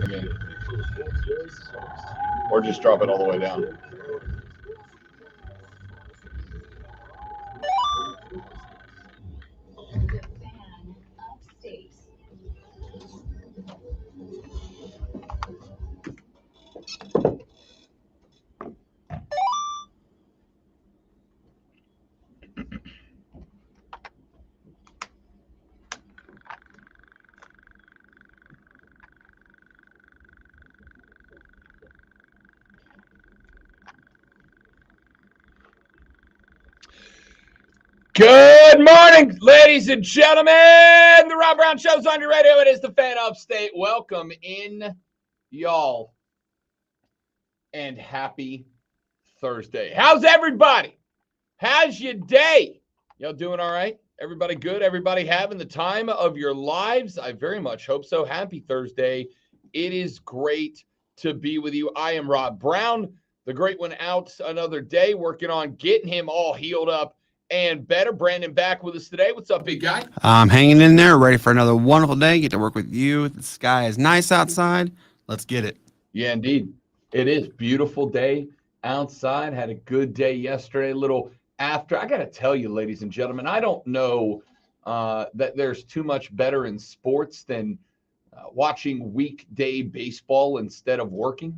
again. Or just drop it all the way down. Good morning, ladies and gentlemen. The Rob Brown Show's on your radio. It is the Fan Upstate. Welcome in, y'all, and happy Thursday. How's everybody? How's your day? Y'all doing all right? Everybody good? Everybody having the time of your lives? I very much hope so. Happy Thursday. It is great to be with you. I am Rob Brown, the great one, out another day, working on getting him all healed up and better. Brandon back with us today. What's up, big guy? I'm hanging in there, ready for another wonderful day. Get to work with you. The sky is nice outside. Let's get it. Yeah, indeed. It is beautiful day outside. Had a good day yesterday. A little after. I got to tell you, ladies and gentlemen, I don't know that there's too much better in sports than watching weekday baseball instead of working.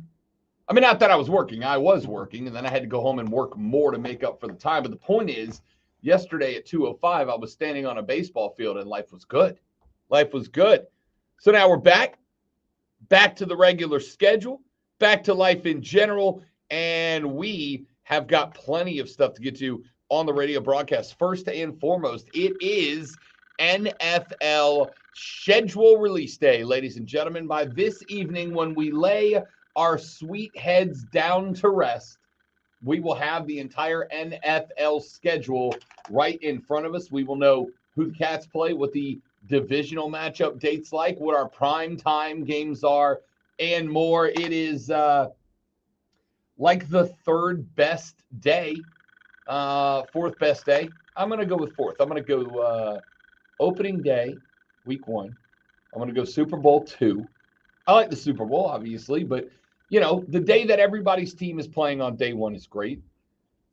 I mean, not that I was working. I was working, and then I had to go home and work more to make up for the time. But the point is, yesterday at 2:05, I was standing on a baseball field, and life was good. Life was good. So now we're back to the regular schedule, back to life in general, and we have got plenty of stuff to get to on the radio broadcast. First and foremost, it is NFL schedule release day, ladies and gentlemen. By this evening, when we lay our sweet heads down to rest, we will have the entire NFL schedule right in front of us. We will know who the Cats play, what the divisional matchup dates like, what our prime time games are, and more. It is like the third best day, fourth best day. I'm going to go with fourth. I'm going to go opening day, week 1. I'm going to go Super Bowl 2. I like the Super Bowl, obviously, but you know, the day that everybody's team is playing on day 1 is great.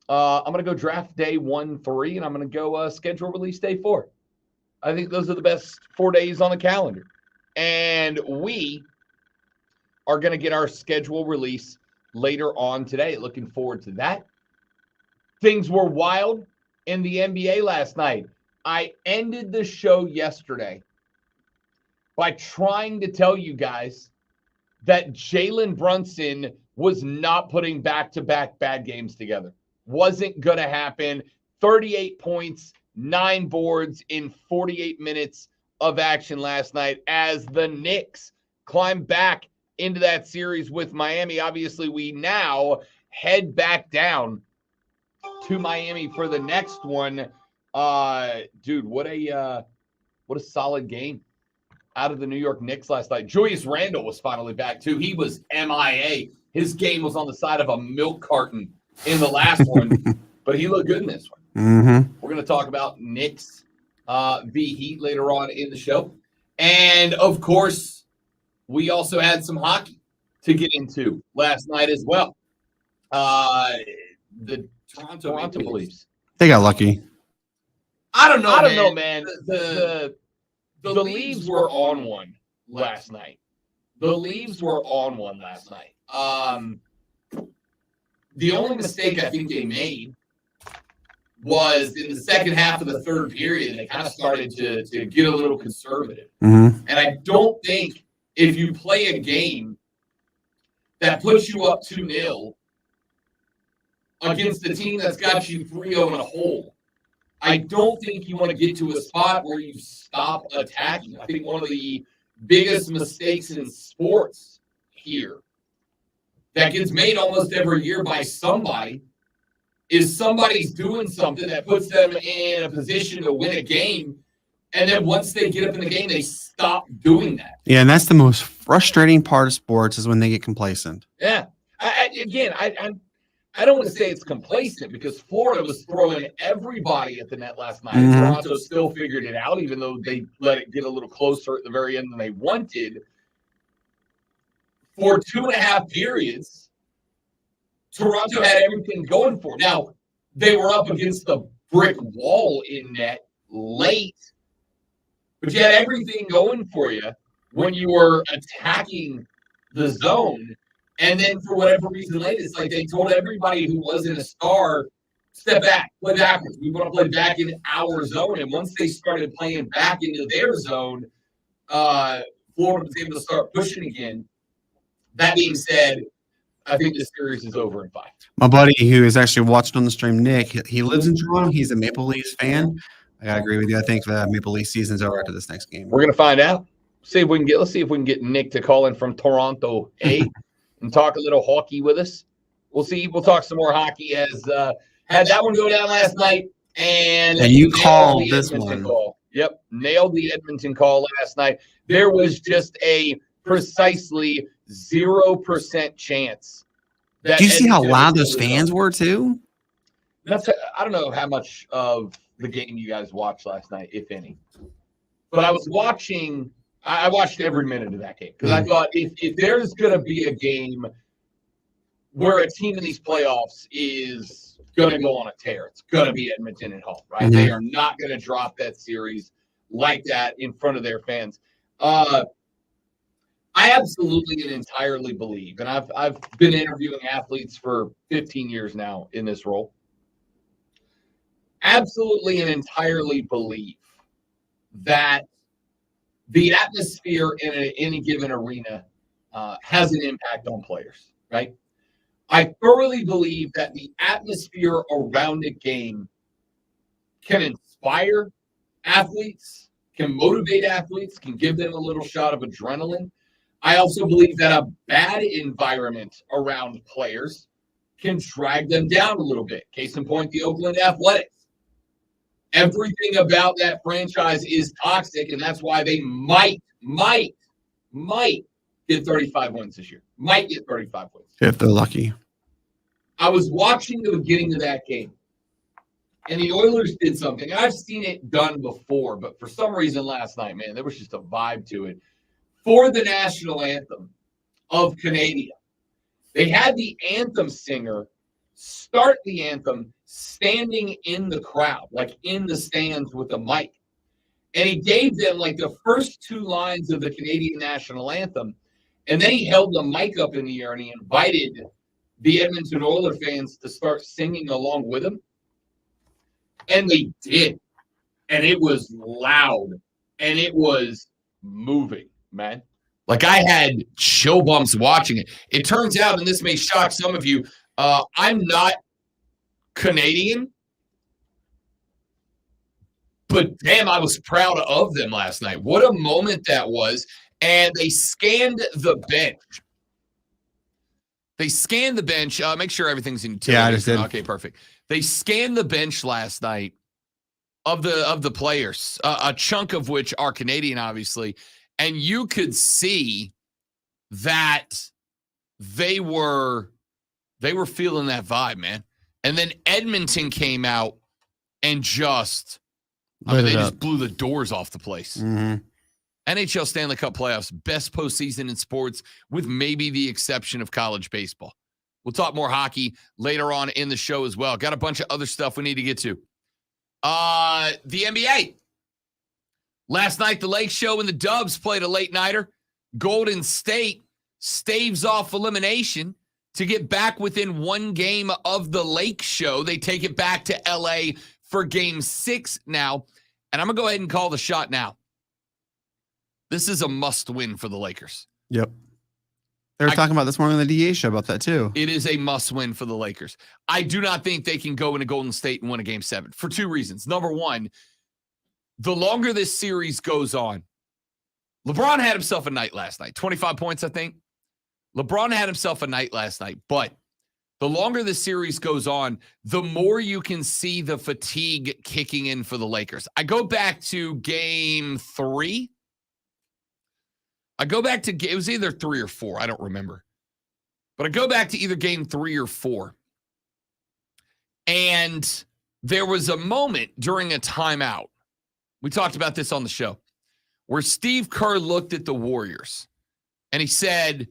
I'm going to go draft day 1, 3, and I'm going to go schedule release day 4. I think those are the best 4 days on the calendar. And we are going to get our schedule release later on today. Looking forward to that. Things were wild in the NBA last night. I ended the show yesterday by trying to tell you guys that Jalen Brunson was not putting back-to-back bad games together. Wasn't going to happen. 38 points, 9 boards in 48 minutes of action last night as the Knicks climb back into that series with Miami. Obviously, we now head back down to Miami for the next one. Dude, what a solid game out of the New York Knicks last night. Julius Randle was finally back, too. He was MIA. His game was on the side of a milk carton in the last one, but he looked good in this one. Mm-hmm. We're going to talk about Knicks v. Heat later on in the show. And, of course, we also had some hockey to get into last night as well. The Toronto Maple Leafs. They got lucky. I don't know, man. The Leaves were on one last night. The Leaves were on one last night. The only mistake I think they made was in the second half of the third period. They kind of started to get a little conservative. Mm-hmm. And I don't think if you play a game that puts you up 2-0 against a team that's got you 3-0 in a hole, I don't think you want to get to a spot where you stop attacking. I think one of the biggest mistakes in sports here that gets made almost every year by somebody is somebody's doing something that puts them in a position to win a game, and then once they get up in the game, they stop doing that. Yeah, and that's the most frustrating part of sports is when they get complacent. Yeah. I don't want to say it's complacent because Florida was throwing everybody at the net last night. Mm-hmm. Toronto still figured it out, even though they let it get a little closer at the very end than they wanted. for 2.5 periods, Toronto had everything going for them. Now, they were up against the brick wall in net late, but you had everything going for you when you were attacking the zone. And then for whatever reason late, it's like they told everybody who wasn't a star, step back, play backwards. We want to play back in our zone. And once they started playing back into their zone, Florida was able to start pushing again. That being said, I think this series is over in 5. My buddy who is actually watching on the stream, Nick, he lives in Toronto. He's a Maple Leafs fan. I gotta agree with you. I think the Maple Leafs season's over after this next game. We're gonna find out. Let's see if we can get Nick to call in from Toronto, and talk a little hockey with us. We'll see. We'll talk some more hockey as had that one go down last night, and you called this one. Call. Yep, nailed the Edmonton call last night. There was just a precisely 0% chance. Did you see how loud those fans were too? I don't know how much of the game you guys watched last night, if any. But I was watching. I watched every minute of that game because I thought if there's going to be a game where a team in these playoffs is going to go on a tear, it's going to be Edmonton at home, right? Mm-hmm. They are not going to drop that series like that in front of their fans. I absolutely and entirely believe, and I've been interviewing athletes for 15 years now in this role. Absolutely and entirely believe that the atmosphere in any given arena has an impact on players, right? I thoroughly believe that the atmosphere around a game can inspire athletes, can motivate athletes, can give them a little shot of adrenaline. I also believe that a bad environment around players can drag them down a little bit. Case in point, the Oakland Athletics. Everything about that franchise is toxic, and that's why they might get 35 wins this year. Might get 35 wins. If they're lucky. I was watching the beginning of that game, and the Oilers did something. I've seen it done before, but for some reason last night, man, there was just a vibe to it. For the national anthem of Canada, they had the anthem singer start the anthem standing in the crowd, like in the stands with a mic. And he gave them like the first 2 lines of the Canadian national anthem. And then he held the mic up in the air and he invited the Edmonton Oilers fans to start singing along with him. And they did. And it was loud and it was moving, man. Like I had chill bumps watching it. It turns out, and this may shock some of you, I'm not Canadian, but damn, I was proud of them last night. What a moment that was. And they scanned the bench. Make sure everything's in utility. Yeah, I just did. Okay, perfect. They scanned the bench last night of the players, a chunk of which are Canadian, obviously. And you could see that they were feeling that vibe, man. And then Edmonton came out and just blew the doors off the place. Mm-hmm. NHL Stanley Cup playoffs, best postseason in sports, with maybe the exception of college baseball. We'll talk more hockey later on in the show as well. Got a bunch of other stuff we need to get to. The NBA. Last night, the Lake Show and the Dubs played a late-nighter. Golden State staves off elimination to get back within 1 game of the Lake Show. They take it back to L.A. for Game 6 now. And I'm going to go ahead and call the shot now. This is a must-win for the Lakers. Yep. They were talking about this morning on the DA show about that, too. It is a must-win for the Lakers. I do not think they can go into Golden State and win a Game 7 for 2 reasons. Number one, the longer this series goes on, LeBron had himself a night last night. 25 points, I think. LeBron had himself a night last night. But the longer the series goes on, the more you can see the fatigue kicking in for the Lakers. I go back to Game 3. It was either 3 or 4. I don't remember. But I go back to either Game 3 or 4. And there was a moment during a timeout. We talked about this on the show, where Steve Kerr looked at the Warriors and he said,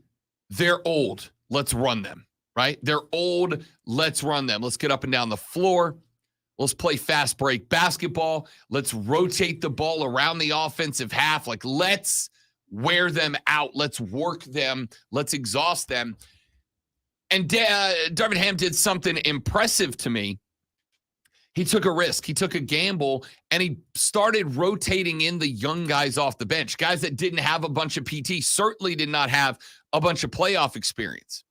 they're old. Let's run them, right? They're old. Let's run them. Let's get up and down the floor. Let's play fast break basketball. Let's rotate the ball around the offensive half. Like, let's wear them out. Let's work them. Let's exhaust them. And Darvin Ham did something impressive to me. He took a risk. He took a gamble, and he started rotating in the young guys off the bench, guys that didn't have a bunch of PT, certainly did not have a bunch of playoff experience.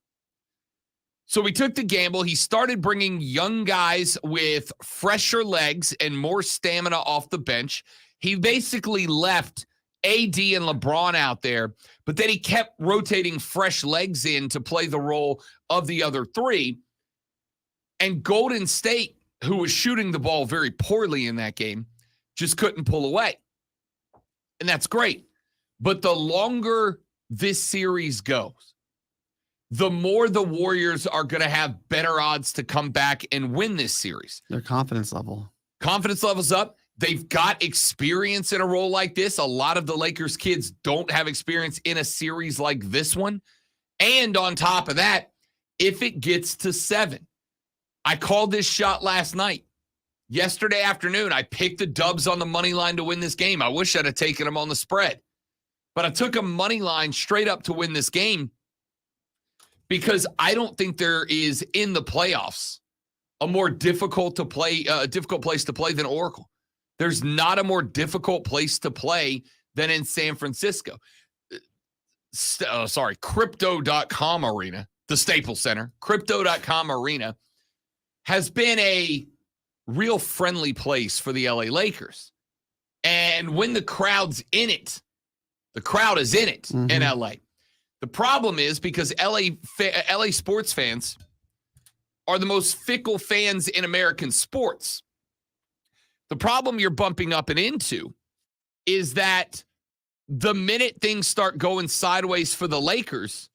So he took the gamble. He started bringing young guys with fresher legs and more stamina off the bench. He basically left AD and LeBron out there, but then he kept rotating fresh legs in to play the role of the other three. And Golden State, who was shooting the ball very poorly in that game, just couldn't pull away. And that's great. But the longer this series goes, the more the Warriors are going to have better odds to come back and win this series. Their confidence level. Confidence level's up. They've got experience in a role like this. A lot of the Lakers kids don't have experience in a series like this one. And on top of that, if it gets to 7, I called this shot last night. Yesterday afternoon, I picked the Dubs on the money line to win this game. I wish I'd have taken them on the spread. But I took a money line straight up to win this game because I don't think there is in the playoffs a more difficult place to play than Oracle. There's not a more difficult place to play than in San Francisco. Crypto.com Arena, the Staples Center, Crypto.com Arena has been a real friendly place for the LA Lakers. And when the crowd's in it, the crowd is in it in LA. The problem is because LA sports fans are the most fickle fans in American sports. The problem you're bumping up and into is that the minute things start going sideways for the Lakers,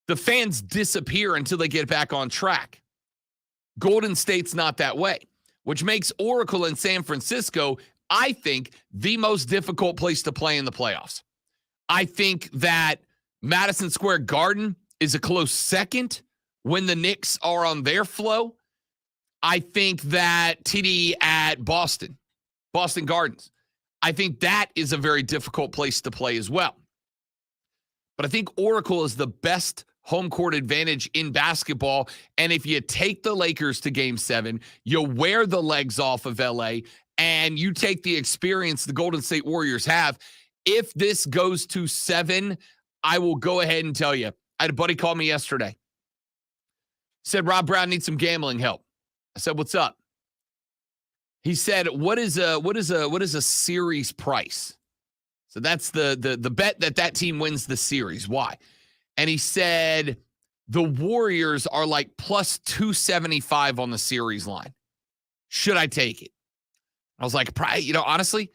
the fans disappear until they get back on track. Golden State's not that way, which makes Oracle in San Francisco, I think, the most difficult place to play in the playoffs. I think that Madison Square Garden is a close second when the Knicks are on their flow. I think that TD at Boston Gardens, I think that is a very difficult place to play as well. But I think Oracle is the best home court advantage in basketball. And if you take the Lakers to Game 7, you wear the legs off of LA, and you take the experience the Golden State Warriors have. If this goes to 7, I will go ahead and tell you. I had a buddy call me yesterday. Said, Rob Brown needs some gambling help. I said, what's up? He said, what is a series price? So that's the bet that team wins the series. Why? And he said the Warriors are like plus 275 on the series line. Should I take it? I was like, honestly,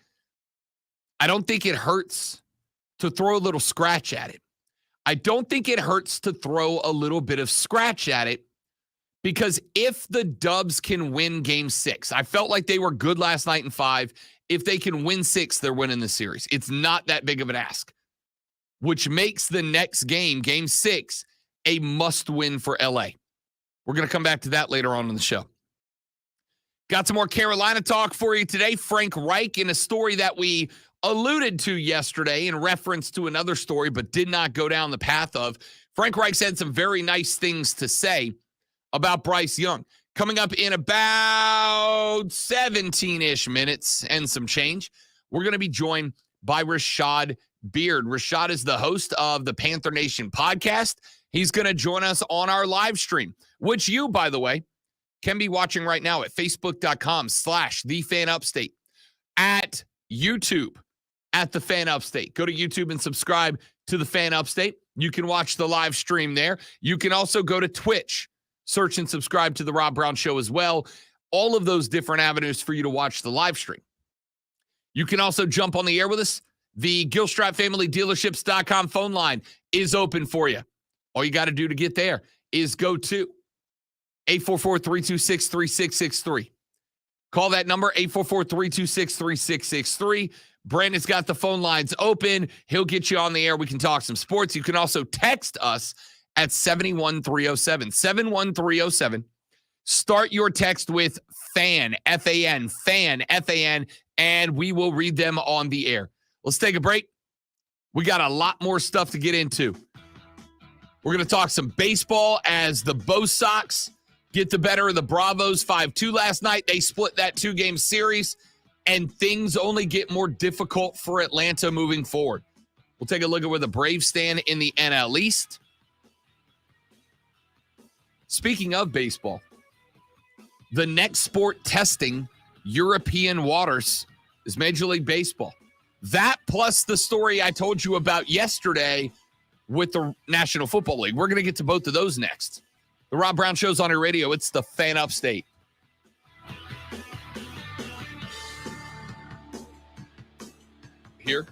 I don't think it hurts to throw a little scratch at it. I don't think it hurts to throw a little bit of scratch at it, because if the Dubs can win Game 6, I felt like they were good last night in 5. If they can win 6, they're winning the series. It's not that big of an ask, which makes the next game, Game 6, a must-win for LA. We're going to come back to that later on in the show. Got some more Carolina talk for you today. Frank Reich in a story that we alluded to yesterday in reference to another story, but did not go down the path of. Frank Reich said some very nice things to say about Bryce Young. Coming up in about 17-ish minutes and some change, we're going to be joined by Rashad Beard. Rashad is the host of the Panther Nation podcast. He's going to join us on our live stream, which you, by the way, can be watching right now at facebook.com/TheFanUpstate, at YouTube at The Fan Upstate. Go to YouTube and subscribe to The Fan Upstate. You can watch the live stream there. You can also go to Twitch, search and subscribe to The Rob Brown Show as well. All of those different avenues for you to watch the live stream. You can also jump on the air with us. The Gilstrap Family Dealerships.com phone line is open for you. All you got to do to get there is go to 844-326-3663. Call that number, 844-326-3663. Brandon's got the phone lines open. He'll get you on the air. We can talk some sports. You can also text us at 71307. 71307. Start your text with FAN, F-A-N, FAN, F-A-N, and we will read them on the air. Let's take a break. We got a lot more stuff to get into. We're going to talk some baseball as the Bo Sox get the better of the Bravos 5-2 last night. They split that 2-game series, and things only get more difficult for Atlanta moving forward. We'll take a look at where the Braves stand in the NL East. Speaking of baseball, the next sport testing European waters is Major League Baseball. That plus the story I told you about yesterday with the National Football League. We're going to get to both of those next. The Rob Brown Show's on your radio. It's the Fan Upstate. Here.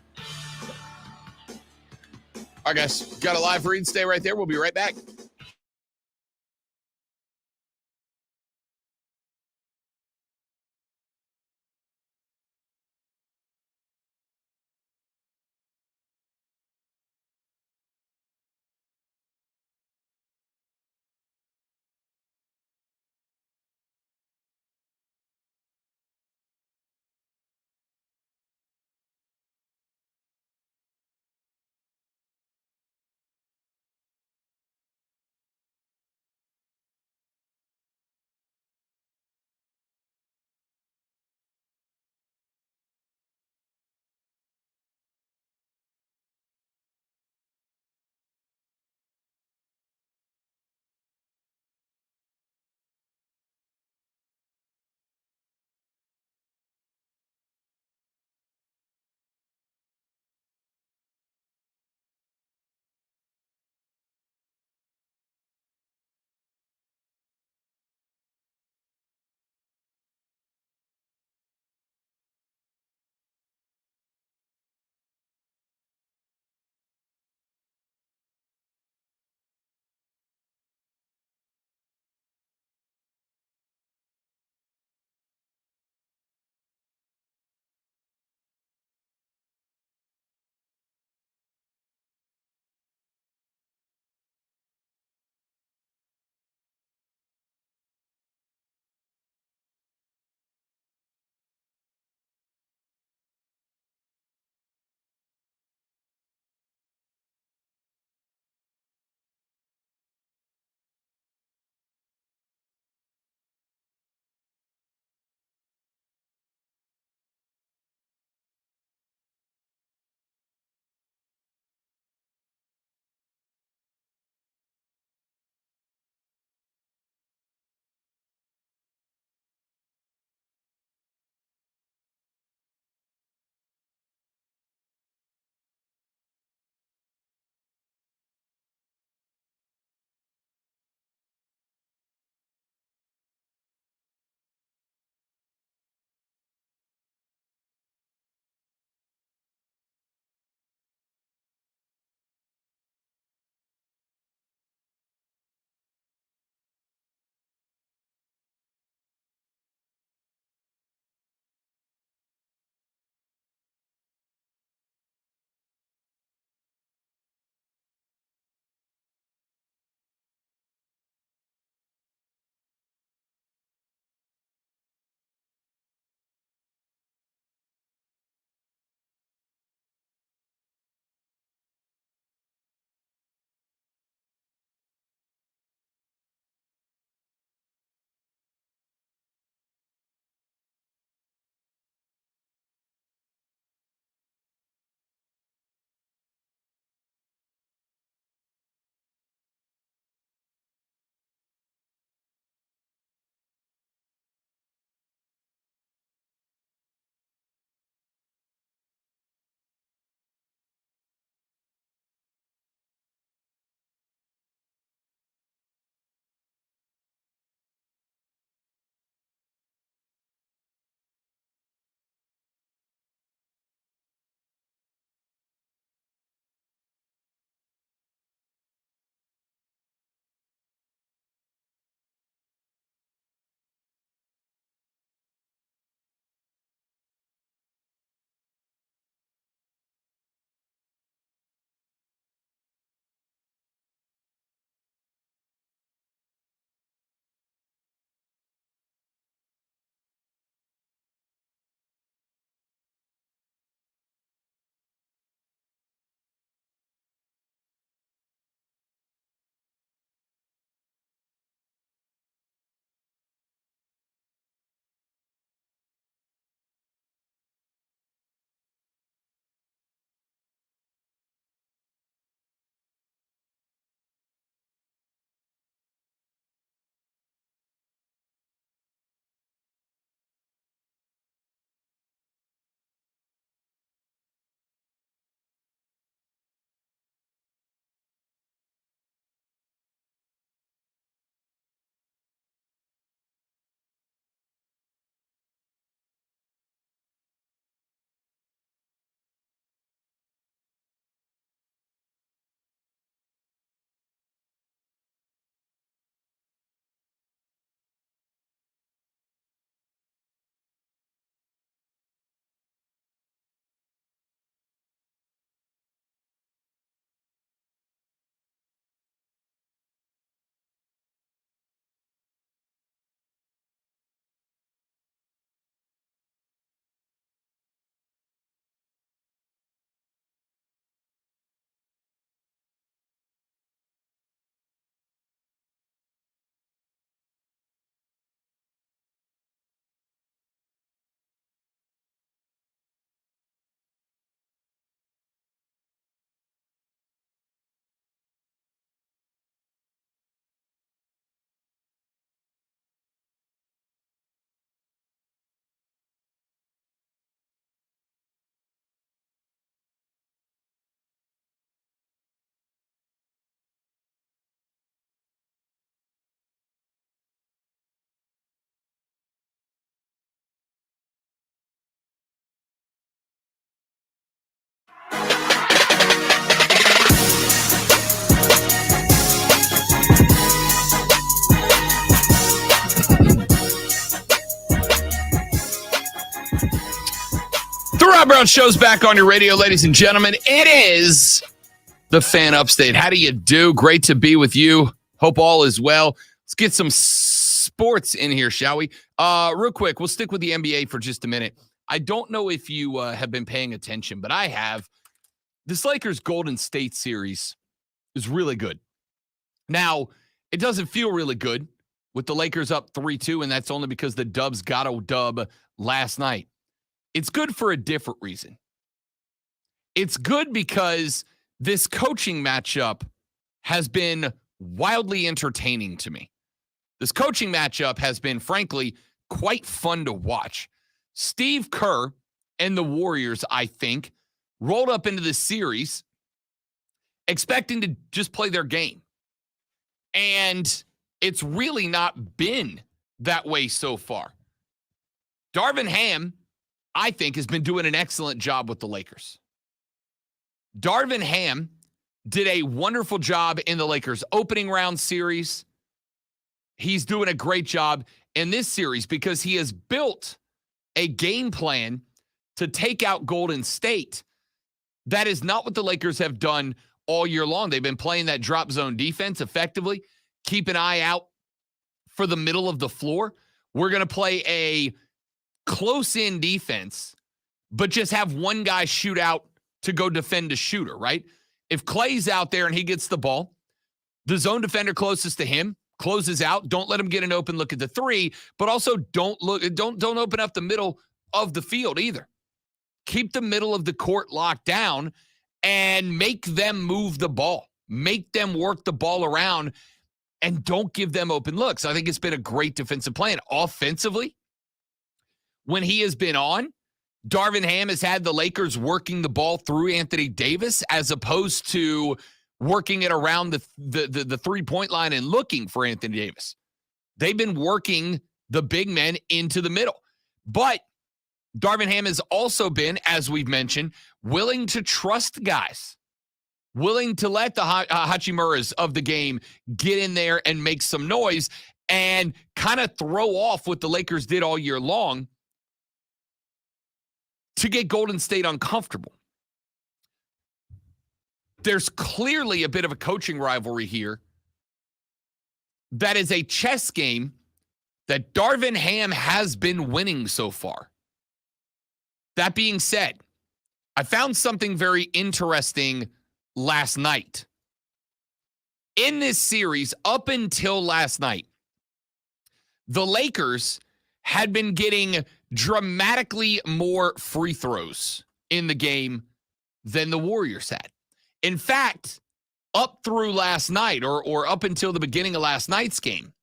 All right, guys. Got a live read. Stay right there. We'll be right back. Out Show's back on your radio, ladies and gentlemen. It is the Fan Upstate. How do you do? Great to be with you. Hope all is well. Let's get some sports in here, shall we? Real quick, we'll stick with the NBA for just a minute. I don't know if you have been paying attention, but I have. This Lakers Golden State series is really good. Now, it doesn't feel really good with the Lakers up 3-2, and that's only because the Dubs got a dub last night. It's good for a different reason. It's good because this coaching matchup has been wildly entertaining to me. This coaching matchup has been, frankly, quite fun to watch. Steve Kerr and the Warriors, I think, rolled up into this series expecting to just play their game. And it's really not been that way so far. Darvin Ham, I think, has been doing an excellent job with the Lakers. Darvin Ham did a wonderful job in the Lakers opening round series. He's doing a great job in this series because he has built a game plan to take out Golden State. That is not what the Lakers have done all year long. They've been playing that drop zone defense effectively. Keep an eye out for the middle of the floor. We're going to play a close-in defense, but just have one guy shoot out to go defend a shooter, right? If Clay's out there and he gets the ball, the zone defender closest to him closes out. Don't let him get an open look at the three, but also don't open up the middle of the field either. Keep the middle of the court locked down and make them move the ball. Make them work the ball around and don't give them open looks. I think it's been a great defensive plan. Offensively, when he has been on, Darvin Ham has had the Lakers working the ball through Anthony Davis as opposed to working it around the three-point line and looking for Anthony Davis. They've been working the big men into the middle. But Darvin Ham has also been, as we've mentioned, willing to trust guys, willing to let the Hachimuras of the game get in there and make some noise and kind of throw off what the Lakers did all year long to get Golden State uncomfortable. There's clearly a bit of a coaching rivalry here that is a chess game that Darvin Ham has been winning so far. That being said, I found something very interesting last night. In this series, up until last night, the Lakers had been getting dramatically more free throws in the game than the Warriors had. In fact, up through last night or up until the beginning of last night's game,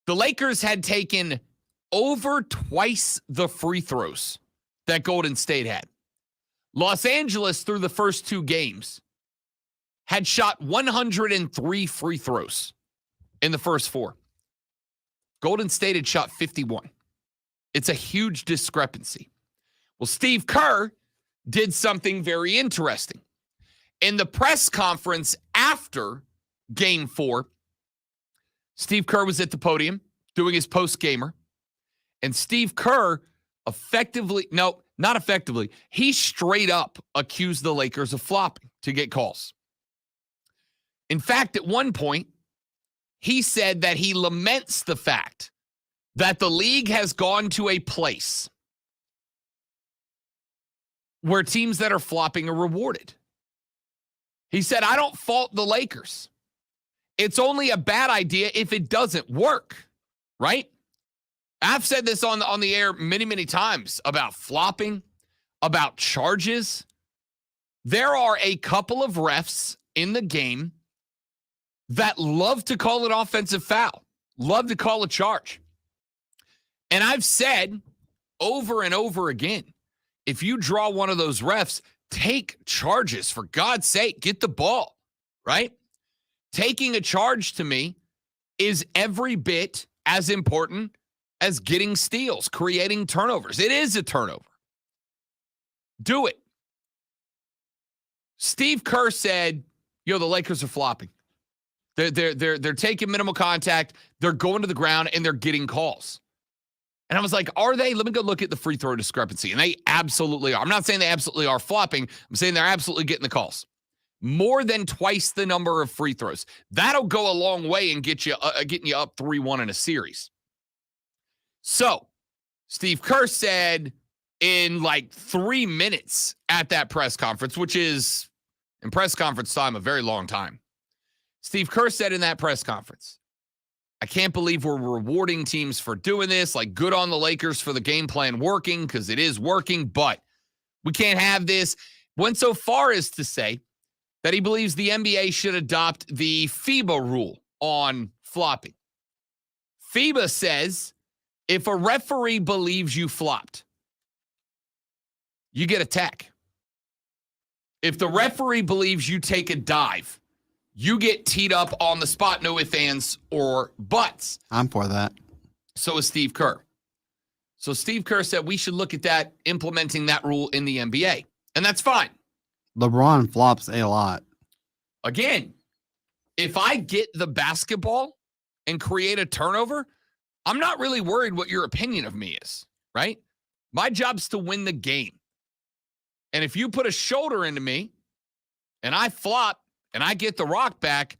the Lakers had taken over twice the free throws that Golden State had. Los Angeles, through the first two games, had shot 103 free throws in the first four. Golden State had shot 51. It's a huge discrepancy. Well, Steve Kerr did something very interesting. In the press conference after Game 4, Steve Kerr was at the podium doing his post-gamer. And Steve Kerr he straight up accused the Lakers of flopping to get calls. In fact, at one point, he said that he laments the fact that the league has gone to a place where teams that are flopping are rewarded. He said, I don't fault the Lakers. It's only a bad idea if it doesn't work, right? I've said this on the air many, many times about flopping, about charges. There are a couple of refs in the game that love to call an offensive foul, love to call a charge. And I've said over and over again, if you draw one of those refs, take charges. For God's sake, get the ball, right? Taking a charge to me is every bit as important as getting steals, creating turnovers. It is a turnover. Do it. Steve Kerr said, the Lakers are flopping. They're taking minimal contact. They're going to the ground and they're getting calls. And I was like, are they? Let me go look at the free throw discrepancy. And they absolutely are. I'm not saying they absolutely are flopping. I'm saying they're absolutely getting the calls. More than twice the number of free throws. That'll go a long way in getting you up 3-1 in a series. So, Steve Kerr said in like 3 minutes at that press conference, which is, in press conference time, a very long time. Steve Kerr said in that press conference, I can't believe we're rewarding teams for doing this. Like, good on the Lakers for the game plan working, because it is working, but we can't have this. Went so far as to say that he believes the NBA should adopt the FIBA rule on flopping. FIBA says if a referee believes you flopped, you get a tech. If the referee believes you take a dive, you get teed up on the spot, no ifs, ands, or buts. I'm for that. So is Steve Kerr. So Steve Kerr said we should look at that, implementing that rule in the NBA. And that's fine. LeBron flops a lot. Again, if I get the basketball and create a turnover, I'm not really worried what your opinion of me is, right? My job's to win the game. And if you put a shoulder into me and I flop and I get the rock back,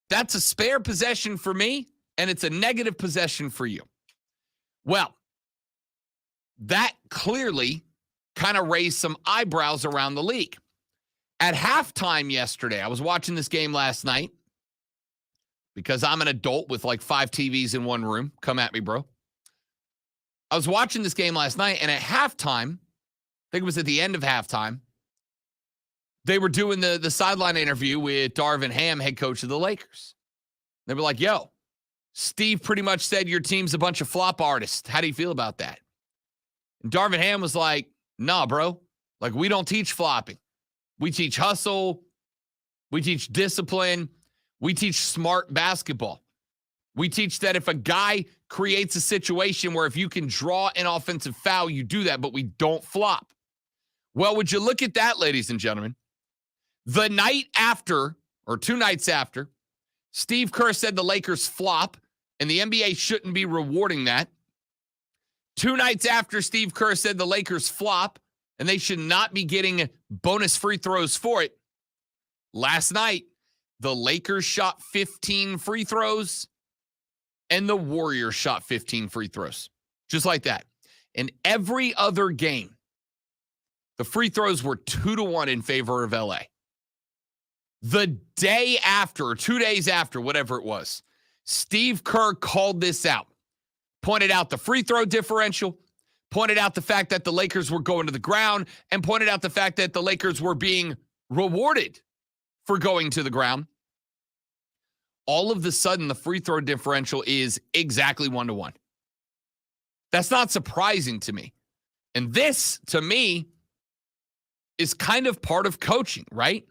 that's a spare possession for me and it's a negative possession for you. Well, that clearly kind of raised some eyebrows around the league. At halftime yesterday, I was watching this game last night because I'm an adult with like 5 TVs in one room. Come at me, bro. I was watching this game last night, and at halftime, I think it was at the end of halftime, they were doing the sideline interview with Darvin Ham, head coach of the Lakers. They were like, yo, Steve pretty much said your team's a bunch of flop artists. How do you feel about that? And Darvin Ham was like, nah, bro. Like, we don't teach flopping. We teach hustle. We teach discipline. We teach smart basketball. We teach that if a guy creates a situation where if you can draw an offensive foul, you do that, but we don't flop. Well, would you look at that, ladies and gentlemen? The night after, or 2 nights after, Steve Kerr said the Lakers flop, and the NBA shouldn't be rewarding that. 2 nights after Steve Kerr said the Lakers flop, and they should not be getting bonus free throws for it. Last night, the Lakers shot 15 free throws, and the Warriors shot 15 free throws. Just like that. In every other game, the free throws were 2-1 in favor of LA. The day after, or 2 days after, whatever it was, Steve Kerr called this out, pointed out the free throw differential, pointed out the fact that the Lakers were going to the ground, and pointed out the fact that the Lakers were being rewarded for going to the ground. All of a sudden, the free throw differential is exactly 1-1. That's not surprising to me. And this, to me, is kind of part of coaching, right?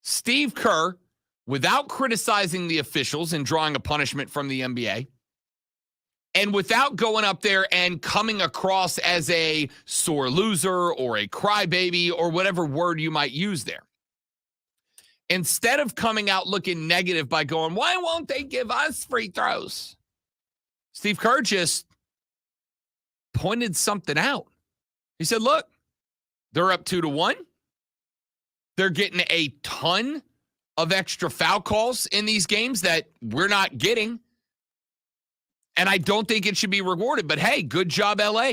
Steve Kerr, without criticizing the officials and drawing a punishment from the NBA, and without going up there and coming across as a sore loser or a crybaby or whatever word you might use there. Instead of coming out looking negative by going, why won't they give us free throws? Steve Kerr just pointed something out. He said, look, they're up 2-1. They're getting a ton of extra foul calls in these games that we're not getting. And I don't think it should be rewarded. But hey, good job, LA.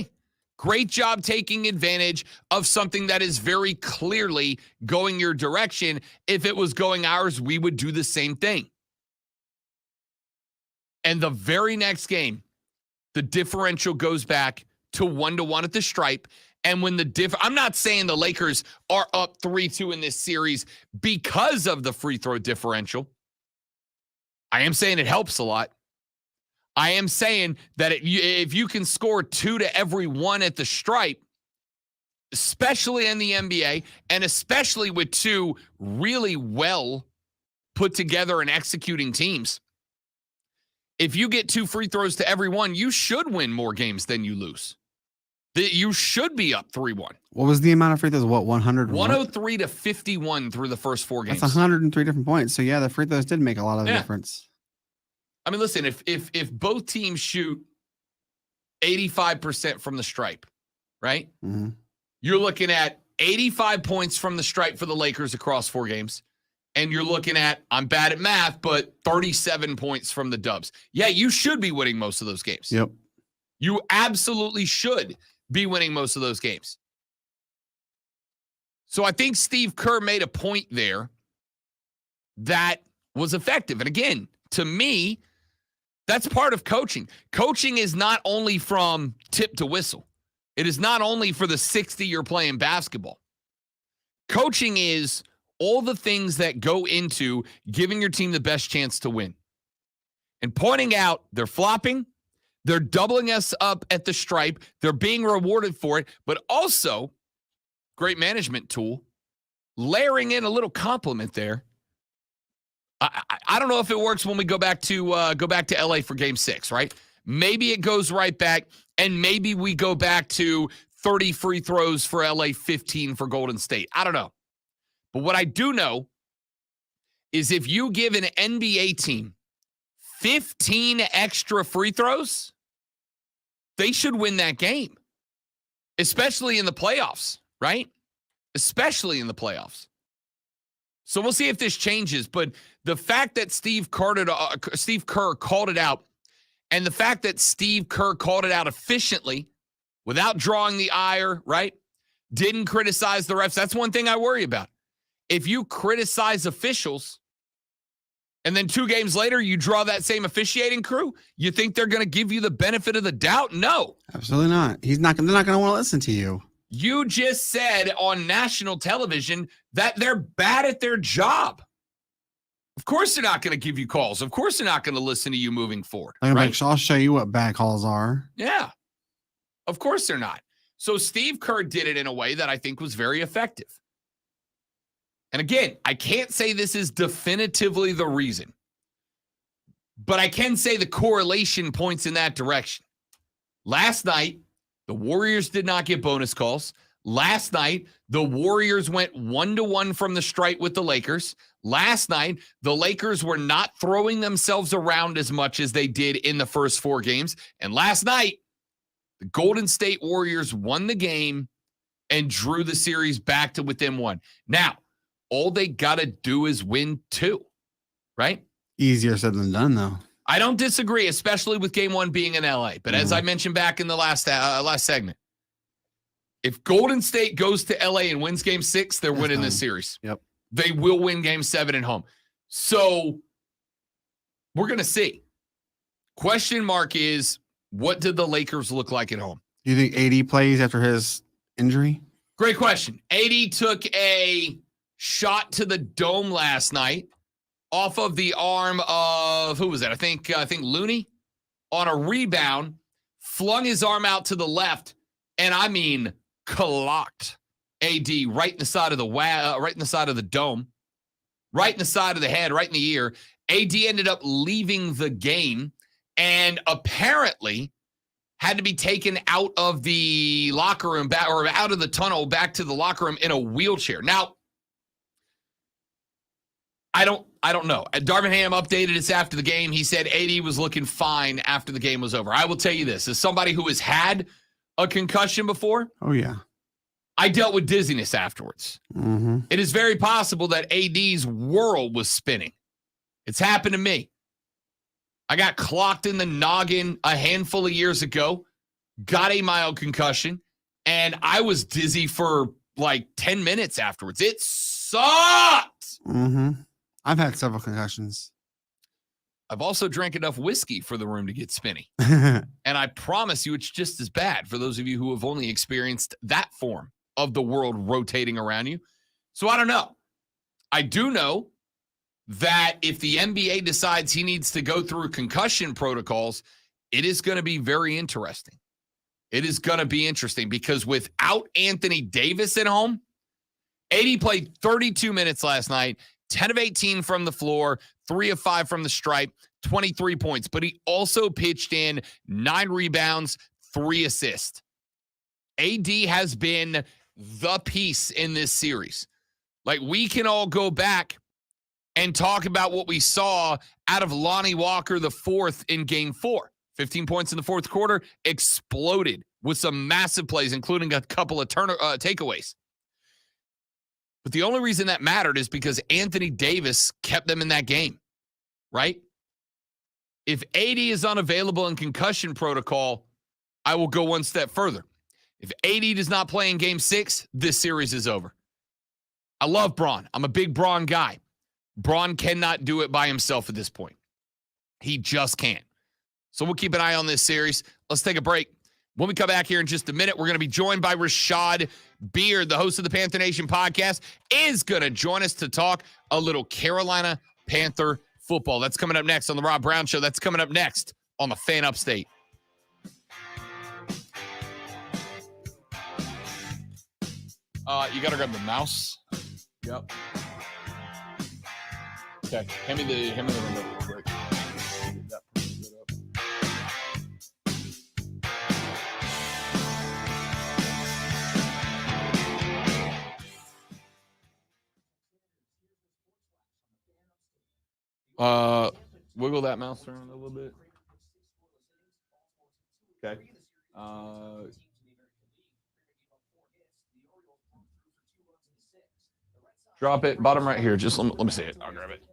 Great job taking advantage of something that is very clearly going your direction. If it was going ours, we would do the same thing. And the very next game, the differential goes back to 1-1 at the stripe. And when I'm not saying the Lakers are up 3-2 in this series because of the free throw differential. I am saying it helps a lot. I am saying that if you can score 2 to every 1 at the stripe, especially in the NBA, and especially with 2 really well put together and executing teams, if you get 2 free throws to every 1, you should win more games than you lose. You should be up 3-1. What was the amount of free throws? 100? 103 to 51 through the first 4 games. That's 103 different points. So yeah, the free throws did make a lot of difference. I mean, listen, if both teams shoot 85% from the stripe, right? Mm-hmm. You're looking at 85 points from the stripe for the Lakers across 4 games. And you're looking at, I'm bad at math, but 37 points from the Dubs. Yeah, you should be winning most of those games. Yep. You absolutely should be winning most of those games. So I think Steve Kerr made a point there that was effective. And again, to me, that's part of coaching. Coaching is not only from tip to whistle. It is not only for the 60 you're playing basketball. Coaching is all the things that go into giving your team the best chance to win. And pointing out they're flopping, they're doubling us up at the stripe, they're being rewarded for it, but also, great management tool, layering in a little compliment there. I don't know if it works when we go back to LA for Game 6, right? Maybe it goes right back, and maybe we go back to 30 free throws for LA, 15 for Golden State. I don't know. But what I do know is if you give an NBA team 15 extra free throws, they should win that game, especially in the playoffs, right? Especially in the playoffs. So we'll see if this changes. But the fact that Steve Kerr called it out, and the fact that Steve Kerr called it out efficiently without drawing the ire, right? Didn't criticize the refs. That's one thing I worry about. If you criticize officials and then 2 games later you draw that same officiating crew, you think they're going to give you the benefit of the doubt? No. Absolutely not. They're not going to want to listen to you. You just said on national television that they're bad at their job. Of course they're not going to give you calls. Of course they're not going to listen to you moving forward. Right? I'll show you what bad calls are. Yeah. Of course they're not. So Steve Kerr did it in a way that I think was very effective. And again, I can't say this is definitively the reason, but I can say the correlation points in that direction. Last night, the Warriors did not get bonus calls. Last night, the Warriors went 1-1 from the stripe with the Lakers. Last night, the Lakers were not throwing themselves around as much as they did in the first 4 games. And last night, the Golden State Warriors won the game and drew the series back to within 1. Now, all they got to do is win 2, right? Easier said than done, though. I don't disagree, especially with game 1 being in LA. But as I mentioned back in the last segment, if Golden State goes to LA and wins game 6, they're winning this series. Yep. They will win game 7 at home. So we're going to see. Question mark is, what did the Lakers look like at home? Do you think AD plays after his injury? Great question. AD took a shot to the dome last night off of the arm of, who was that? I think Looney on a rebound, flung his arm out to the left, and I mean clocked AD right in the side of the right in the side of the dome, right in the side of the head, right in the ear. AD ended up leaving the game and apparently had to be taken out of the locker room back, or out of the tunnel back to the locker room in a wheelchair. Now, I don't know. Darvin Ham updated us after the game. He said AD was looking fine after the game was over. I will tell you this, as somebody who has had a concussion before. Oh, yeah. I dealt with dizziness afterwards. Mm-hmm. It is very possible that AD's world was spinning. It's happened to me. I got clocked in the noggin a handful of years ago, got a mild concussion, and I was dizzy for like 10 minutes afterwards. It sucked. Mm-hmm. I've had several concussions. I've also drank enough whiskey for the room to get spinny. And I promise you it's just as bad for those of you who have only experienced that form of the world rotating around you. So I don't know. I do know that if the NBA decides he needs to go through concussion protocols, it is going to be very interesting. It is going to be interesting because without Anthony Davis at home, AD played 32 minutes last night, 10 of 18 from the floor, 3 of 5 from the stripe, 23 points. But he also pitched in 9 rebounds, 3 assists. AD has been the piece in this series. Like, we can all go back and talk about what we saw out of Lonnie Walker the fourth in game 4. 15 points in the fourth quarter, exploded with some massive plays, including a couple of takeaways. But the only reason that mattered is because Anthony Davis kept them in that game, right? If AD is unavailable in concussion protocol, I will go one step further. If AD does not play in game 6, this series is over. I love Bron. I'm a big Bron guy. Bron cannot do it by himself at this point. He just can't. So we'll keep an eye on this series. Let's take a break. When we come back here in just a minute, we're going to be joined by Rashad Beard, the host of the Panther Nation podcast, is going to join us to talk a little Carolina Panther football. That's coming up next on the Rob Brown Show. That's coming up next on the Fan Upstate. You got to grab the mouse. Yep. Okay. Hand me the remote real quick. Wiggle that mouse around a little bit. Okay. Drop it, bottom right here. Just let me see it. I'll grab it.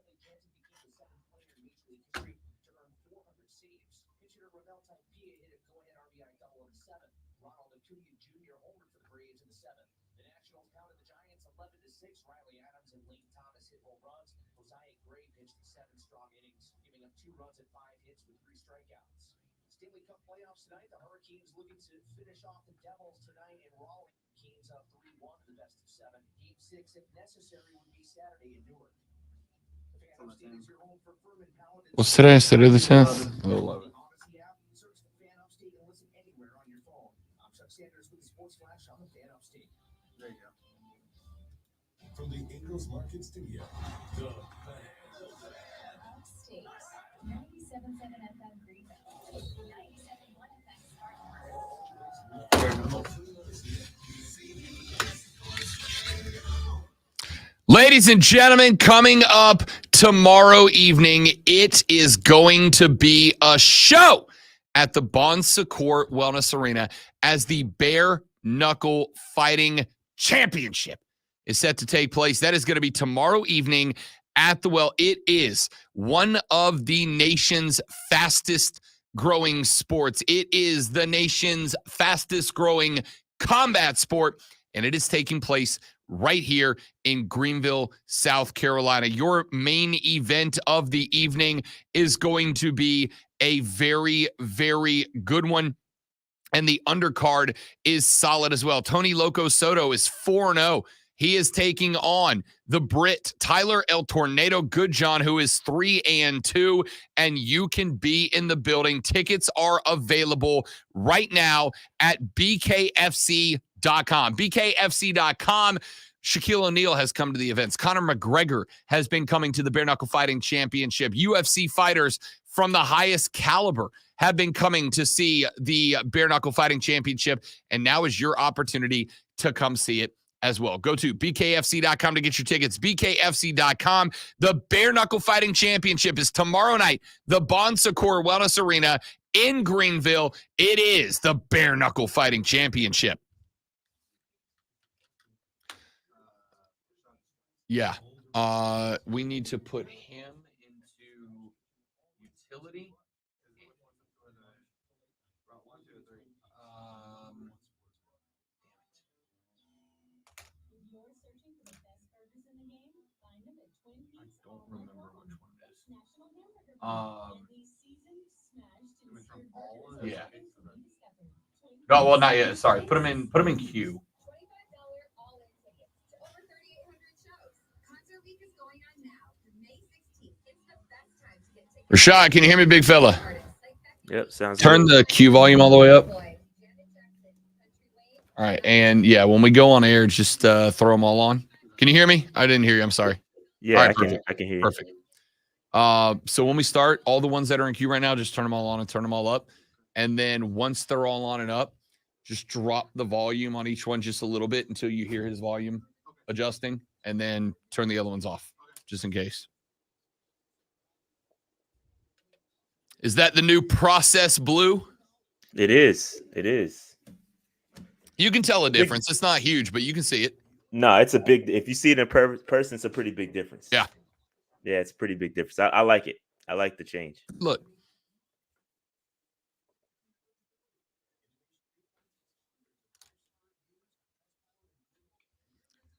Stanley Cup playoffs tonight. The Hurricanes looking to finish off the Devils tonight in Raleigh. Canes up 3-1 in the best of 7. Game 6, if necessary, would be Saturday in Newark. What's today? Saturday the 10th? Odyssey app. Search the Fan Upstate and listen anywhere on your phone. I'm Chuck Sanders with the Sports Flash on the Fan Upstate. There you go. From the Ingles Market Studio, the Upstate, 97.7 FM Greenville, 97.1 FM Spartanburg. Ladies and gentlemen, coming up tomorrow evening, it is going to be a show at the Bon Secours Wellness Arena as the Bare Knuckle Fighting Championship is set to take place. That is going to be tomorrow evening at the Well. It is one of the nation's fastest growing sports. It is the nation's fastest growing combat sport, and it is taking place right here in Greenville, South Carolina. Your main event of the evening is going to be a very, very good one. And the undercard is solid as well. Tony Loco Soto is 4-0. He is taking on the Brit, Tyler El Tornado Goodjohn, who is 3-2, and you can be in the building. Tickets are available right now at bkfc.com. bkfc.com. Shaquille O'Neal has come to the events. Conor McGregor has been coming to the Bare Knuckle Fighting Championship. UFC fighters from the highest caliber have been coming to see the Bare Knuckle Fighting Championship, and now is your opportunity to come see it as well. Go to bkfc.com to get your tickets. bkfc.com. The Bare Knuckle Fighting Championship is tomorrow night, the Bon Secours Wellness Arena in Greenville. It is the Bare Knuckle Fighting Championship. Yeah. We need to put him into utility. I don't remember which one it is. Yeah. No, well, not yet. Sorry. Put him in queue. Rashad, can you hear me, big fella? Yep, sounds Turn good. the Q volume all the way up. All right, and yeah, when we go on air, just throw them all on. Can you hear me? I didn't hear you. I'm sorry. Yeah, All right, I can hear you. Perfect. So when we start, all the ones that are in queue right now, just turn them all on and turn them all up. And then once they're all on and up, just drop the volume on each one just a little bit until you hear his volume adjusting, and then turn the other ones off, just in case. Is that the new process blue? It is. It is. You can tell a difference. It's not huge, but you can see it. No, it's a big. If you see it in person, it's a pretty big difference. Yeah. Yeah, it's a pretty big difference. I like it. I like the change. Look.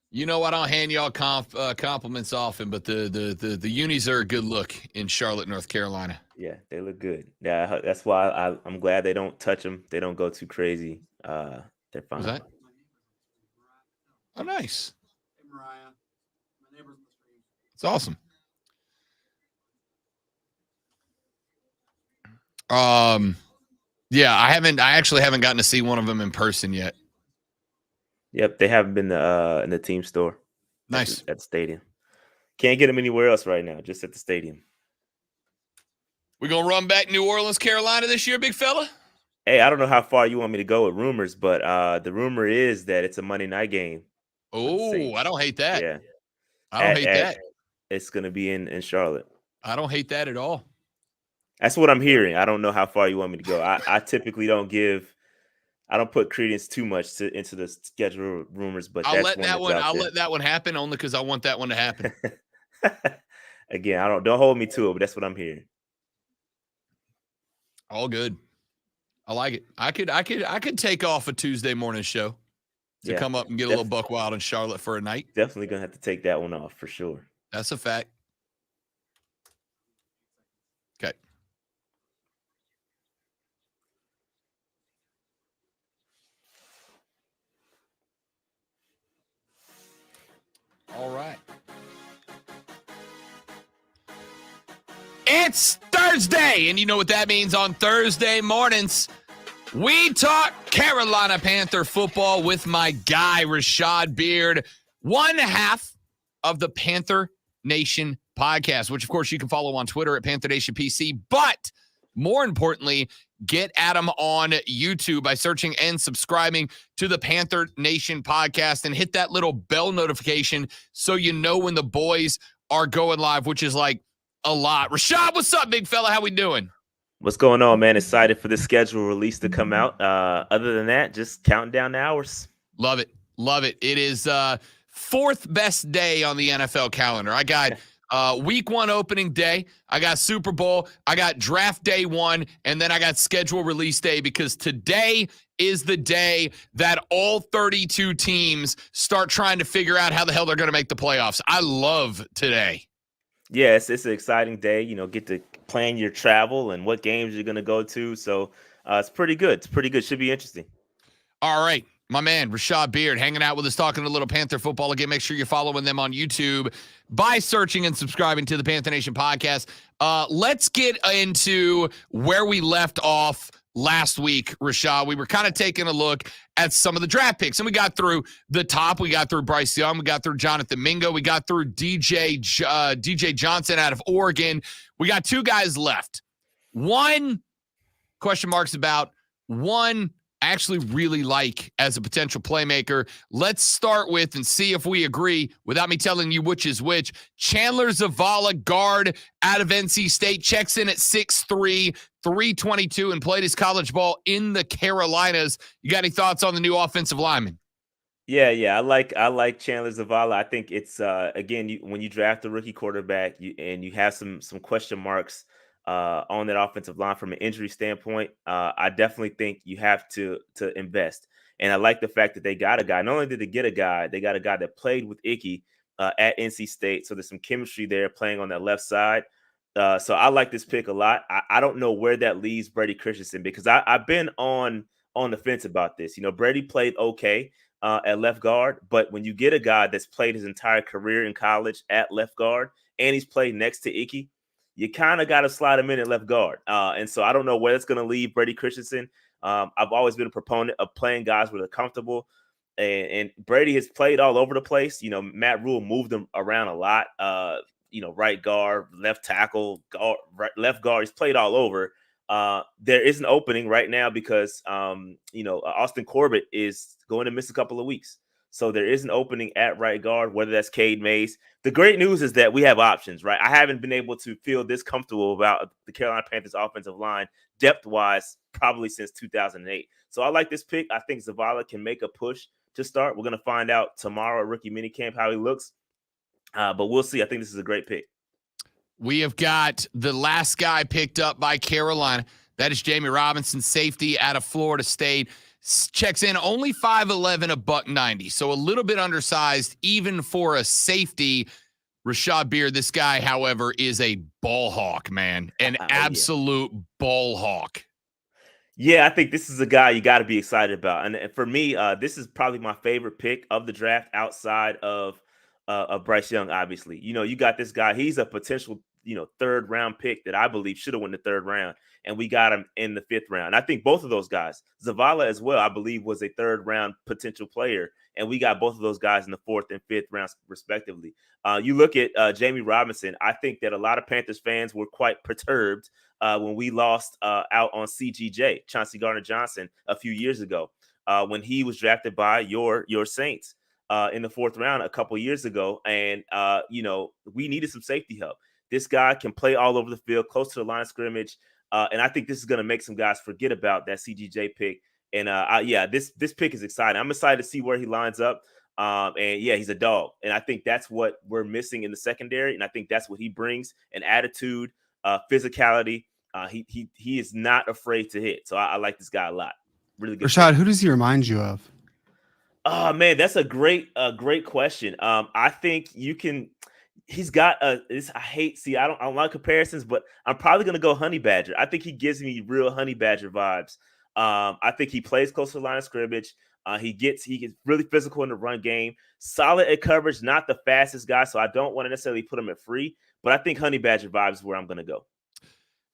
You know, I don't hand y'all compliments often, but the unis are a good look in Charlotte, North Carolina. Yeah, they look good. Yeah, that's why I'm glad they don't touch them. They don't go too crazy. They're fine. Was that? Oh, nice. It's awesome. Yeah, I actually haven't gotten to see one of them in person yet. Yep, they haven't been in the team store. Nice. At the stadium. Can't get them anywhere else right now, just at the stadium. We gonna run back New Orleans, Carolina this year, big fella? Hey, I don't know how far you want me to go with rumors, but the rumor is that it's a Monday night game. Oh, I don't hate that. Yeah. I don't hate that. It's going to be in Charlotte. I don't hate that at all. That's what I'm hearing. I don't know how far you want me to go. I typically don't put credence too much into the schedule rumors, but I'll let that one happen only because I want that one to happen. Again, don't hold me to it, but that's what I'm hearing. All good. I like it. I could take off a Tuesday morning show to come up and get a little buck wild in Charlotte for a night. Definitely gonna have to take that one off for sure. That's a fact. Okay. All right. It's Thursday, and you know what that means. On Thursday mornings, we talk Carolina Panther football with my guy, Rashad Beard, one half of the Panther Nation podcast, which, of course, you can follow on Twitter at Panther Nation PC. But more importantly, get at him on YouTube by searching and subscribing to the Panther Nation podcast and hit that little bell notification so you know when the boys are going live, which is like a lot. Rashad, what's up, big fella? How we doing? What's going on, man? Excited for the schedule release to come out. Other than that, just counting down the hours. Love it. Love it. It is fourth best day on the NFL calendar. I got week 1 opening day. I got Super Bowl. I got draft day 1. And then I got schedule release day because today is the day that all 32 teams start trying to figure out how the hell they're going to make the playoffs. I love today. Yes, it's an exciting day. Get to plan your travel and what games you're going to go to. So it's pretty good. It's pretty good. Should be interesting. All right. My man, Rashad Beard, hanging out with us, talking a little Panther football. Again, make sure you're following them on YouTube by searching and subscribing to the Panther Nation podcast. Let's get into where we left off last week, Rashad. We were kind of taking a look at some of the draft picks, and we got through the top. We got through Bryce Young. We got through Jonathan Mingo. We got through DJ Johnson out of Oregon. We got 2 guys left. One, question marks about. One, I actually really like as a potential playmaker. Let's start with and see if we agree without me telling you which is which. Chandler Zavala, guard out of NC State, checks in at 6'3", 322, and played his college ball in the Carolinas. You got any thoughts on the new offensive lineman? Yeah. I like Chandler Zavala. I think it's again, when you draft a rookie quarterback and you have some question marks on that offensive line from an injury standpoint, I definitely think you have to invest. And I like the fact that they got a guy. Not only did they get a guy, they got a guy that played with Ickey at NC State. So there's some chemistry there playing on that left side. So I like this pick a lot. I don't know where that leaves Brady Christensen because I've been on the fence about this. Brady played okay at left guard, but when you get a guy that's played his entire career in college at left guard and he's played next to Ickey, you kind of got to slide him in at left guard. And so I don't know where it's going to leave Brady Christensen. I've always been a proponent of playing guys where they're comfortable. And Brady has played all over the place. Matt Rule moved him around a lot. Right guard, left tackle, guard, left guard. He's played all over. There is an opening right now because, Austin Corbett is going to miss a couple of weeks. So there is an opening at right guard, whether that's Cade Mays. The great news is that we have options, right? I haven't been able to feel this comfortable about the Carolina Panthers offensive line depth-wise probably since 2008. So I like this pick. I think Zavala can make a push to start. We're going to find out tomorrow at rookie minicamp how he looks. But we'll see. I think this is a great pick. We have got the last guy picked up by Carolina. That is Jamie Robinson, safety out of Florida State. Checks in only 5'11", $190. So a little bit undersized, even for a safety. Rashad Beard, this guy, however, is a ball hawk, man. An absolute ball hawk. Yeah, I think this is a guy you got to be excited about. And for me, this is probably my favorite pick of the draft outside of Bryce Young, obviously. You know, you got this guy. He's a potential, third round pick that I believe should have won the third round. And we got him in the fifth round. I think both of those guys, Zavala as well, I believe was a third round potential player. And we got both of those guys in the fourth and fifth rounds, respectively. You look at Jamie Robinson. I think that a lot of Panthers fans were quite perturbed when we lost out on CGJ, Chauncey Gardner-Johnson, a few years ago when he was drafted by your Saints in the fourth round a couple years ago. And, we needed some safety help. This guy can play all over the field, close to the line of scrimmage. And I think this is going to make some guys forget about that CGJ pick. And this pick is exciting. I'm excited to see where he lines up. And he's a dog. And I think that's what we're missing in the secondary. And I think that's what he brings: an attitude, physicality. He is not afraid to hit. So I like this guy a lot. Really good. Rashad, who does he remind you of? Oh man, that's a great question. I think you can. He's got I don't like comparisons, but I'm probably gonna go Honey Badger. I think he gives me real Honey Badger vibes. I think he plays close to the line of scrimmage. He gets really physical in the run game, solid at coverage, not the fastest guy, so I don't want to necessarily put him at free, but I think Honey Badger vibes is where I'm gonna go.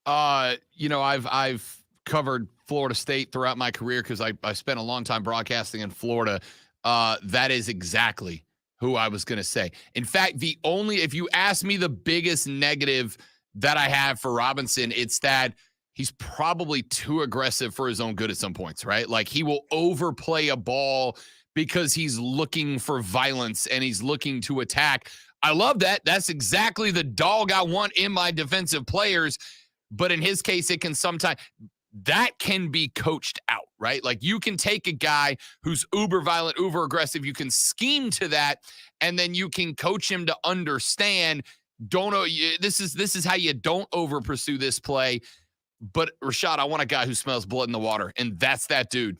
I've covered Florida State throughout my career because I spent a long time broadcasting in Florida. That is exactly who I was going to say. In fact, if you ask me the biggest negative that I have for Robinson, it's that he's probably too aggressive for his own good at some points, right? Like he will overplay a ball because he's looking for violence and he's looking to attack. I love that. That's exactly the dog I want in my defensive players. But in his case, it can sometimes that can be coached out, right? Like you can take a guy who's uber violent, uber aggressive. You can scheme to that, and then you can coach him to understand. This is how you don't over pursue this play. But Rashad, I want a guy who smells blood in the water, and that's that dude.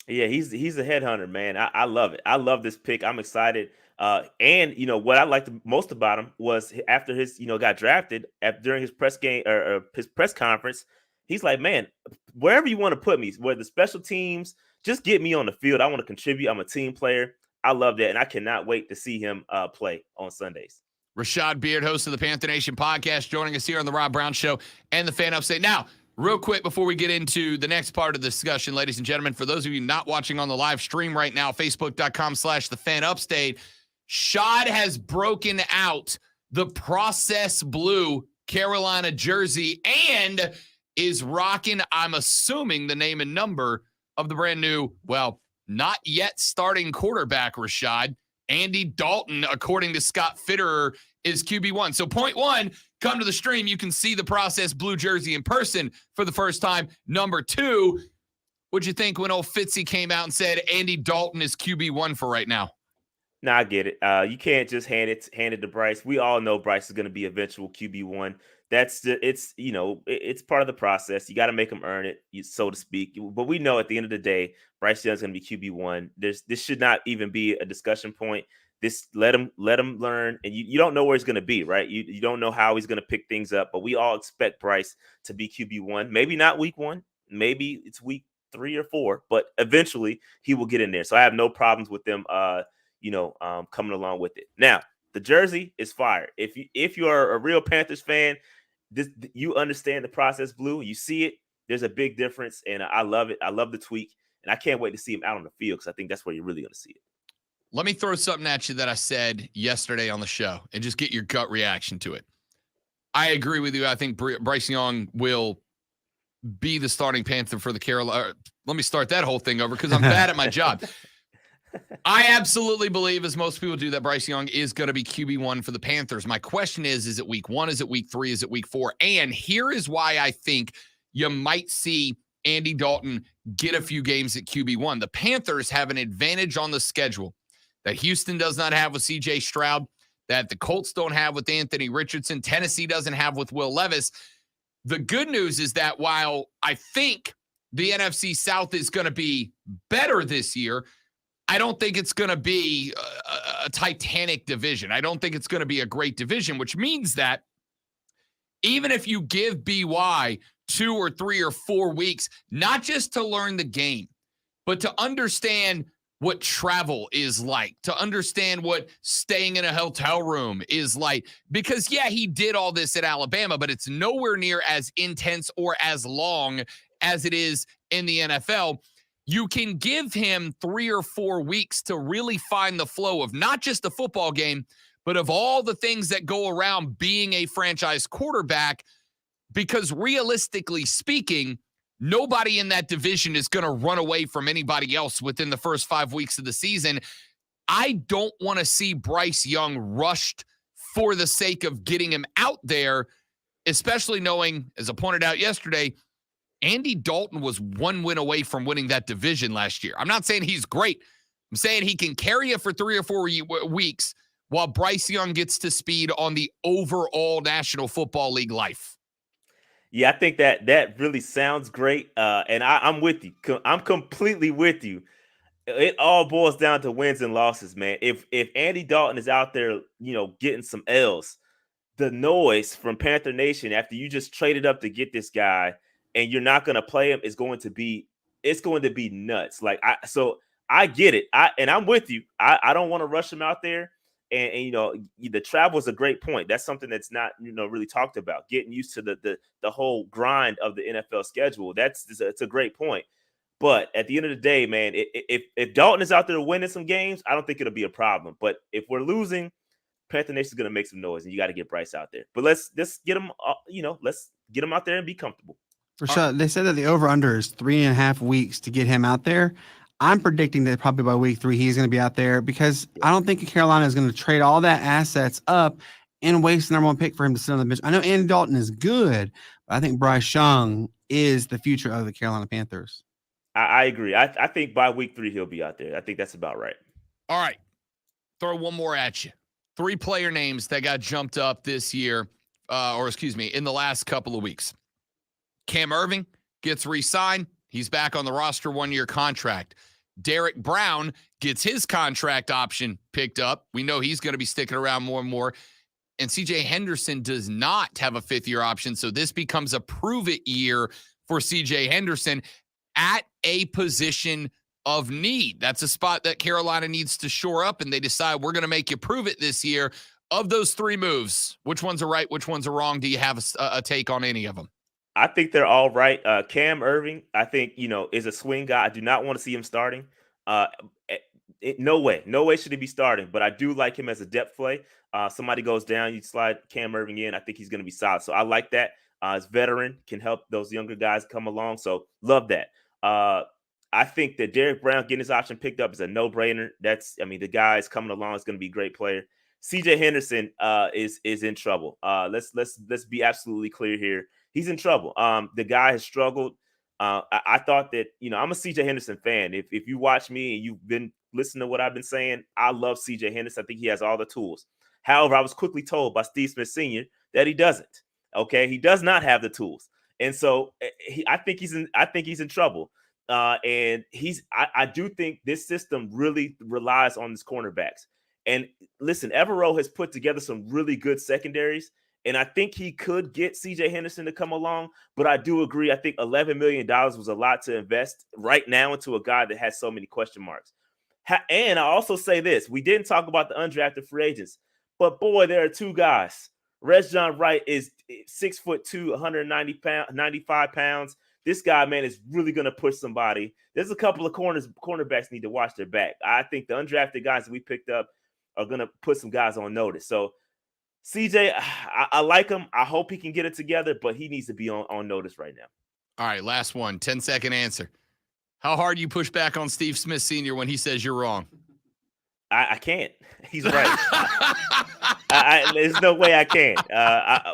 Yeah, he's a headhunter, man. I love it. I love this pick. I'm excited. And what I liked most about him was after his got drafted during his press game or his press conference. He's like, man, wherever you want to put me, where the special teams, just get me on the field. I want to contribute. I'm a team player. I love that. And I cannot wait to see him play on Sundays. Rashad Beard, host of the Panther Nation podcast, joining us here on the Rob Brown Show and the Fan Upstate. Now, real quick, before we get into the next part of the discussion, ladies and gentlemen, for those of you not watching on the live stream right now, Facebook.com/thefanupstate, Shad has broken out the process blue Carolina jersey and is rocking, I'm assuming, the name and number of the brand new, not yet starting quarterback, Rashad. Andy Dalton, according to Scott Fitterer, is QB1. So point one, come to the stream. You can see the process blue jersey in person for the first time. Number two, what'd you think when old Fitzy came out and said Andy Dalton is QB1 for right now? No, I get it. You can't just hand it to Bryce. We all know Bryce is going to be eventual QB1. It's part of the process. You got to make him earn it, so to speak. But we know at the end of the day, Bryce Young's going to be QB1. This should not even be a discussion point. Let him learn, and you don't know where he's going to be, right? You don't know how he's going to pick things up, but we all expect Bryce to be QB1. Maybe not week 1, maybe it's week 3 or 4, but eventually he will get in there. So I have no problems with them, coming along with it. Now, the jersey is fire. If you are a real Panthers fan, you understand the process blue. You see it. There's a big difference, and I love it. I love the tweak, and I can't wait to see him out on the field because I think that's where you're really going to see it. Let me throw something at you that I said yesterday on the show and just get your gut reaction to it. I agree with you. I think Bryce Young will be the starting Panther for the Carolina. Let me start that whole thing over because I'm bad at my job. I absolutely believe, as most people do, that Bryce Young is going to be QB1 for the Panthers. My question is it week 1? Is it week 3? Is it week 4? And here is why I think you might see Andy Dalton get a few games at QB1. The Panthers have an advantage on the schedule that Houston does not have with C.J. Stroud, that the Colts don't have with Anthony Richardson, Tennessee doesn't have with Will Levis. The good news is that while I think the NFC South is going to be better this year, I don't think it's going to be a titanic division. I don't think it's going to be a great division, which means that even if you give BY 2 or 3 or 4 weeks, not just to learn the game, but to understand what travel is like, to understand what staying in a hotel room is like. Because, yeah, he did all this at Alabama, but it's nowhere near as intense or as long as it is in the NFL. You can give him 3 or 4 weeks to really find the flow of not just the football game, but of all the things that go around being a franchise quarterback. Because realistically speaking, nobody in that division is going to run away from anybody else within the first 5 weeks of the season. I don't want to see Bryce Young rushed for the sake of getting him out there, especially knowing, as I pointed out yesterday, Andy Dalton was 1 win away from winning that division last year. I'm not saying he's great. I'm saying he can carry it for 3 or 4 weeks while Bryce Young gets to speed on the overall National Football League life. Yeah, I think that really sounds great. And I'm with you. I'm completely with you. It all boils down to wins and losses, man. If Andy Dalton is out there, getting some L's, the noise from Panther Nation after you just traded up to get this guy and you're not going to play him is going to be nuts. Like I get it. I'm with you. I don't want to rush him out there. And the travel is a great point. That's something that's not really talked about. Getting used to the whole grind of the NFL schedule. It's a great point. But at the end of the day, man, if Dalton is out there winning some games, I don't think it'll be a problem. But if we're losing, Panther Nation is going to make some noise, and you got to get Bryce out there. But let's get him. Let's get him out there and be comfortable. Rashad, they said that the over/under is 3.5 weeks to get him out there. I'm predicting that probably by week 3, he's going to be out there because I don't think Carolina is going to trade all that assets up and waste the number 1 pick for him to sit on the bench. I know Andy Dalton is good, but I think Bryce Young is the future of the Carolina Panthers. I agree. I think by week 3, he'll be out there. I think that's about right. All right. Throw one more at you. 3 player names that got jumped up this year, in the last couple of weeks. Cam Irving gets re-signed. He's back on the roster, 1-year contract. Derek Brown gets his contract option picked up. We know he's going to be sticking around more and more. And CJ Henderson does not have a 5th-year option, so this becomes a prove-it year for CJ Henderson at a position of need. That's a spot that Carolina needs to shore up, and they decide we're going to make you prove it this year. Of those 3 moves, which ones are right, which ones are wrong? Do you have a take on any of them? I think they're all right. Cam Irving, I think, is a swing guy. I do not want to see him starting. No way should he be starting, but I do like him as a depth play. Somebody goes down, you slide Cam Irving in. I think he's going to be solid. So I like that. As veteran, can help those younger guys come along. So love that. I think that Derek Brown getting his option picked up is a no-brainer. The guy is coming along. Is going to be a great player. CJ Henderson is in trouble. Let's be absolutely clear here. He's in trouble. The guy has struggled. I thought that, I'm a CJ Henderson fan. If you watch me and you've been listening to what I've been saying, I love CJ Henderson. I think he has all the tools. However, I was quickly told by Steve Smith Sr. that he doesn't. Okay, he does not have the tools, and so I think he's in trouble. And I do think this system really relies on his cornerbacks. And listen, Evero has put together some really good secondaries. And I think he could get CJ Henderson to come along. But I do agree. I think $11 million was a lot to invest right now into a guy that has so many question marks. And I also say this. We didn't talk about the undrafted free agents. But, boy, there are 2 guys. Rezjon Wright is 6'2", 195 pounds. This guy, man, is really going to push somebody. There's a couple of cornerbacks need to watch their back. I think the undrafted guys that we picked up are going to put some guys on notice. So, CJ, I like him. I hope he can get it together, but he needs to be on notice right now. All right, last one, 10-second answer. How hard you push back on Steve Smith Sr. when he says you're wrong? I can't. He's right. There's no way I can.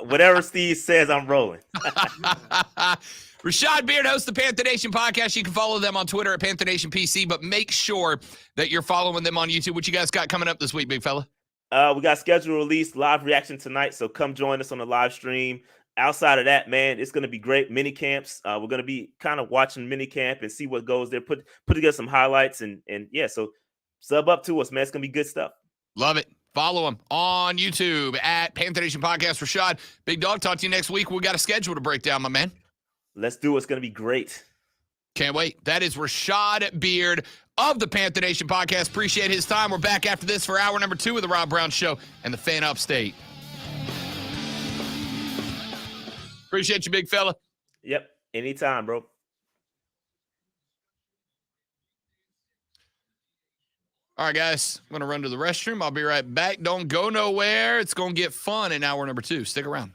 Whatever Steve says, I'm rolling. Rashad Beard hosts the Panther Nation podcast. You can follow them on Twitter at Panther Nation PC, but make sure that you're following them on YouTube. What you guys got coming up this week, big fella? We got scheduled release, live reaction tonight, so come join us on the live stream. Outside of that, man, it's going to be great mini camps. We're going to be kind of watching mini camp and see what goes there. Put together some highlights and yeah, so sub up to us, man. It's going to be good stuff. Love it. Follow him on YouTube at Panther Nation Podcast. Rashad, big dog, talk to you next week. We got a schedule to break down, my man. Let's do it. It's going to be great. Can't wait. That is Rashad Beard of the Panther Nation Podcast. Appreciate his time. We're back after this for hour number 2 of the Rob Brown Show and the Fan Upstate. Appreciate you, big fella. Yep. Anytime, bro. All right, guys. I'm going to run to the restroom. I'll be right back. Don't go nowhere. It's going to get fun in hour number 2. Stick around.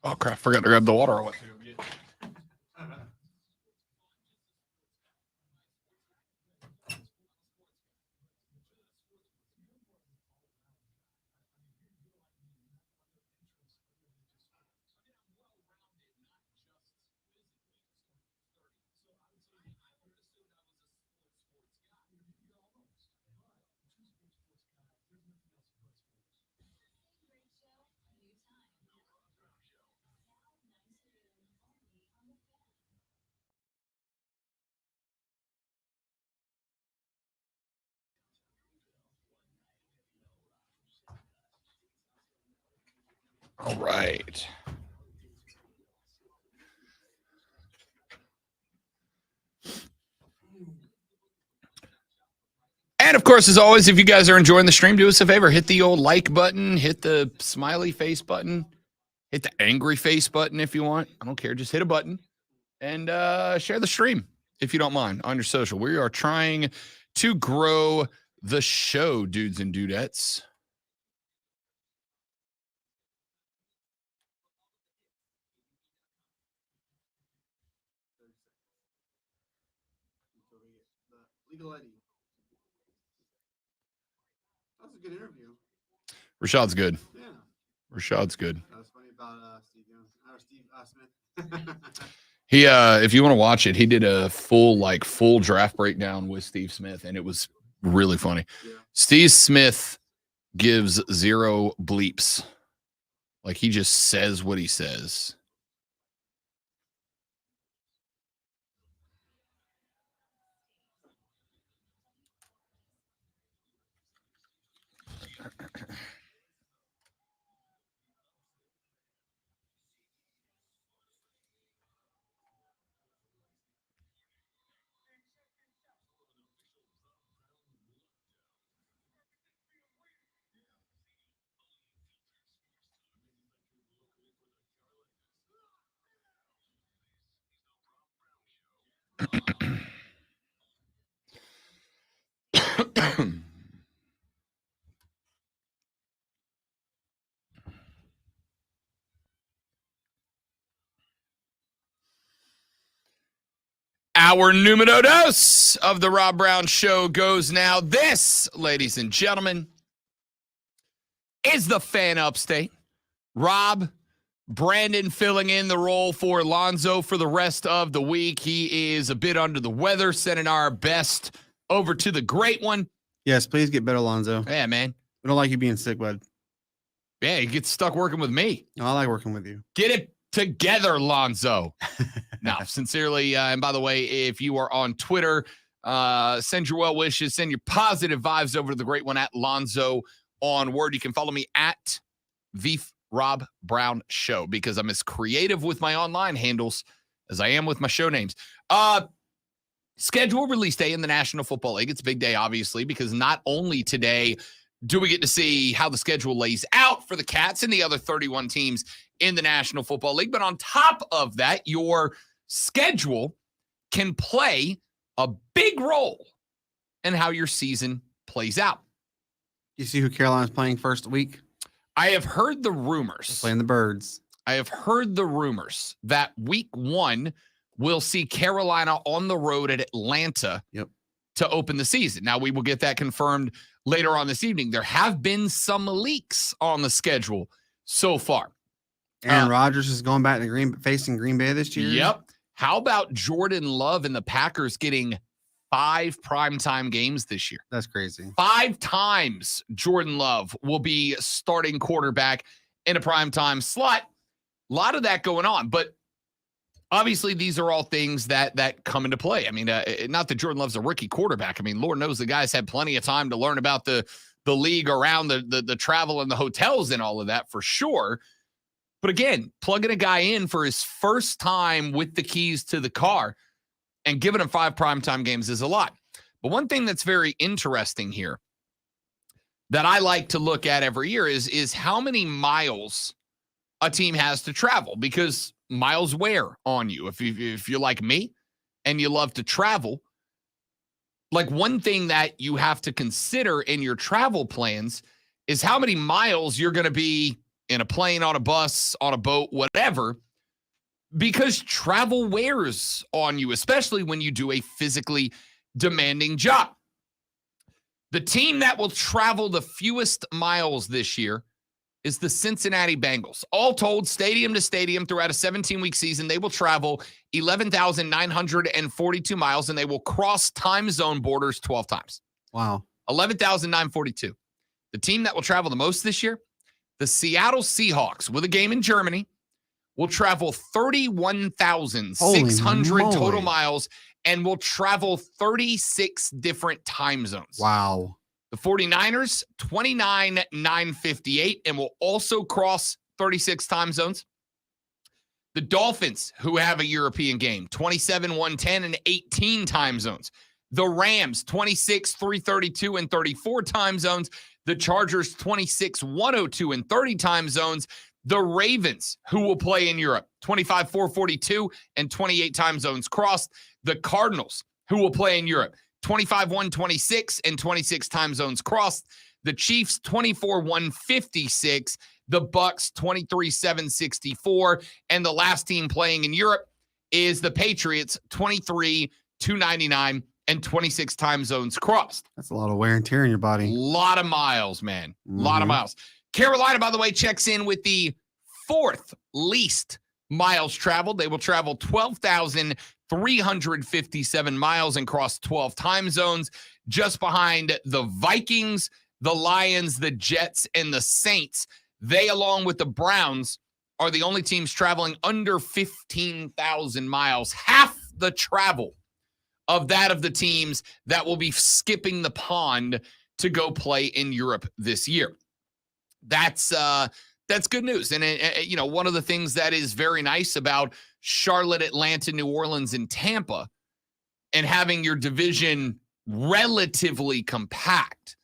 Oh, crap. Forgot to grab the water. I went to go get. All right. And of course, as always, if you guys are enjoying the stream, do us a favor, hit the old like button, hit the smiley face button, hit the angry face button if you want. I don't care. Just hit a button and share the stream if you don't mind on your social. We are trying to grow the show, dudes and dudettes. That was a good interview. Rashad's good. Yeah. Rashad's good. That was funny about Steve Smith. He if you want to watch it, he did a full draft breakdown with Steve Smith, and it was really funny. Yeah. Steve Smith gives zero bleeps. Like, he just says what he says. Our numero dos of the Rob Brown Show goes now. This, ladies and gentlemen, is the fan upstate. Rob, Brandon filling in the role for Lonzo for the rest of the week. He is a bit under the weather, sending our best over to the great one. Yes, please get better, Alonzo. Yeah, man. We don't like you being sick, bud. Yeah, he gets stuck working with me. No, I like working with you. Get it together, Lonzo. No, sincerely. And by the way, if you are on Twitter, send your well wishes, send your positive vibes over to the great one at Lonzo on Word. You can follow me at the Rob Brown Show because I'm as creative with my online handles as I am with my show names. Schedule release day in the National Football League. It's a big day, obviously, because not only today do we get to see how the schedule lays out for the Cats and the other 31 teams in the National Football League, but on top of that, your schedule can play a big role in how your season plays out. You see who Carolina's playing first week? I have heard the rumors. They're playing the Birds. I have heard the rumors that week one we'll see Carolina on the road at Atlanta to open the season. Now, we will get that confirmed later on this evening. There have been some leaks on the schedule so far. Aaron Rodgers is going back to facing Green Bay this year. Yep. How about Jordan Love and the Packers getting 5 primetime games this year? That's crazy. 5 times Jordan Love will be starting quarterback in a primetime slot. A lot of that going on, but obviously these are all things that come into play. I mean, not that Jordan Love's a rookie quarterback. I mean, Lord knows the guy's had plenty of time to learn about the league around the travel and the hotels and all of that for sure. But again, plugging a guy in for his first time with the keys to the car and giving him 5 primetime games is a lot. But one thing that's very interesting here that I like to look at every year is how many miles a team has to travel, because miles wear on you. If you're like me and you love to travel, like, one thing that you have to consider in your travel plans is how many miles you're going to be in a plane, on a bus, on a boat, whatever, because travel wears on you, especially when you do a physically demanding job. The team that will travel the fewest miles this year is the Cincinnati Bengals. All told, stadium to stadium throughout a 17-week season, they will travel 11,942 miles, and they will cross time zone borders 12 times. Wow. 11,942. The team that will travel the most this year, the Seattle Seahawks, with a game in Germany, will travel 31,600 total miles and will travel 36 different time zones. Wow. The 49ers, 29,958, and will also cross 36 time zones. The Dolphins, who have a European game, 27, 110, and 18 time zones. The Rams, 26, 332, and 34 time zones. The Chargers, 26, 102, and 30 time zones. The Ravens, who will play in Europe, 25, 442, and 28 time zones crossed. The Cardinals, who will play in Europe, 25, 126, and 26 time zones crossed. The Chiefs, 24, 156. The Bucks, 23, 764. And the last team playing in Europe is the Patriots, 23, 299, and 26 time zones crossed. That's a lot of wear and tear in your A body. lot of miles, man. A lot of miles. Carolina, by the way, checks in with the fourth least miles traveled. They will travel 12,357 miles and cross 12 time zones, just behind the Vikings, the Lions, the Jets, and the Saints. They, along with the Browns, are the only teams traveling under 15,000 miles, half the travel of that of the teams that will be skipping the pond to go play in Europe this year. That's good news. And, one of the things that is very nice about Charlotte, Atlanta, New Orleans, and Tampa, and having your division relatively compact,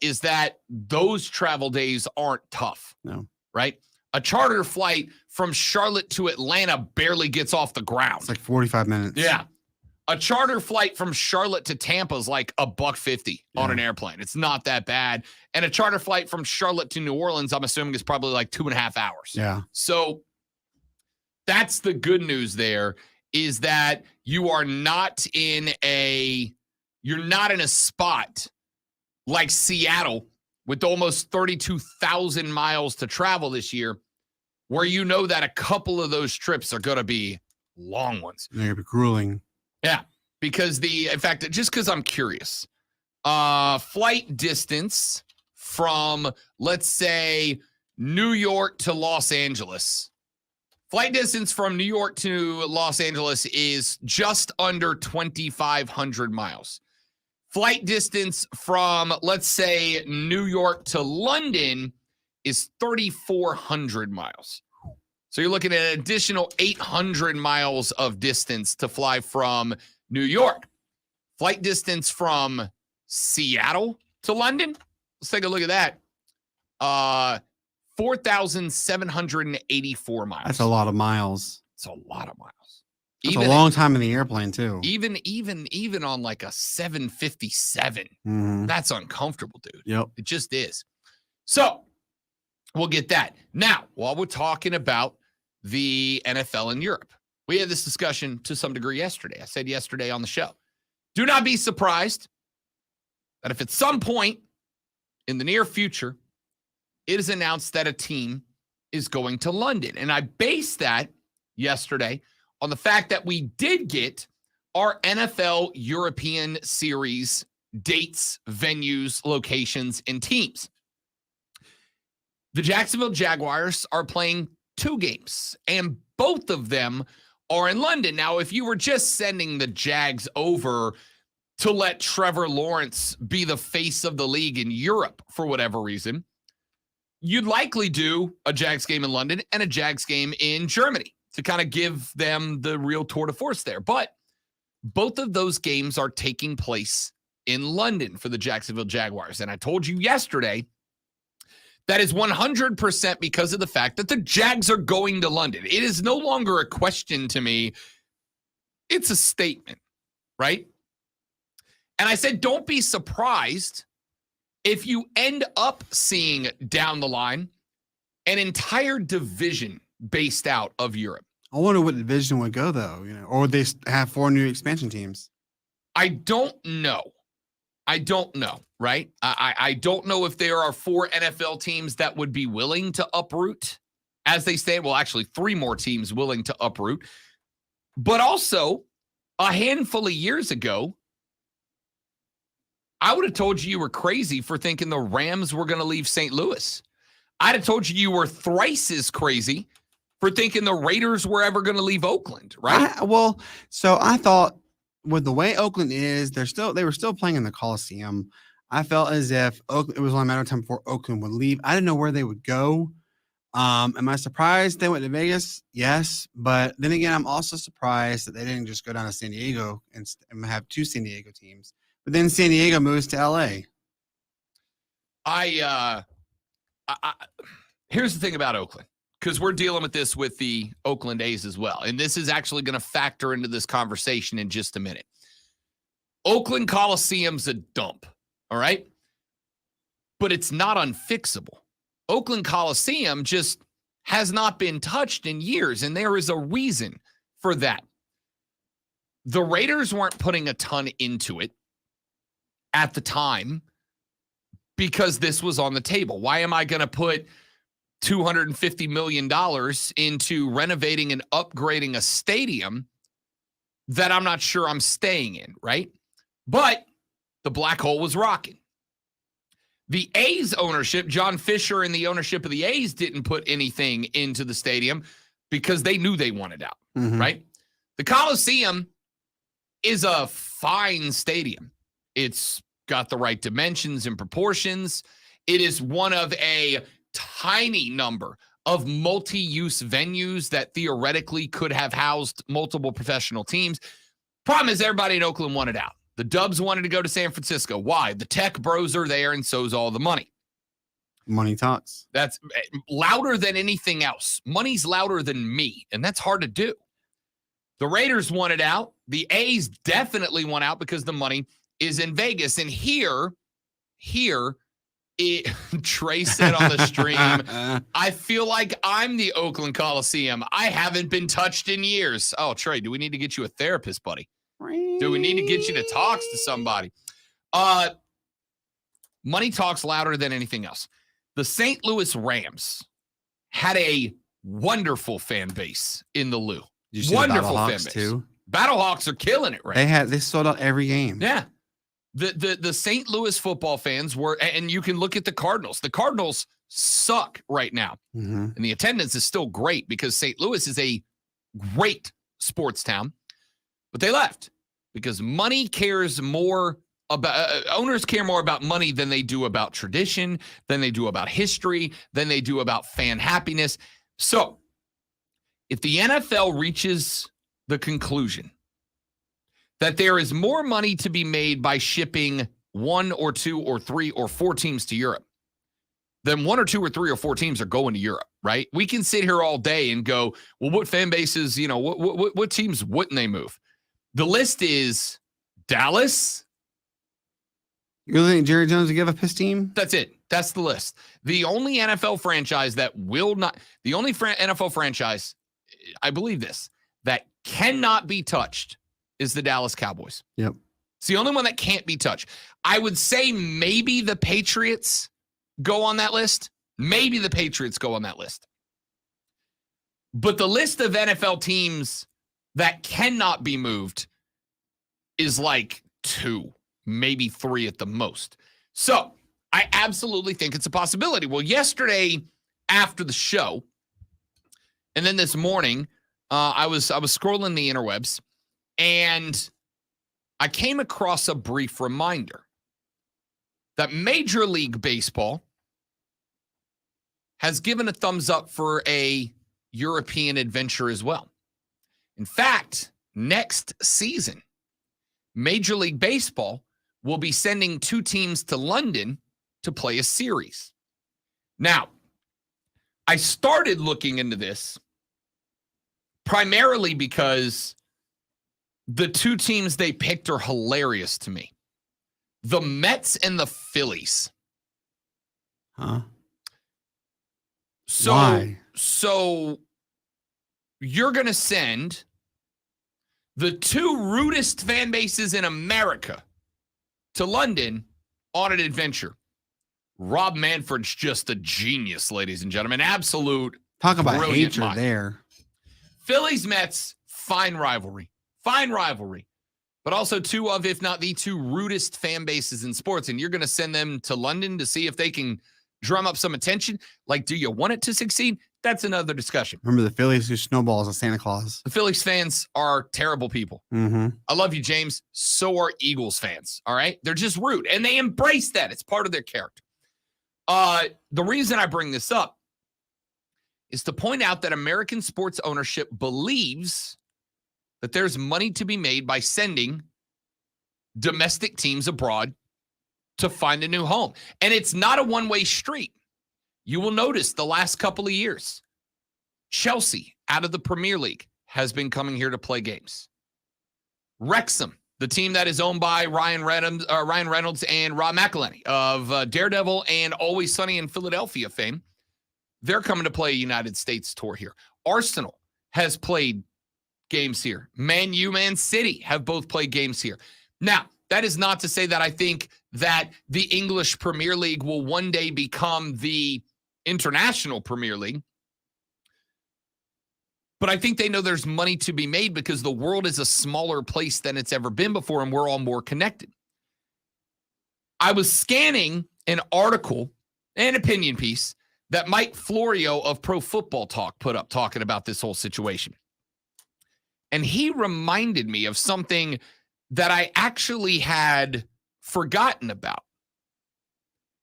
is that those travel days aren't tough. No. Right? A charter flight from Charlotte to Atlanta barely gets off the ground. It's like 45 minutes. Yeah. A charter flight from Charlotte to Tampa is like $150 on an airplane. It's not that bad. And a charter flight from Charlotte to New Orleans, I'm assuming, is probably like 2.5 hours. Yeah. So that's the good news there, is that you are not in a spot like Seattle with almost 32,000 miles to travel this year, where you know that a couple of those trips are going to be long ones. They're going to be grueling. Yeah, because just because I'm curious, flight distance from, let's say, New York to Los Angeles. Flight distance from New York to Los Angeles is just under 2,500 miles. Flight distance from, let's say, New York to London is 3,400 miles. So you're looking at an additional 800 miles of distance to fly from New York. Flight distance from Seattle to London, let's take a look at that. 4,784 miles. That's a lot of miles. It's a lot of miles. It's a long time in the airplane, too. Even on like a 757, that's uncomfortable, dude. Yep. It just is. So we'll get that. Now, while we're talking about the NFL in Europe, we had this discussion to some degree yesterday. I said yesterday on the show, do not be surprised that if at some point in the near future, it is announced that a team is going to London. And I based that yesterday on the fact that we did get our NFL European Series dates, venues, locations, and teams. The Jacksonville Jaguars are playing 2 games, and both of them are in London. Now, if you were just sending the Jags over to let Trevor Lawrence be the face of the league in Europe for whatever reason, you'd likely do a Jags game in London and a Jags game in Germany to kind of give them the real tour de force there. But both of those games are taking place in London for the Jacksonville Jaguars. And I told you yesterday, that is 100% because of the fact that the Jags are going to London. It is no longer a question to me. It's a statement, right? And I said, don't be surprised if you end up seeing down the line an entire division based out of Europe. I wonder what division would go, though, or would they have 4 new expansion teams? I don't know. Right? I don't know if there are 4 NFL teams that would be willing to uproot as they stand. Well, actually 3 more teams willing to uproot. But also, a handful of years ago, I would have told you were crazy for thinking the Rams were going to leave St. Louis. I'd have told you were thrice as crazy for thinking the Raiders were ever going to leave Oakland, right? So I thought with the way Oakland is, they were still playing in the Coliseum. I felt as if it was only a matter of time before Oakland would leave. I didn't know where they would go. Am I surprised they went to Vegas? Yes, but then again, I'm also surprised that they didn't just go down to San Diego and have 2 San Diego teams. But then San Diego moves to LA. Here's the thing about Oakland, because we're dealing with this with the Oakland A's as well, and this is actually going to factor into this conversation in just a minute. Oakland Coliseum's a dump, all right? But it's not unfixable. Oakland Coliseum just has not been touched in years, and there is a reason for that. The Raiders weren't putting a ton into it at the time because this was on the table. Why am I going to put $250 million into renovating and upgrading a stadium that I'm not sure I'm staying in, right? But the black hole was rocking. The A's ownership, John Fisher and the ownership of the A's didn't put anything into the stadium because they knew they wanted out, right? The Coliseum is a fine stadium. It's got the right dimensions and proportions. It is one of a tiny number of multi-use venues that theoretically could have housed multiple professional teams. Problem is everybody in Oakland wanted out. The Dubs wanted to go to San Francisco. Why? The tech bros are there, and so's all the money. Money talks. That's louder than anything else. Money's louder than me, and that's hard to do. The Raiders wanted out. The A's definitely want out because the money is in Vegas. And here, Trey said on the stream, I feel like I'm the Oakland Coliseum. I haven't been touched in years. Oh, Trey, do we need to get you a therapist, buddy? Do we need to get you to talk to somebody? Money talks louder than anything else. The St. Louis Rams had a wonderful fan base in the Lou. Wonderful fan base. Too? Battlehawks are killing it right now. They sold out every game. Yeah. The St. Louis football fans were, and you can look at the Cardinals. The Cardinals suck right now. And the attendance is still great because St. Louis is a great sports town, but they left because money cares more about, owners care more about money than they do about tradition, than they do about history, than they do about fan happiness. So if the NFL reaches the conclusion that there is more money to be made by shipping 1 or 2 or 3 or 4 teams to Europe, then 1 or 2 or 3 or 4 teams are going to Europe, right? We can sit here all day and go, well, what fan bases, what teams wouldn't they move? The list is Dallas. You really think Jerry Jones would give up his team? That's it. That's the list. The only NFL franchise that will not, the only NFL franchise, I believe this, that cannot be touched is the Dallas Cowboys. Yep. It's the only one that can't be touched. I would say maybe the Patriots go on that list. Maybe the Patriots go on that list. But the list of NFL teams that cannot be moved is like 2, maybe 3 at the most. So I absolutely think it's a possibility. Well, yesterday after the show, and then this morning, I was scrolling the interwebs, and I came across a brief reminder that Major League Baseball has given a thumbs up for a European adventure as well. In fact, next season, Major League Baseball will be sending 2 teams to London to play a series. Now, I started looking into this primarily because the 2 teams they picked are hilarious to me. The Mets and the Phillies. Huh? So you're going to send the 2 rudest fan bases in America to London on an adventure. Rob Manfred's just a genius, ladies and gentlemen. Absolute. Talk about brilliant hatred mind. there. Phillies, Mets, fine rivalry. Fine rivalry. But also 2 of, if not the 2 rudest fan bases in sports. And you're going to send them to London to see if they can drum up some attention. Like, do you want it to succeed? That's another discussion. Remember the Phillies who snowballs as Santa Claus. The Phillies fans are terrible people. I love you, James. So are Eagles fans. All right. They're just rude. And they embrace that. It's part of their character. The reason I bring this up is to point out that American sports ownership believes that there's money to be made by sending domestic teams abroad to find a new home. And it's not a one-way street. You will notice the last couple of years, Chelsea, out of the Premier League, has been coming here to play games. Wrexham, the team that is owned by Ryan Reynolds and Rob McElhenney of Daredevil and Always Sunny in Philadelphia fame, they're coming to play a United States tour here. Arsenal has played games here. Man U, Man City have both played games here. Now, that is not to say that I think that the English Premier League will one day become the International Premier League. But I think they know there's money to be made because the world is a smaller place than it's ever been before, and we're all more connected. I was scanning an article, an opinion piece, that Mike Florio of Pro Football Talk put up talking about this whole situation. And he reminded me of something that I actually had forgotten about.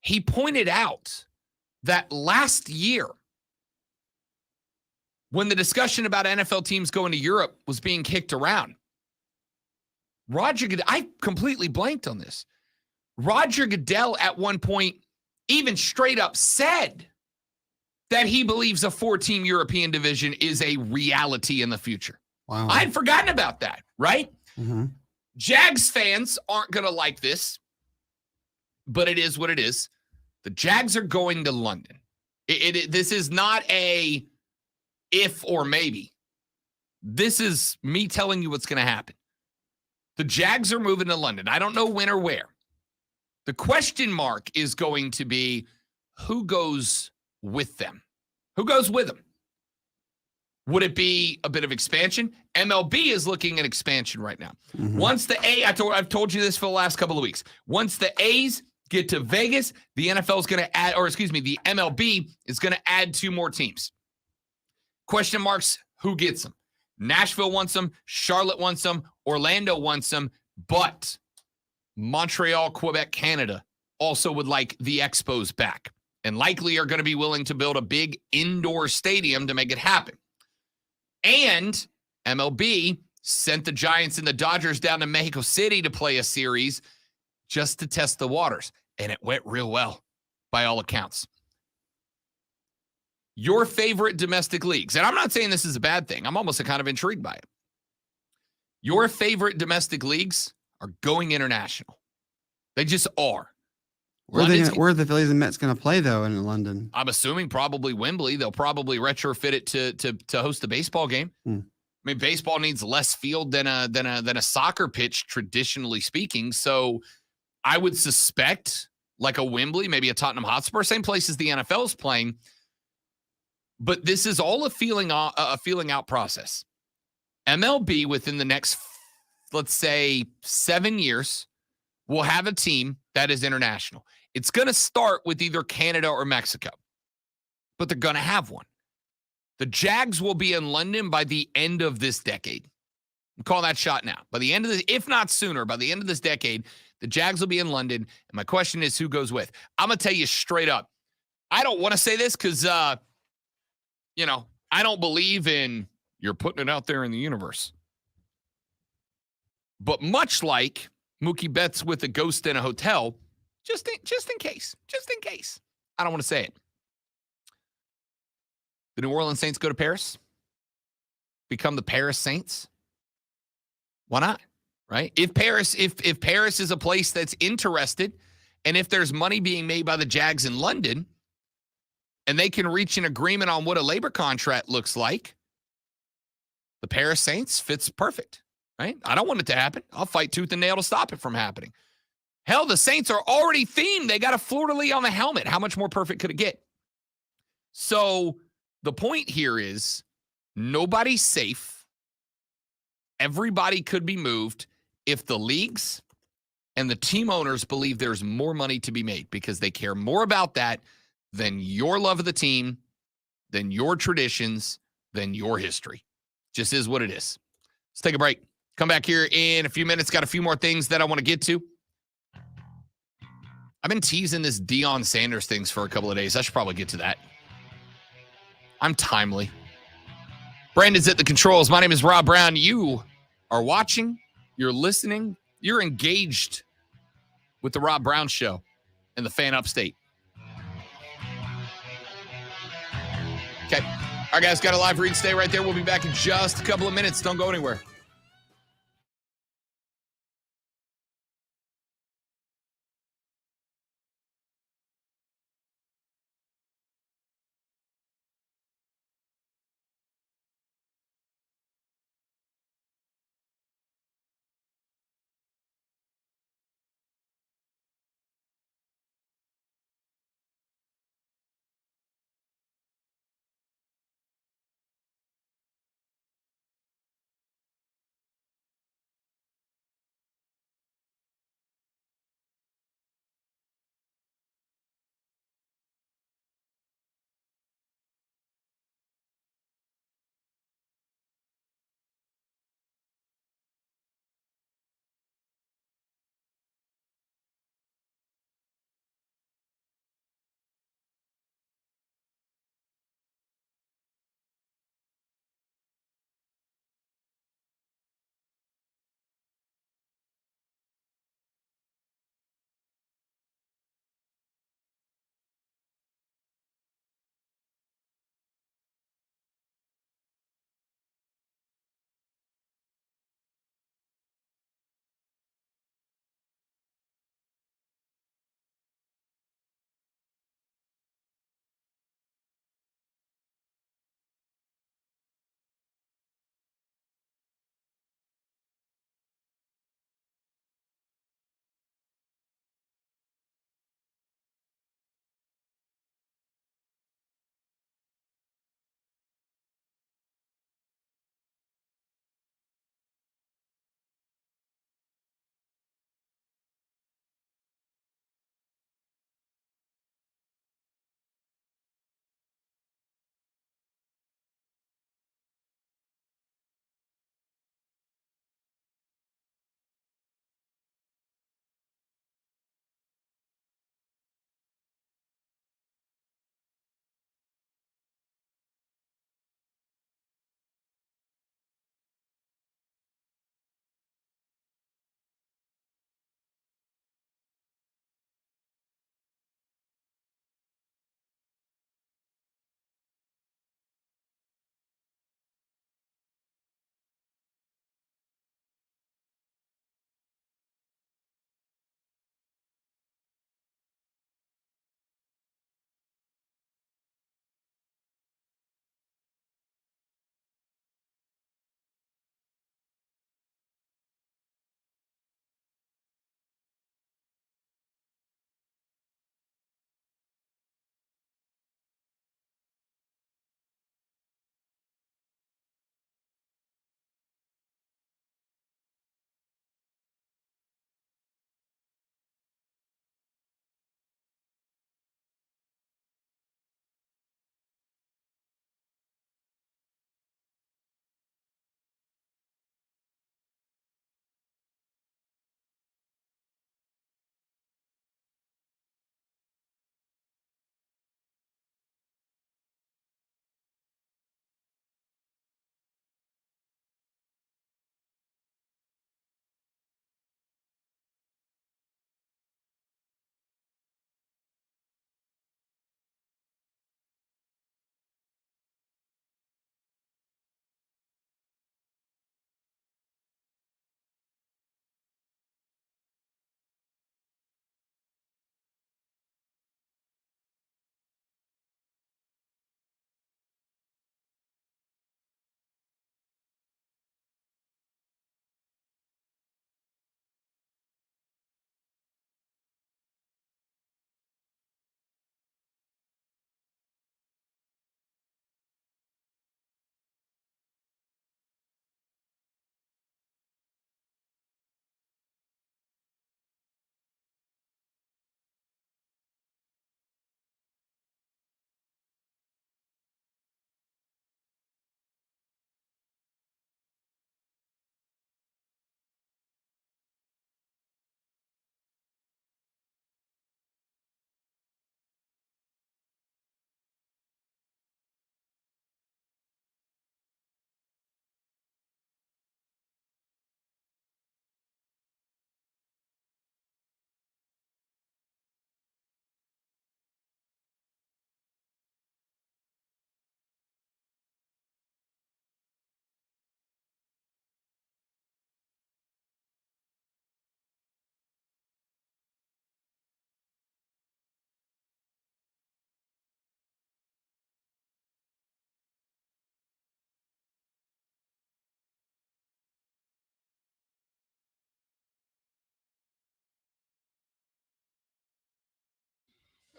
He pointed out that last year, when the discussion about NFL teams going to Europe was being kicked around, I completely blanked on this. Roger Goodell at one point even straight up said that he believes a 4-team European division is a reality in the future. Wow. I'd forgotten about that, right? Mm-hmm. Jags fans aren't going to like this, but it is what it is. The Jags are going to London. This is not a if or maybe. This is me telling you what's going to happen. The Jags are moving to London. I don't know when or where. The question mark is going to be who goes with them? Who goes with them? Would it be a bit of expansion? MLB is looking at expansion right now. Mm-hmm. Once the I've told you this for the last couple of weeks. Once the A's get to Vegas, the NFL is going to add, the MLB is going to add 2 more teams. Question marks, who gets them? Nashville wants them, Charlotte wants them, Orlando wants them, but Montreal, Quebec, Canada also would like the Expos back and likely are going to be willing to build a big indoor stadium to make it happen. And MLB sent the Giants and the Dodgers down to Mexico City to play a series just to test the waters. And it went real well, by all accounts. Your favorite domestic leagues, and I'm not saying this is a bad thing. I'm almost kind of intrigued by it. Your favorite domestic leagues are going international. They just are. Where are the Phillies and Mets going to play, though, in London? I'm assuming probably Wembley. They'll probably retrofit it to host a baseball game. I mean, baseball needs less field than a soccer pitch, traditionally speaking. So I would suspect like a Wembley, maybe a Tottenham Hotspur, same place as the NFL is playing. But this is all a feeling out process. MLB within the next, let's say, 7 years, will have a team that is international. It's going to start with either Canada or Mexico, but they're going to have one. The Jags will be in London by the end of this decade. I'm calling that shot now. By the end of this, if not sooner, by the end of this decade, the Jags will be in London. And my question is, who goes with? I'm going to tell you straight up. I don't want to say this because, I don't believe in you're putting it out there in the universe. But much like Mookie Betts with a ghost in a hotel, just in case, I don't want to say it. The New Orleans Saints go to Paris, become the Paris Saints. Why not? Right? If Paris is a place that's interested, and if there's money being made by the Jags in London, and they can reach an agreement on what a labor contract looks like, the Paris Saints fits perfect, right? I don't want it to happen. I'll fight tooth and nail to stop it from happening. Hell, the Saints are already themed. They got a fleur-de-lis on the helmet. How much more perfect could it get? So the point here is nobody's safe. Everybody could be moved if the leagues and the team owners believe there's more money to be made because they care more about that than your love of the team, than your traditions, than your history. Just is what it is. Let's take a break. Come back here in a few minutes. Got a few more things that I want to get to. I've been teasing this Deion Sanders things for a couple of days. I should probably get to that. I'm timely. Brandon's at the controls. My name is Rob Brown. You are watching, you're listening, you're engaged with the Rob Brown Show and the Fan Upstate. Okay. All right, guys, got a live read. Stay right there. We'll be back in just a couple of minutes. Don't go anywhere.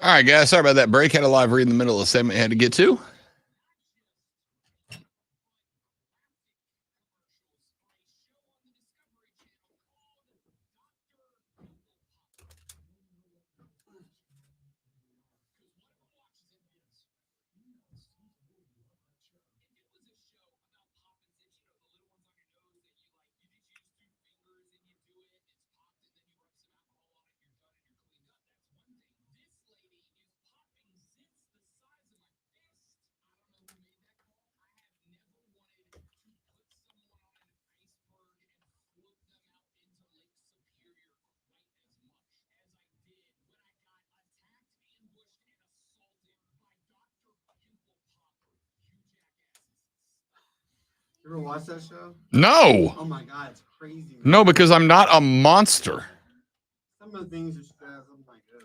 All right, guys. Sorry about that break. Had a live read in the middle of the segment I had to get to. You ever watch that show? No. Oh my God, it's crazy. Man. No, because I'm not a monster. Some of the things are stress. I'm like, oh.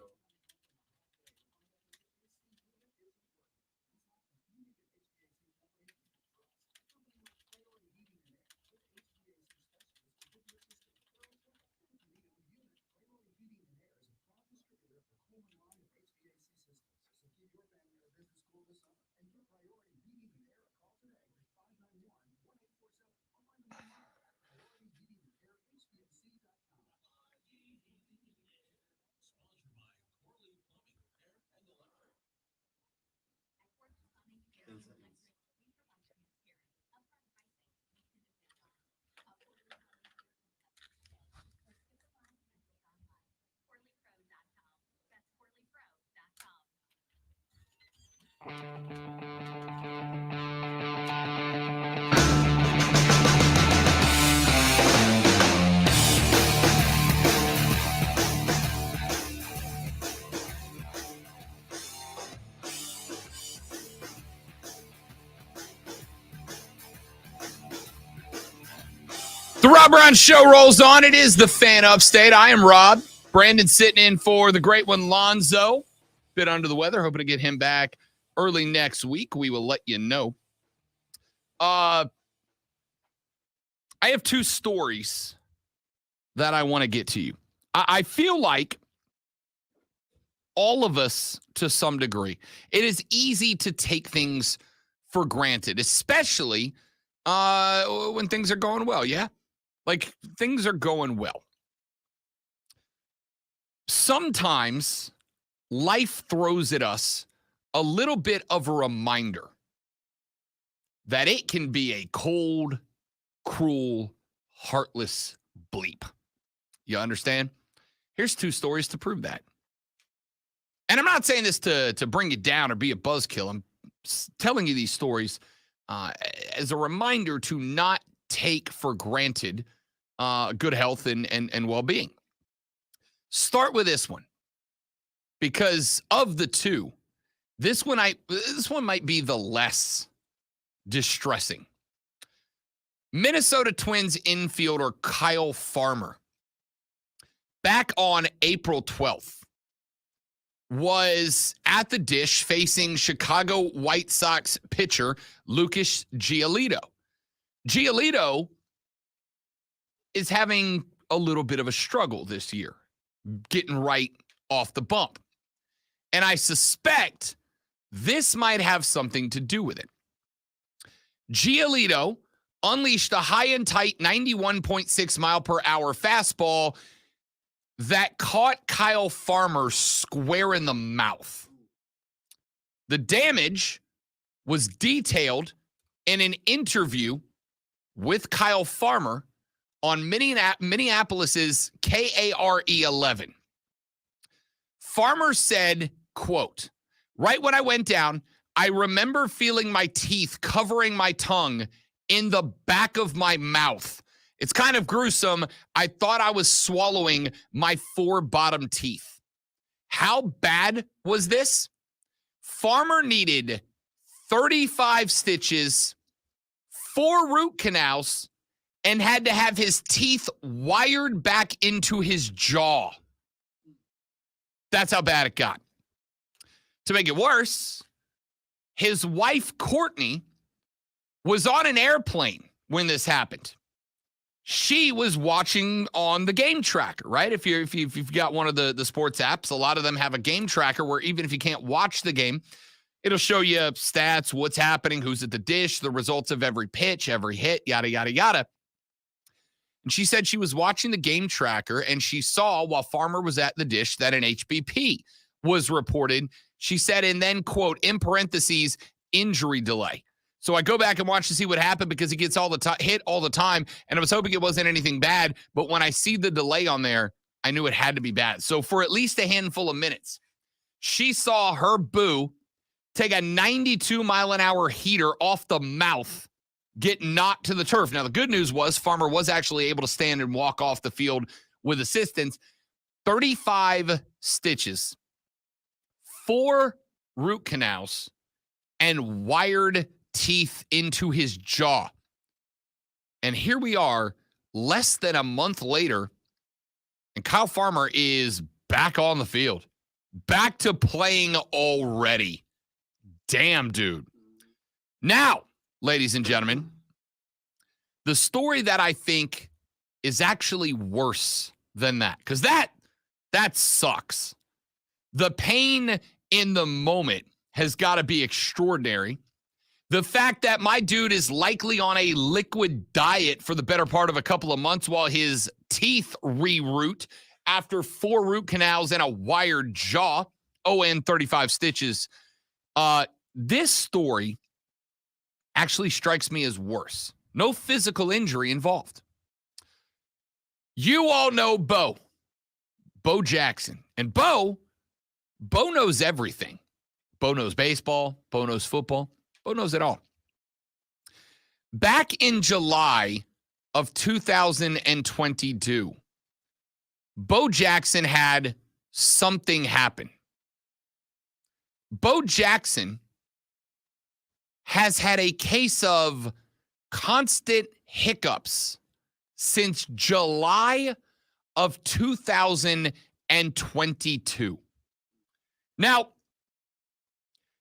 The Rob Brown Show rolls on. It is the Fan Upstate. I am Rob. Brandon sitting in for the great one, Lonzo. Bit under the weather. Hoping to get him back early next week. We will let you know. I have two stories that I want to get to you. I feel like all of us, to some degree, it is easy to take things for granted, especially when things are going well. Yeah. Like, things are going well. Sometimes life throws at us a little bit of a reminder that it can be a cold, cruel, heartless bleep. You understand? Here's two stories to prove that. And I'm not saying this to bring you down or be a buzzkill. I'm telling you these stories as a reminder to not take for granted good health and well-being. Start with this one, because of the two, this one might be the less distressing. Minnesota Twins infielder Kyle Farmer, back on April 12th, was at the dish facing Chicago White Sox pitcher Lucas Giolito. Giolito is having a little bit of a struggle this year, getting right off the bump. And I suspect this might have something to do with it. Giolito unleashed a high and tight 91.6 mile per hour fastball that caught Kyle Farmer square in the mouth. The damage was detailed in an interview with Kyle Farmer on Minneapolis's KARE 11. Farmer said, quote, "Right when I went down, I remember feeling my teeth covering my tongue in the back of my mouth. It's kind of gruesome. I thought I was swallowing my 4 bottom teeth." How bad was this? Farmer needed 35 stitches, 4 root canals, and had to have his teeth wired back into his jaw. That's how bad it got. To make it worse, his wife, Courtney, was on an airplane when this happened. she was watching on the game tracker, right? If you've got one of the sports apps, a lot of them have a game tracker where even if you can't watch the game, it'll show you stats, what's happening, who's at the dish, the results of every pitch, every hit, yada, yada, yada. And she said she was watching the game tracker and she saw while Farmer was at the dish that an HBP was reported. She said, and then, quote, in parentheses, injury delay. So I go back and watch to see what happened because he gets all the hit all the time. And I was hoping it wasn't anything bad. But when I see the delay on there, I knew it had to be bad. So for at least a handful of minutes, she saw her boo take a 92-mile-an-hour heater off the mouth, get knocked to the turf. Now, the good news was Farmer was actually able to stand and walk off the field with assistance. 35 stitches, 4 root canals, and wired teeth into his jaw. And here we are less than a month later, and Kyle Farmer is back on the field, back to playing already. Damn, dude. Now, ladies and gentlemen, the story that I think is actually worse than that, because that sucks. The pain in the moment has got to be extraordinary. The fact that my dude is likely on a liquid diet for the better part of a couple of months while his teeth reroot after 4 root canals and a wired jaw, and 35 stitches. This story actually strikes me as worse. No physical injury involved. You all know Bo Jackson. And Bo knows everything. Bo knows baseball. Bo knows football. Bo knows it all. Back in July of 2022, Bo Jackson had something happen. Bo Jackson has had a case of constant hiccups since July of 2022. Now,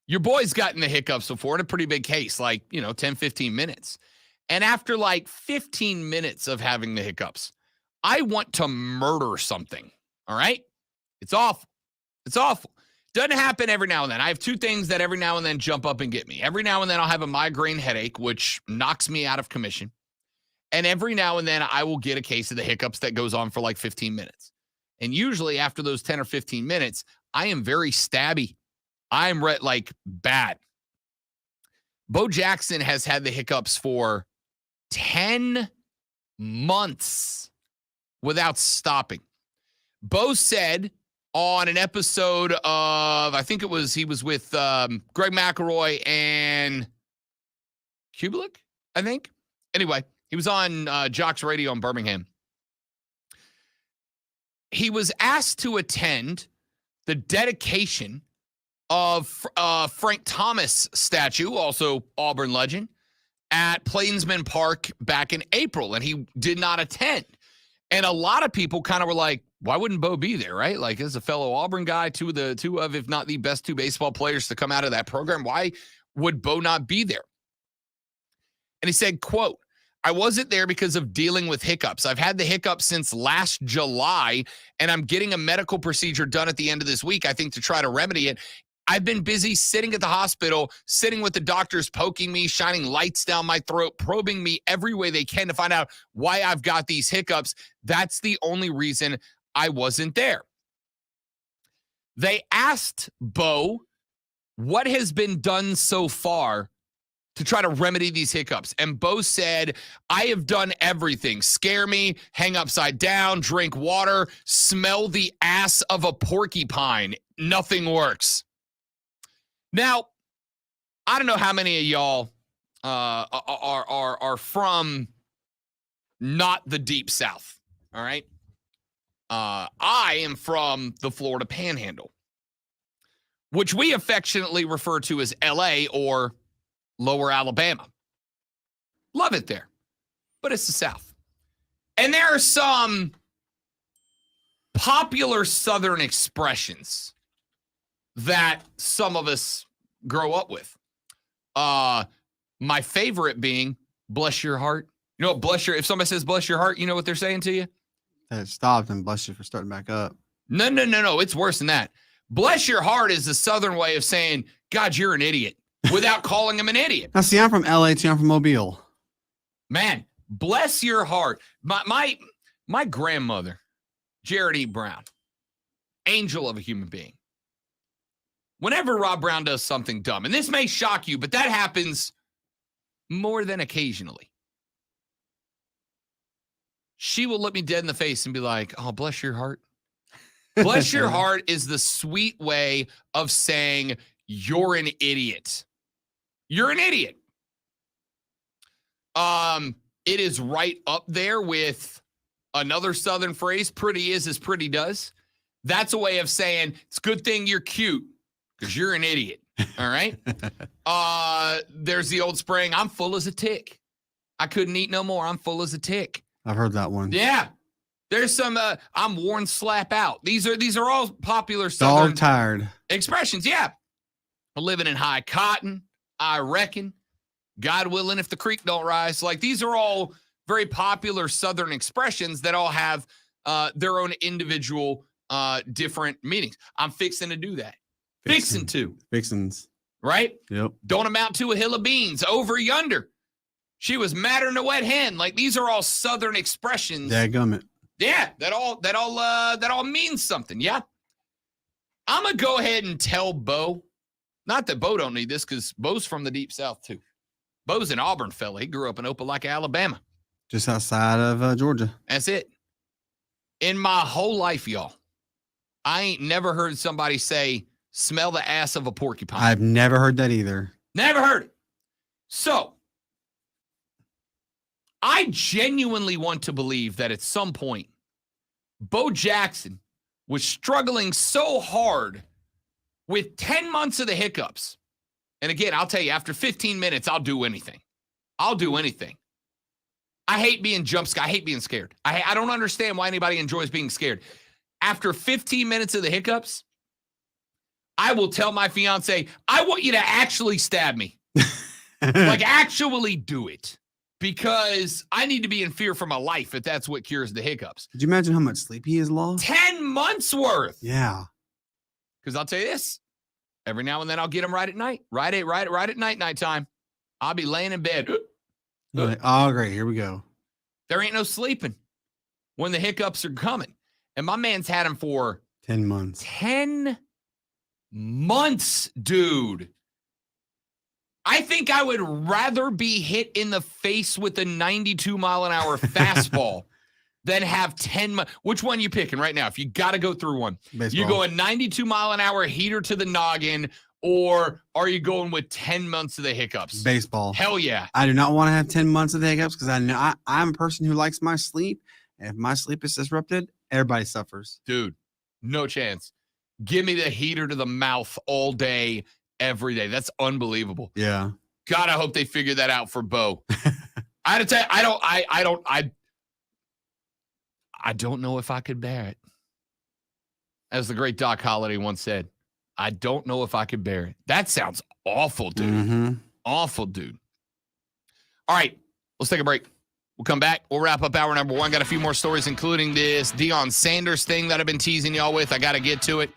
your boy's gotten the hiccups before in a pretty big case, 10, 15 minutes. And after 15 minutes of having the hiccups, I want to murder something. All right? It's awful. It's awful. Doesn't happen every now and then. I have 2 things that every now and then jump up and get me. Every now and then I'll have a migraine headache, which knocks me out of commission. And every now and then I will get a case of the hiccups that goes on for 15 minutes. And usually after those 10 or 15 minutes, I am very stabby. I'm bad. Bo Jackson has had the hiccups for 10 months without stopping. Bo said on an episode of, I think he was with Greg McElroy and Kubelik, I think. Anyway, he was on Jocks Radio in Birmingham. He was asked to attend the dedication of Frank Thomas statue, also Auburn legend, at Plainsman Park back in April, and he did not attend. And a lot of people kind of were like, why wouldn't Bo be there, right? As a fellow Auburn guy, two of, if not the best 2 baseball players to come out of that program, why would Bo not be there? And he said, quote, I wasn't there because of dealing with hiccups. I've had the hiccups since last July, and I'm getting a medical procedure done at the end of this week, I think, to try to remedy it. I've been busy sitting at the hospital, sitting with the doctors, poking me, shining lights down my throat, probing me every way they can to find out why I've got these hiccups. That's the only reason I wasn't there. They asked Bo what has been done so far to try to remedy these hiccups. And Bo said, I have done everything. Scare me, hang upside down, drink water, smell the ass of a porcupine. Nothing works. Now, I don't know how many of y'all are from not the deep South, all right? I am from the Florida Panhandle, which we affectionately refer to as LA or Lower Alabama. Love it there, but it's the South. And there are some popular Southern expressions that some of us grow up with. My favorite being, bless your heart, You know what? If somebody says bless your heart, you know what they're saying to you? That it stopped and bless you for starting back up. No. It's worse than that. Bless your heart is the Southern way of saying, God, you're an idiot, without calling him an idiot. Now, see, I'm from LA too. I'm from Mobile. Man, bless your heart. My grandmother, Jared E. Brown, angel of a human being. Whenever Rob Brown does something dumb, and this may shock you, but that happens more than occasionally. She will look me dead in the face and be like, oh, bless your heart. Bless your heart is the sweet way of saying you're an idiot. You're an idiot. It is right up there with another Southern phrase, pretty is as pretty does. That's a way of saying it's a good thing you're cute because you're an idiot. All right. There's the old spraying, I'm full as a tick. I couldn't eat no more. I'm full as a tick. I've heard that one. Yeah. There's some I'm worn slap out. These are all popular Southern Dog tired. expressions. Yeah. Living in high cotton, I reckon. God willing, if the creek don't rise. Like, these are all very popular Southern expressions that all have their own individual different meanings. I'm fixing to do that. Fixing to. Fixins. Right? Yep. Don't amount to a hill of beans. Over yonder. She was madder than a wet hen. Like, these are all Southern expressions. Dadgummit. Yeah, that all means something. Yeah. I'm going to go ahead and tell Bo. Not that Bo don't need this, because Bo's from the deep South too. Bo's an Auburn fella. He grew up in Opelika, Alabama. Just outside of Georgia. That's it. In my whole life, y'all, I ain't never heard somebody say, smell the ass of a porcupine. I've never heard that either. Never heard it. So, I genuinely want to believe that at some point, Bo Jackson was struggling so hard with 10 months of the hiccups. And again, I'll tell you, after 15 minutes, I'll do anything. I'll do anything. I hate being jump scared. I hate being scared. I don't understand why anybody enjoys being scared. After 15 minutes of the hiccups, I will tell my fiance, I want you to actually stab me. Like, actually do it. Because I need to be in fear for my life if that's what cures the hiccups. Could you imagine how much sleep he has lost? 10 months worth. Yeah. Because I'll tell you this, every now and then I'll get them right at night. Right at nighttime. I'll be laying in bed. Like, oh, great. Here we go. There ain't no sleeping when the hiccups are coming. And my man's had them for 10 months. 10 months, dude. I think I would rather be hit in the face with a 92-mile-an-hour fastball than have 10 months. Which one you picking right now? If you got to go through one. Baseball. You going 92-mile-an-hour heater to the noggin, or are you going with 10 months of the hiccups? Baseball. Hell yeah. I do not want to have 10 months of the hiccups because I know I'm a person who likes my sleep. And if my sleep is disrupted, everybody suffers. Dude, no chance. Give me the heater to the mouth all day, every day. That's unbelievable. Yeah. God, I hope they figure that out for Bo. I had to tell you, I don't know if I could bear it. As the great Doc Holliday once said, I don't know if I could bear it. That sounds awful, dude. Mm-hmm. Awful, dude. All right, let's take a break. We'll come back. We'll wrap up hour number one. Got a few more stories, including this Deion Sanders thing that I've been teasing y'all with. I got to get to it.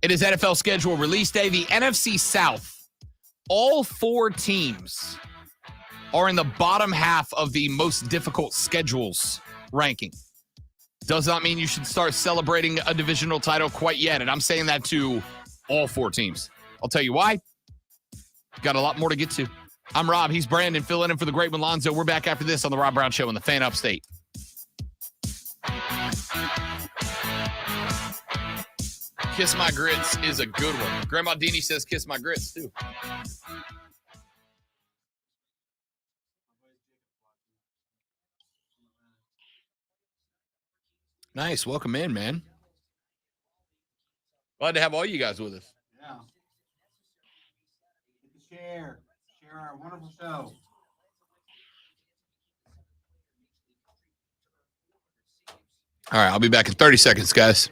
It is NFL schedule release day. The NFC South, all four teams are in the bottom half of the most difficult schedules ranking. Does not mean you should start celebrating a divisional title quite yet. And I'm saying that to all four teams. I'll tell you why. Got a lot more to get to. I'm Rob. He's Brandon, filling in for the great one, Lonzo. We're back after this on the Rob Brown Show in the Fan Upstate. Kiss My Grits is a good one. Grandma Deanie says kiss my grits, too. Nice. Welcome in, man. Glad to have all you guys with us. Yeah. Share our wonderful show. All right. I'll be back in 30 seconds, guys.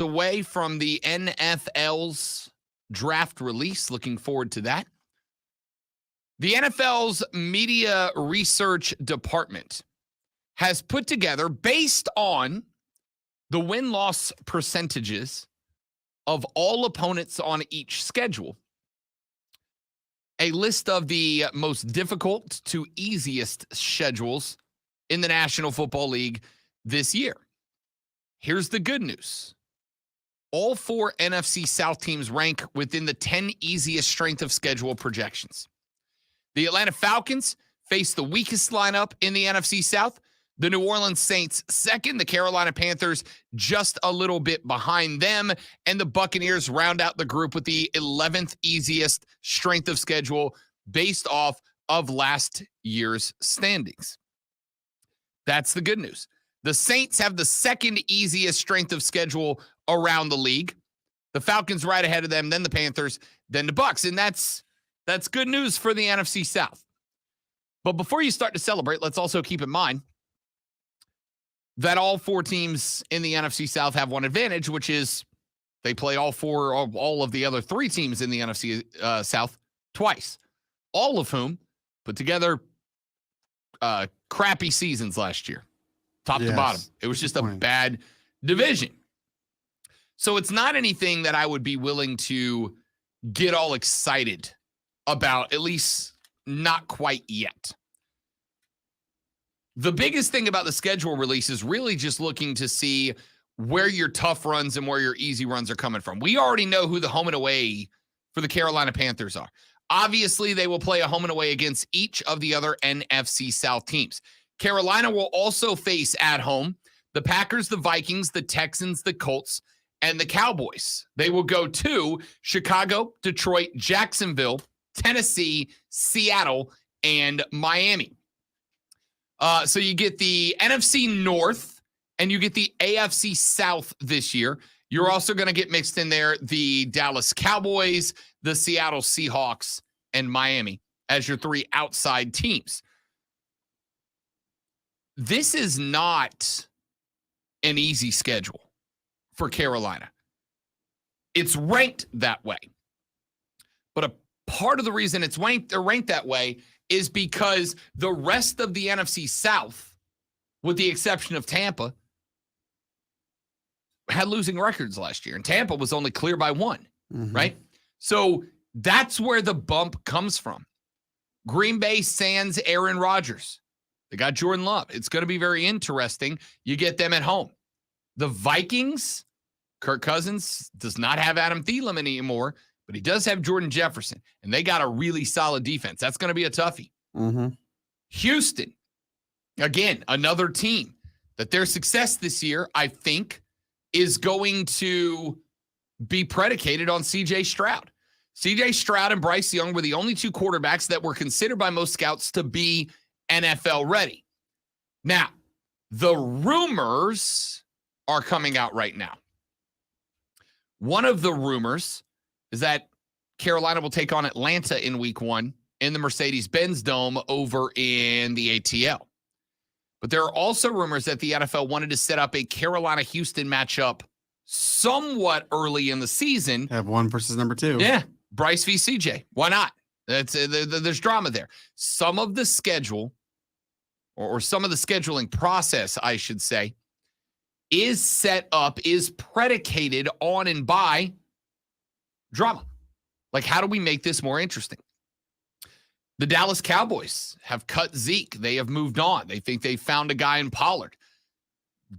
away from the NFL's draft release. Looking forward to that. The NFL's media research department has put together, based on the win-loss percentages of all opponents on each schedule, a list of the most difficult to easiest schedules in the National Football League this year. Here's the good news. All 4 NFC South teams rank within the 10 easiest strength of schedule projections. The Atlanta Falcons face the weakest lineup in the NFC South. The New Orleans Saints second, the Carolina Panthers just a little bit behind them, and the Buccaneers round out the group with the 11th easiest strength of schedule based off of last year's standings. That's the good news. The Saints have the second easiest strength of schedule around the league. The Falcons right ahead of them, then the Panthers, then the Bucs, and that's good news for the NFC South. But before you start to celebrate, let's also keep in mind that all 4 teams in the NFC South have one advantage, which is they play all of the other 3 teams in the NFC South twice, all of whom put together crappy seasons last year, top to bottom. It was just a bad division. So it's not anything that I would be willing to get all excited about, at least not quite yet. The biggest thing about the schedule release is really just looking to see where your tough runs and where your easy runs are coming from. We already know who the home and away for the Carolina Panthers are. Obviously, they will play a home and away against each of the other NFC South teams. Carolina will also face at home the Packers, the Vikings, the Texans, the Colts, and the Cowboys. They will go to Chicago, Detroit, Jacksonville, Tennessee, Seattle, and Miami. So you get the NFC North and you get the AFC South this year. You're also going to get mixed in there the Dallas Cowboys, the Seattle Seahawks, and Miami as your 3 outside teams. This is not an easy schedule for Carolina. It's ranked that way. But a part of the reason it's ranked that way is because the rest of the NFC South, with the exception of Tampa, had losing records last year. And Tampa was only clear by 1, right? So that's where the bump comes from. Green Bay sans Aaron Rodgers. They got Jordan Love. It's going to be very interesting. You get them at home. The Vikings, Kirk Cousins does not have Adam Thielen anymore, but he does have Jordan Jefferson, and they got a really solid defense. That's going to be a toughie. Houston, again, another team that their success this year, I think, is going to be predicated on C.J. Stroud. C.J. Stroud and Bryce Young were the only 2 quarterbacks that were considered by most scouts to be NFL ready. Now, the rumors are coming out right now. One of the rumors is that Carolina will take on Atlanta in week 1 in the Mercedes-Benz Dome over in the ATL. But there are also rumors that the NFL wanted to set up a Carolina-Houston matchup somewhat early in the season. Have 1 versus number 2. Yeah, Bryce v. CJ. Why not? There's drama there. Some of the schedule, or some of the scheduling process, I should say, is set up, is predicated on and by drama. Like, how do we make this more interesting? The Dallas Cowboys have cut Zeke. They have moved on. They think they found a guy in Pollard.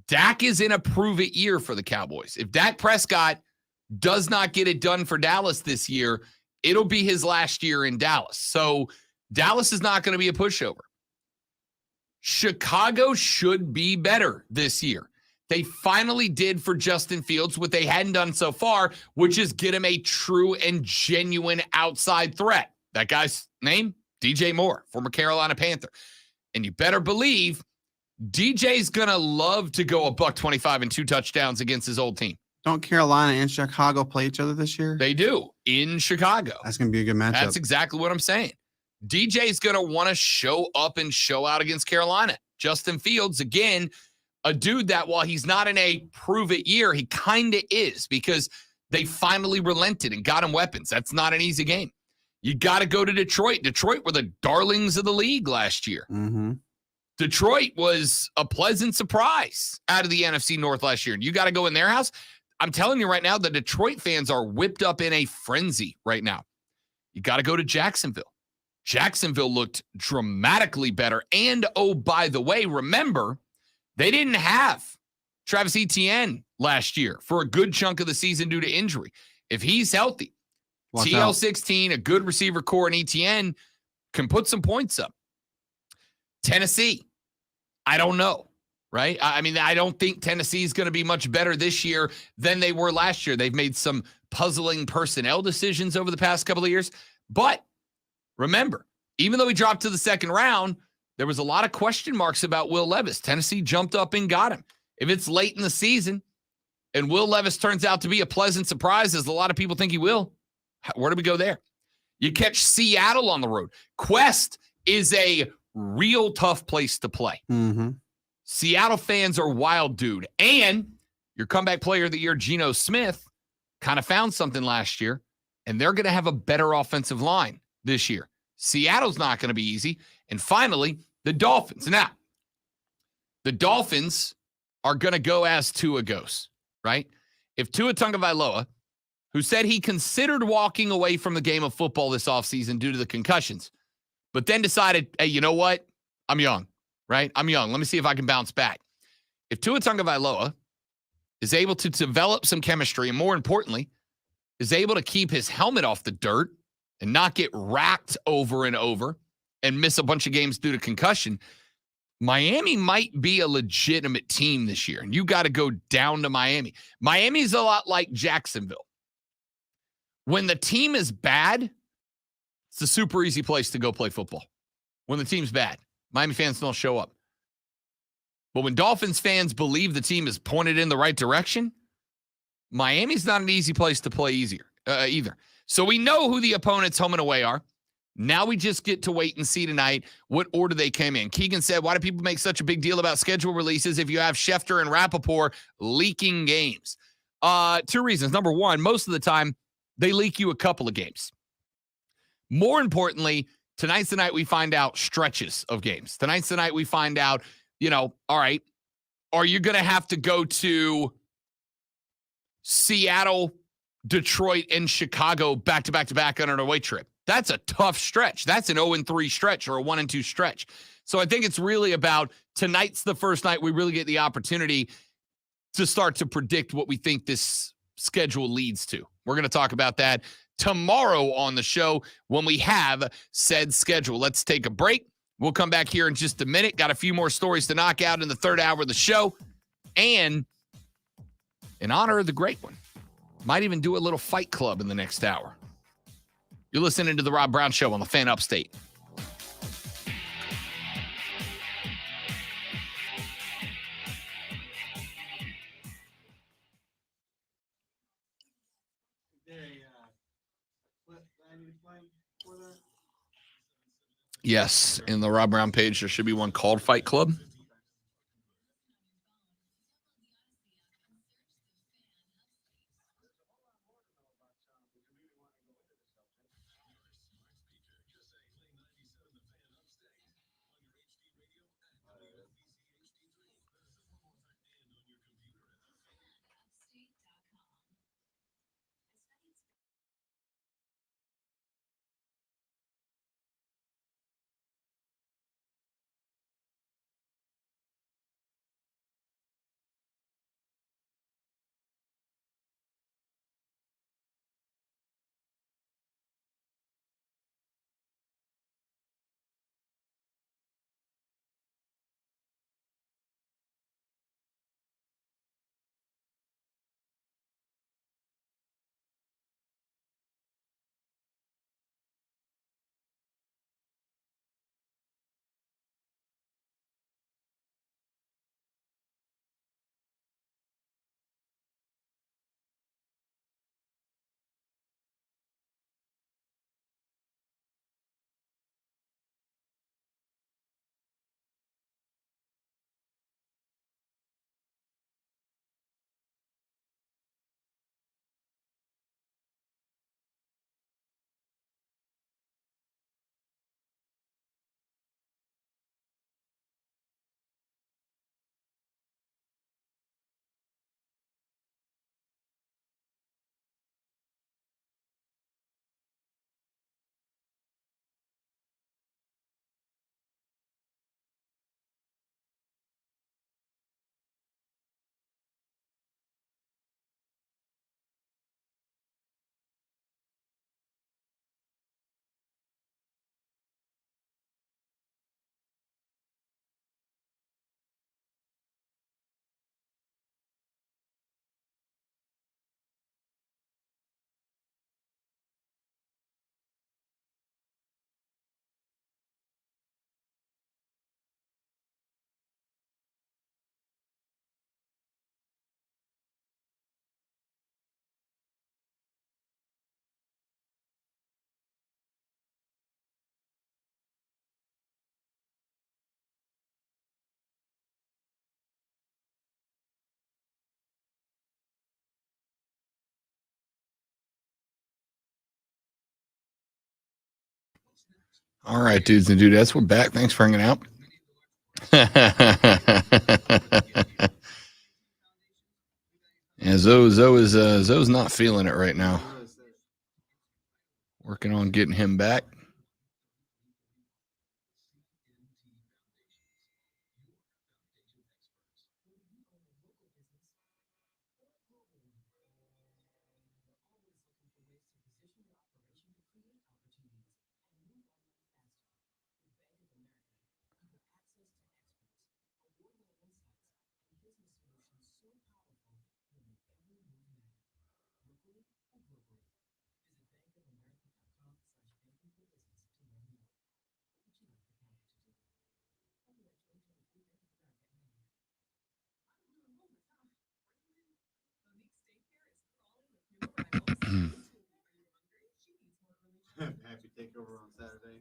Dak is in a prove-it year for the Cowboys. If Dak Prescott does not get it done for Dallas this year, it'll be his last year in Dallas. So Dallas is not going to be a pushover. Chicago should be better this year. They finally did for Justin Fields what they hadn't done so far, which is get him a true and genuine outside threat. That guy's name? DJ Moore, former Carolina Panther. And you better believe DJ's going to love to go $125 and 2 touchdowns against his old team. Don't Carolina and Chicago play each other this year? They do, in Chicago. That's going to be a good matchup. That's exactly what I'm saying. DJ's going to want to show up and show out against Carolina. Justin Fields, again, a dude that while he's not in a prove-it year, he kind of is because they finally relented and got him weapons. That's not an easy game. You got to go to Detroit. Detroit were the darlings of the league last year. Mm-hmm. Detroit was a pleasant surprise out of the NFC North last year. And you got to go in their house. I'm telling you right now, the Detroit fans are whipped up in a frenzy right now. You got to go to Jacksonville. Jacksonville looked dramatically better. And, oh, by the way, remember, they didn't have Travis Etienne last year for a good chunk of the season due to injury. If he's healthy, Watch out. TL16, a good receiver core, and Etienne can put some points up. Tennessee, I don't know, right? I mean, I don't think Tennessee is going to be much better this year than they were last year. They've made some puzzling personnel decisions over the past couple of years. But remember, even though he dropped to the second round, there was a lot of question marks about Will Levis. Tennessee jumped up and got him. If it's late in the season and Will Levis turns out to be a pleasant surprise, as a lot of people think he will, where do we go there? You catch Seattle on the road. Quest is a real tough place to play. Mm-hmm. Seattle fans are wild, dude. And your comeback player of the year, Geno Smith, kind of found something last year, and they're going to have a better offensive line this year. Seattle's not going to be easy. And finally, the Dolphins. Now, the Dolphins are going to go as Tua goes, right? If Tua Tagovailoa, who said he considered walking away from the game of football this offseason due to the concussions, but then decided, hey, you know what? I'm young, right? I'm young. Let me see if I can bounce back. If Tua Tagovailoa is able to develop some chemistry and, more importantly, is able to keep his helmet off the dirt and not get racked over and over and miss a bunch of games due to concussion, Miami might be a legitimate team this year. And you got to go down to Miami. Miami's a lot like Jacksonville. When the team is bad, it's a super easy place to go play football. When the team's bad, Miami fans don't show up. But when Dolphins fans believe the team is pointed in the right direction, Miami's not an easy place to play either. So we know who the opponents home and away are. Now we just get to wait and see tonight what order they came in. Keegan said, why do people make such a big deal about schedule releases if you have Schefter and Rappaport leaking games? 2 reasons. Number one, most of the time, they leak you a couple of games. More importantly, tonight's the night we find out stretches of games. Tonight's the night we find out, all right, are you going to have to go to Seattle, Detroit, and Chicago back-to-back on an away trip? That's a tough stretch. That's an 0-3 stretch or a 1-2 stretch. So I think it's really about tonight's the first night we really get the opportunity to start to predict what we think this schedule leads to. We're going to talk about that tomorrow on the show when we have said schedule. Let's take a break. We'll come back here in just a minute. Got a few more stories to knock out in the third hour of the show. And in honor of the great one, might even do a little fight club in the next hour. You're listening to The Rob Brown Show on the Fan Upstate. Yes, in the Rob Brown page, there should be one called Fight Club. All right, dudes and dudettes, we're back. Thanks for hanging out. Yeah, Zoe's not feeling it right now. Working on getting him back. Happy takeover on Saturday.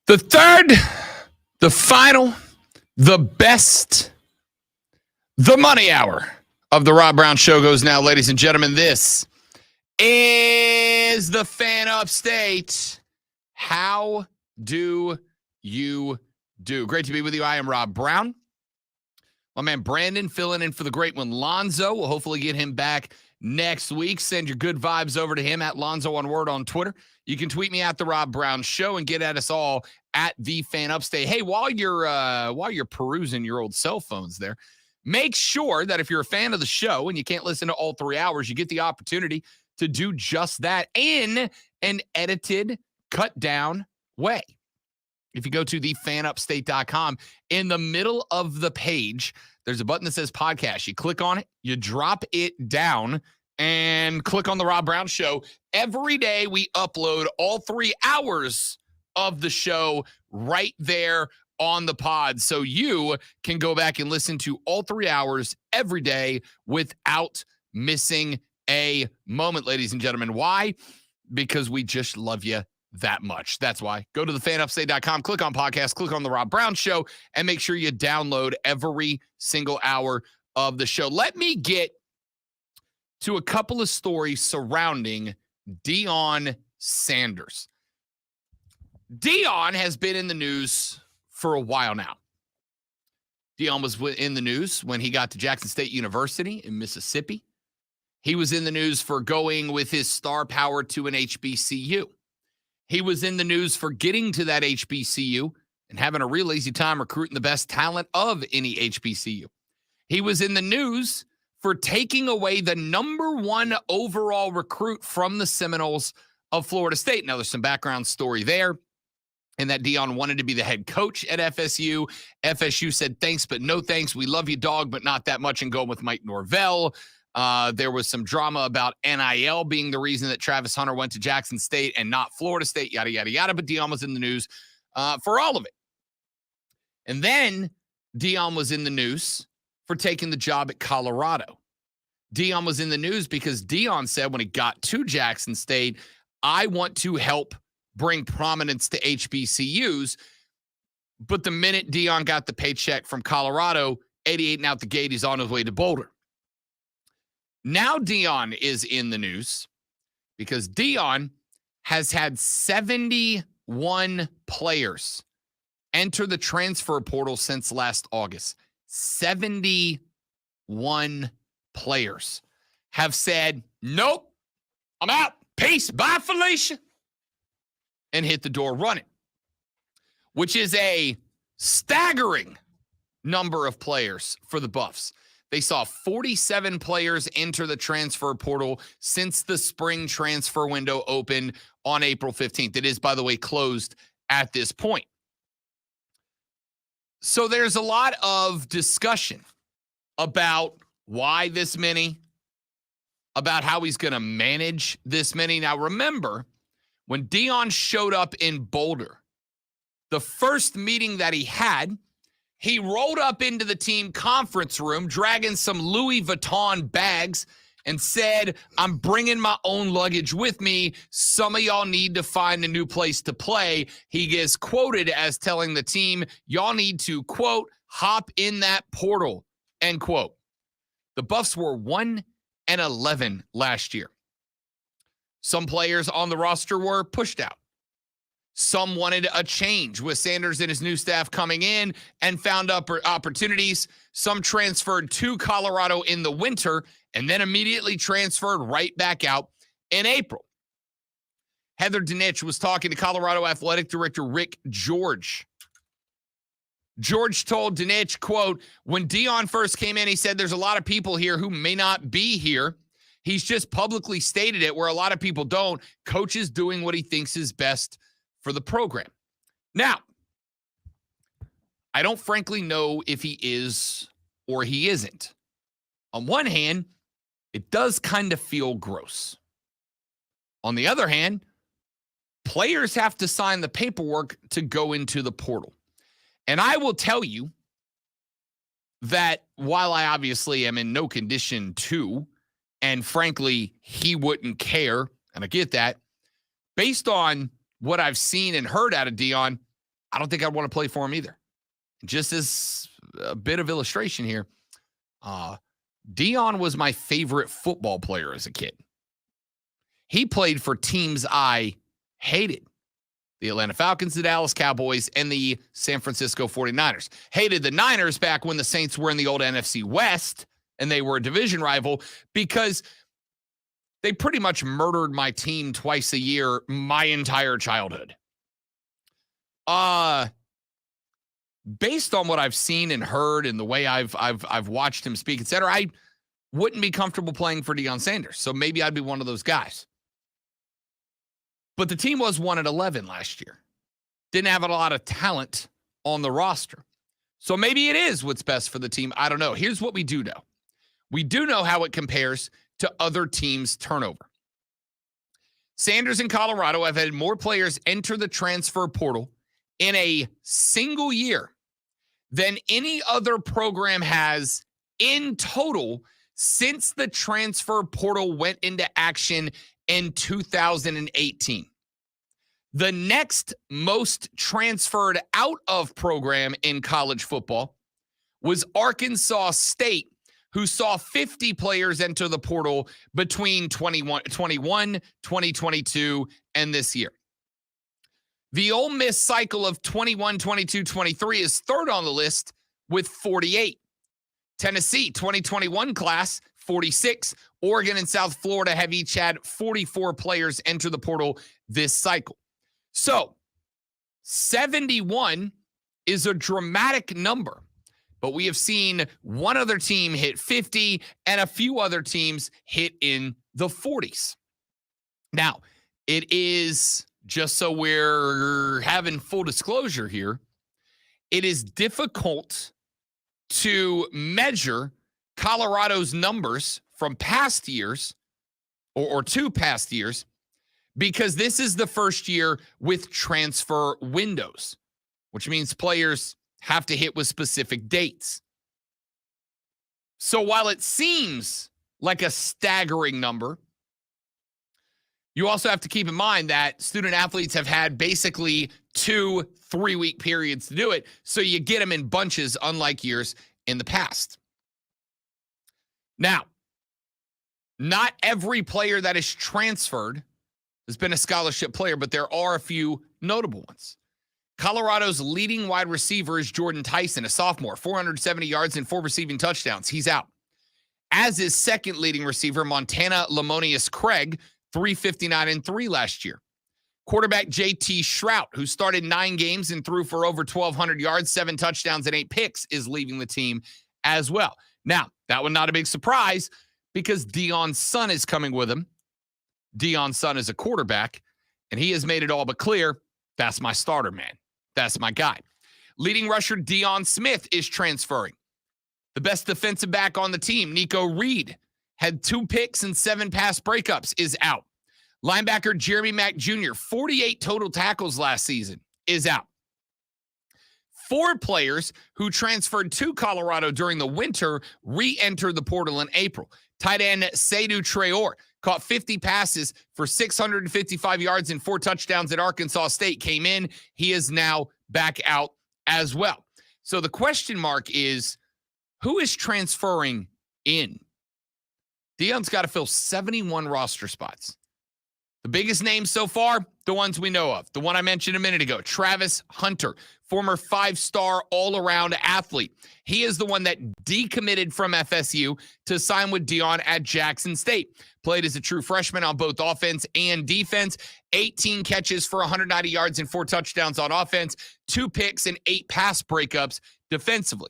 The third, the final, the best, the money hour of the Rob Brown Show goes now, ladies and gentlemen. This is the Fan Upstate. How do you do? Great to be with you. I am Rob Brown. My man Brandon filling in for the great one, Lonzo. We'll hopefully get him back next week. Send your good vibes over to him at Lonzo on Word on Twitter. You can tweet me at the Rob Brown Show and get at us all at the Fan Upstate. Hey, while you're perusing your old cell phones there, make sure that if you're a fan of the show and you can't listen to all 3 hours, you get the opportunity to do just that in an edited, cut down way. If you go to thefanupstate.com, in the middle of the page, there's a button that says podcast. You click on it, you drop it down, and click on the Rob Brown Show. Every day we upload all 3 hours of the show right there on the pod. So you can go back and listen to all 3 hours every day without missing a moment, ladies and gentlemen. Why? Because we just love you that much. That's why. Go to thefanupstate.com, click on podcast, click on the Rob Brown Show, and make sure you download every single hour of the show. Let me get to a couple of stories surrounding Deion Sanders. Deion has been in the news for a while now. Deion was in the news when he got to Jackson State University in Mississippi. He was in the news for going with his star power to an HBCU. He was in the news for getting to that HBCU and having a real easy time recruiting the best talent of any HBCU. He was in the news for taking away the #1 overall recruit from the Seminoles of Florida State. Now, there's some background story there, and that Deion wanted to be the head coach at FSU. FSU said, thanks, but no thanks. We love you, dog, but not that much, and go with Mike Norvell. There was some drama about NIL being the reason that Travis Hunter went to Jackson State and not Florida State, yada, yada, yada. But Deion was in the news for all of it. And then Deion was in the news for taking the job at Colorado. Deion was in the news because Deion said when he got to Jackson State, I want to help bring prominence to HBCUs. But the minute Deion got the paycheck from Colorado, 88 and out the gate, he's on his way to Boulder. Now Deion is in the news because Deion has had 71 players enter the transfer portal since last August. 71. D1 players have said, nope, I'm out. Peace. Bye, Felicia. And hit the door running, which is a staggering number of players for the Buffs. They saw 47 players enter the transfer portal since the spring transfer window opened on April 15th. It is, by the way, closed at this point. So there's a lot of discussion about why this many, about how he's going to manage this many. Now, remember, when Deion showed up in Boulder, the first meeting that he had, he rolled up into the team conference room, dragging some Louis Vuitton bags, and said, I'm bringing my own luggage with me. Some of y'all need to find a new place to play. He gets quoted as telling the team, y'all need to, quote, hop in that portal, end quote. The Buffs were 1-11 last year. Some players on the roster were pushed out. Some wanted a change with Sanders and his new staff coming in and found opportunities. Some transferred to Colorado in the winter and then immediately transferred right back out in April. Heather Dinich was talking to Colorado Athletic Director Rick George. George told Dinich, quote, when Deion first came in, he said there's a lot of people here who may not be here. He's just publicly stated it where a lot of people don't. Coach is doing what he thinks is best for the program. Now, I don't frankly know if he is or he isn't. On one hand, it does kind of feel gross. On the other hand, players have to sign the paperwork to go into the portal. And I will tell you that while I obviously am in no condition to, and frankly, he wouldn't care, and I get that, based on what I've seen and heard out of Deion, I don't think I'd want to play for him either. Just as a bit of illustration here, Deion was my favorite football player as a kid. He played for teams I hated. The Atlanta Falcons, the Dallas Cowboys, and the San Francisco 49ers. Hated the Niners back when the Saints were in the old NFC West and they were a division rival because they pretty much murdered my team twice a year my entire childhood. Based on what I've seen and heard and the way I've watched him speak, etc., I wouldn't be comfortable playing for Deion Sanders. So maybe I'd be one of those guys. But the team was 1-11 last year. Didn't have a lot of talent on the roster. So maybe it is what's best for the team. I don't know. Here's what we do know. We do know how it compares to other teams' turnover. Sanders and Colorado have had more players enter the transfer portal in a single year than any other program has in total since the transfer portal went into action in 2018. The next most transferred out of program in college football was Arkansas State, who saw 50 players enter the portal between 2021, 2022, and this year. The Ole Miss cycle of 21, 22, 23 is third on the list with 48. Tennessee, 2021 class, 46. Oregon and South Florida have each had 44 players enter the portal this cycle. So 71 is a dramatic number, but we have seen one other team hit 50 and a few other teams hit in the 40s. Now, it is, just so we're having full disclosure here, it is difficult to measure Colorado's numbers from past years or two past years because this is the first year with transfer windows, which means players have to hit with specific dates. So while it seems like a staggering number, you also have to keep in mind that student athletes have had basically 2-3 week periods to do it. So you get them in bunches, unlike years in the past. Now, not every player that is transferred has been a scholarship player, but there are a few notable ones. Colorado's leading wide receiver is Jordan Tyson, a sophomore, 470 yards and 4 receiving touchdowns. He's out. as is second leading receiver Montana Lamonius Craig, 359 and 3 last year. Quarterback JT Shrout, who started 9 games and threw for over 1,200 yards, 7 touchdowns, and 8 picks, is leaving the team as well. Now, that was not a big surprise because Deion's son is coming with him. Deion's son is a quarterback, and he has made it all but clear, that's my starter, man. That's my guy. Leading rusher Deion Smith is transferring. The best defensive back on the team, Nico Reed, had 2 picks and 7 pass breakups, is out. Linebacker Jeremy Mack Jr., 48 total tackles last season, is out. 4 players who transferred to Colorado during the winter re-entered the portal in April. Tight end Seydou Traore caught 50 passes for 655 yards and 4 touchdowns at Arkansas State, came in. He is now back out as well. So the question mark is, who is transferring in? Deion's got to fill 71 roster spots. The biggest names so far, the ones we know of. The one I mentioned a minute ago, Travis Hunter, former 5-star all-around athlete. He is the one that decommitted from FSU to sign with Deion at Jackson State. Played as a true freshman on both offense and defense. 18 catches for 190 yards and 4 touchdowns on offense. 2 picks and 8 pass breakups defensively.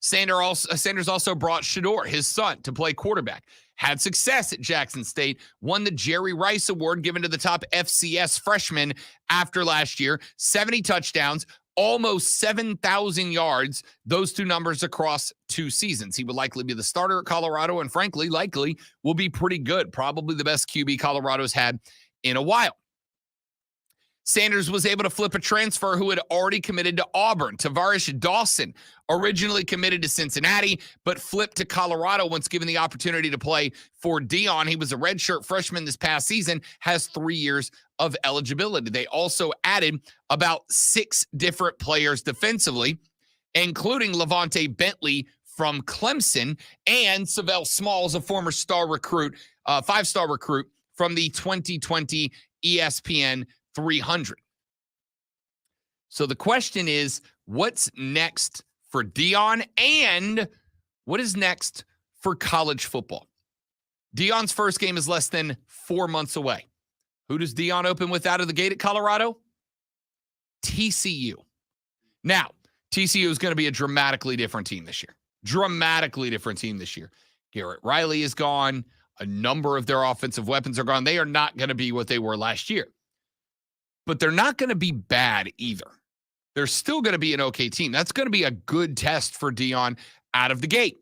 Sanders also brought Shedeur, his son, to play quarterback. Had success at Jackson State, won the Jerry Rice Award given to the top FCS freshman after last year. 70 touchdowns, almost 7,000 yards, those 2 numbers across 2 seasons. He would likely be the starter at Colorado and, frankly, likely will be pretty good. Probably the best QB Colorado's had in a while. Sanders was able to flip a transfer who had already committed to Auburn. Tavarish Dawson, originally committed to Cincinnati, but flipped to Colorado once given the opportunity to play for Deion. He was a redshirt freshman this past season, has 3 years of eligibility. They also added about 6 different players defensively, including Levante Bentley from Clemson and Savell Smalls, a former star recruit, 5-star recruit from the 2020 ESPN 300. So the question is, what's next for Deion and what is next for college football? Deion's first game is less than 4 months away. Who does Deion open with out of the gate at Colorado? TCU. Now, TCU is going to be a dramatically different team this year. Dramatically different team this year. Garrett Riley is gone. A number of their offensive weapons are gone. They are not going to be what they were last year. But they're not going to be bad either. They're still going to be an okay team. That's going to be a good test for Deion out of the gate.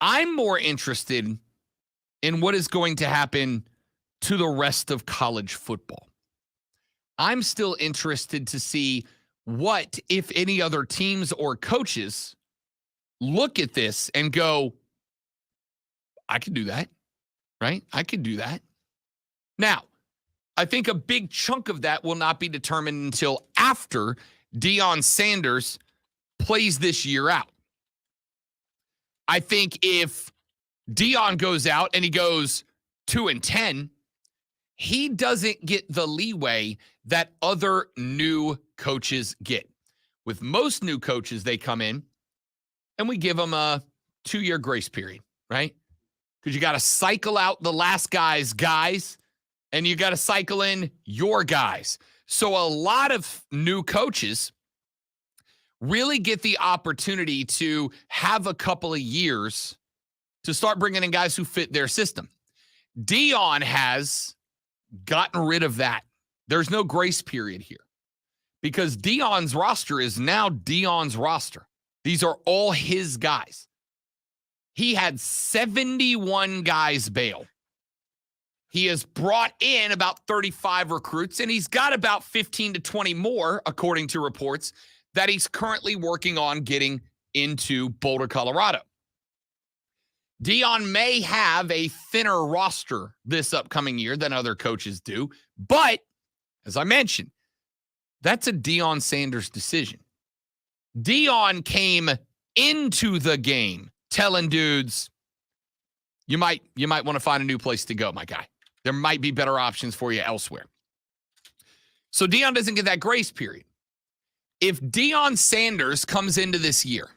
I'm more interested in what is going to happen to the rest of college football. I'm still interested to see what, if any, other teams or coaches look at this and go, I could do that, right? I could do that. Now, I think a big chunk of that will not be determined until after Deion Sanders plays this year out. I think if Deion goes out and he goes 2-10, he doesn't get the leeway that other new coaches get. With most new coaches, they come in and we give them a 2-year grace period, right? Because you got to cycle out the last guys, and you got to cycle in your guys. So a lot of new coaches really get the opportunity to have a couple of years to start bringing in guys who fit their system. Deion has gotten rid of that. There's no grace period here because Deion's roster is now Deion's roster. These are all his guys. He had 71 guys bail. He has brought in about 35 recruits, and he's got about 15 to 20 more, according to reports, that he's currently working on getting into Boulder, Colorado. Deion may have a thinner roster this upcoming year than other coaches do, but as I mentioned, that's a Deion Sanders decision. Deion came into the game telling dudes, you might want to find a new place to go, my guy. There might be better options for you elsewhere. So Deion doesn't get that grace period. If Deion Sanders comes into this year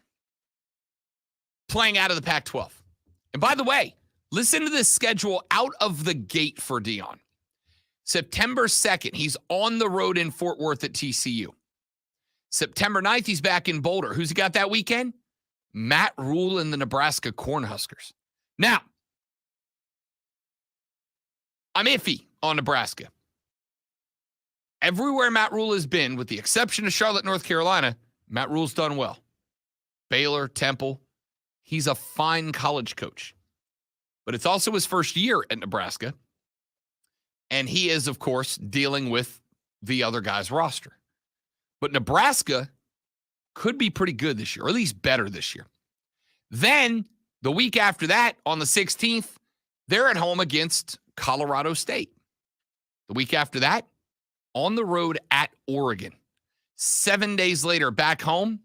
playing out of the Pac-12. And by the way, listen to this schedule out of the gate for Deion. September 2nd, he's on the road in Fort Worth at TCU. September 9th, he's back in Boulder. Who's he got that weekend? Matt Rule and the Nebraska Cornhuskers. Now, I'm iffy on Nebraska. Everywhere Matt Rule has been, with the exception of Charlotte, North Carolina, Matt Rule's done well. Baylor, Temple, he's a fine college coach. But it's also his first year at Nebraska. And he is, of course, dealing with the other guy's roster. But Nebraska could be pretty good this year, or at least better this year. Then, the week after that, on the 16th, they're at home against Colorado State. The week after that, on the road at Oregon. 7 days later, back home,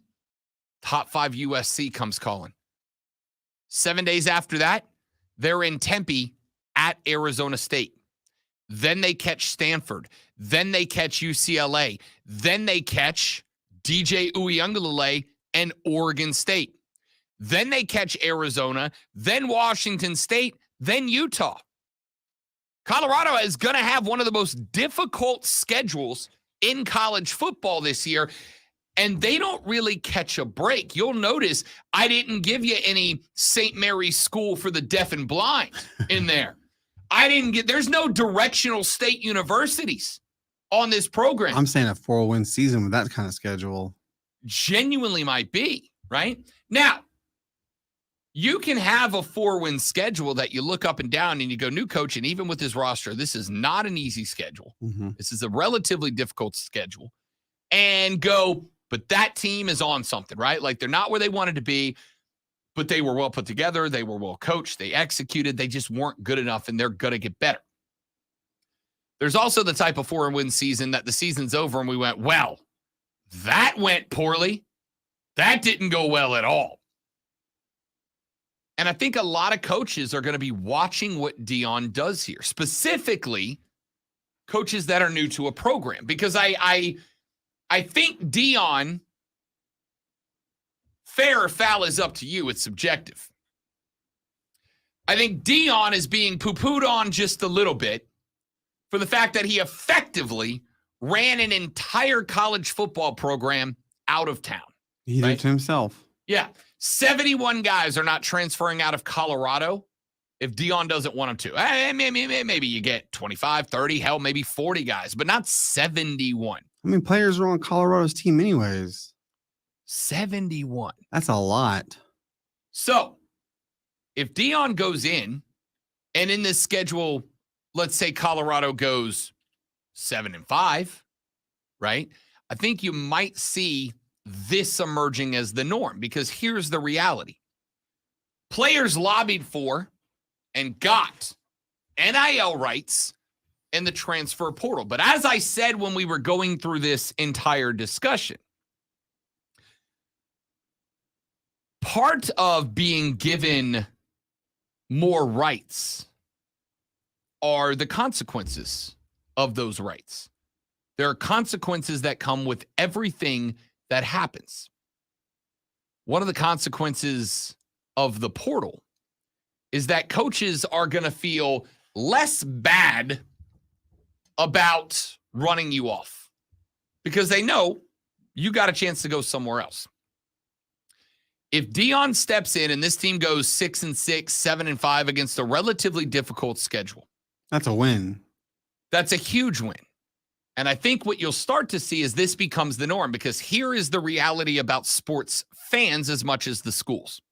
top 5 USC comes calling. 7 days after that, they're in Tempe at Arizona State. Then they catch Stanford. Then they catch UCLA. Then they catch DJ Uiagalelei and Oregon State. Then they catch Arizona. Then Washington State. Then Utah. Colorado is going to have one of the most difficult schedules in college football this year, and they don't really catch a break. You'll notice I didn't give you any St. Mary's School for the Deaf and Blind in there. There's no directional state universities on this program. I'm saying a 4-win season with that kind of schedule. Genuinely might be, right? Now, you can have a 4-win schedule that you look up and down and you go, new coach, and even with his roster, this is not an easy schedule. Mm-hmm. This is a relatively difficult schedule. And go, but that team is on something, right? Like they're not where they wanted to be, but they were well put together. They were well coached. They executed. They just weren't good enough, and they're going to get better. There's also the type of 4-win season that the season's over and we went, well, that went poorly. That didn't go well at all. And I think a lot of coaches are going to be watching what Deion does here, specifically coaches that are new to a program, because I think Deion, fair or foul is up to you. It's subjective. I think Deion is being poo-pooed on just a little bit for the fact that he effectively ran an entire college football program out of town. He did it to himself. Yeah. 71 guys are not transferring out of Colorado if Deion doesn't want them to. Maybe you get 25, 30, hell, maybe 40 guys, but not 71. I mean, players are on Colorado's team anyways. 71. That's a lot. So, if Deion goes in, and in this schedule, let's say Colorado goes 7-5, right? I think you might see this emerging as the norm, because here's the reality. Players lobbied for and got NIL rights in the transfer portal. But as I said when we were going through this entire discussion, part of being given more rights are the consequences of those rights. There are consequences that come with everything that happens. One of the consequences of the portal is that coaches are going to feel less bad about running you off because they know you got a chance to go somewhere else. If Deion steps in and this team goes 6-6, 7-5 against a relatively difficult schedule, that's a win. That's a huge win. And I think what you'll start to see is this becomes the norm, because here is the reality about sports fans as much as the schools.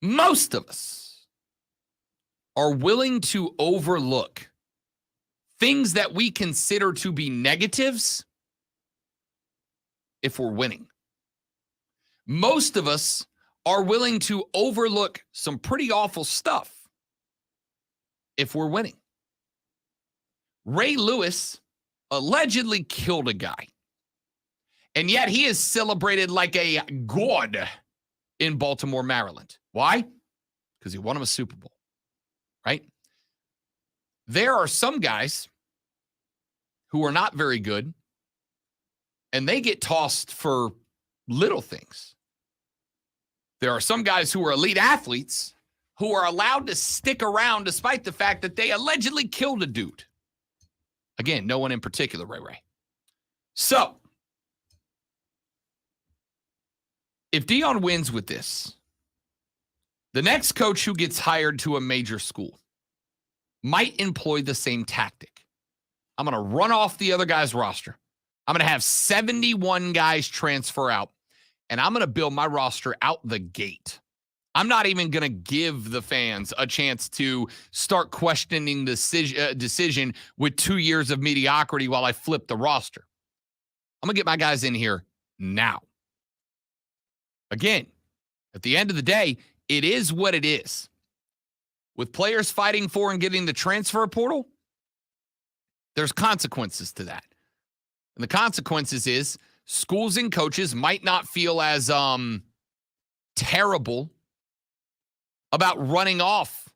Most of us are willing to overlook things that we consider to be negatives if we're winning. Most of us are willing to overlook some pretty awful stuff if we're winning. Ray Lewis allegedly killed a guy, and yet he is celebrated like a god in Baltimore, Maryland. Why? Because he won him a Super Bowl, right? There are some guys who are not very good, and they get tossed for little things. There are some guys who are elite athletes who are allowed to stick around despite the fact that they allegedly killed a dude. Again, no one in particular, Ray. So, if Deion wins with this, the next coach who gets hired to a major school might employ the same tactic. I'm going to run off the other guy's roster. I'm going to have 71 guys transfer out, and I'm going to build my roster out the gate. I'm not even going to give the fans a chance to start questioning the decision with 2 years of mediocrity while I flip the roster. I'm going to get my guys in here now. Again, at the end of the day, it is what it is. With players fighting for and getting the transfer portal, there's consequences to that. And the consequences is schools and coaches might not feel as terrible about running off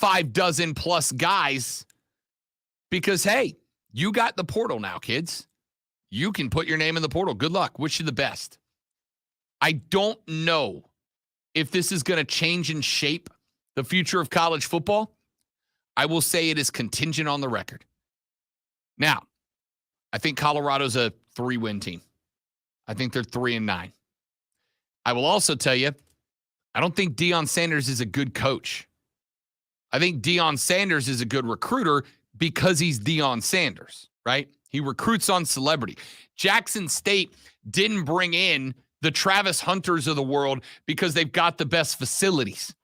6 plus guys because, hey, you got the portal now, kids. You can put your name in the portal. Good luck. Wish you the best. I don't know if this is going to change and shape the future of college football. I will say it is contingent on the record. Now, I think Colorado's a 3-win team. I think they're 3-9. I will also tell you, I don't think Deion Sanders is a good coach. I think Deion Sanders is a good recruiter because he's Deion Sanders, right? He recruits on celebrity. Jackson State didn't bring in the Travis Hunters of the world because they've got the best facilities.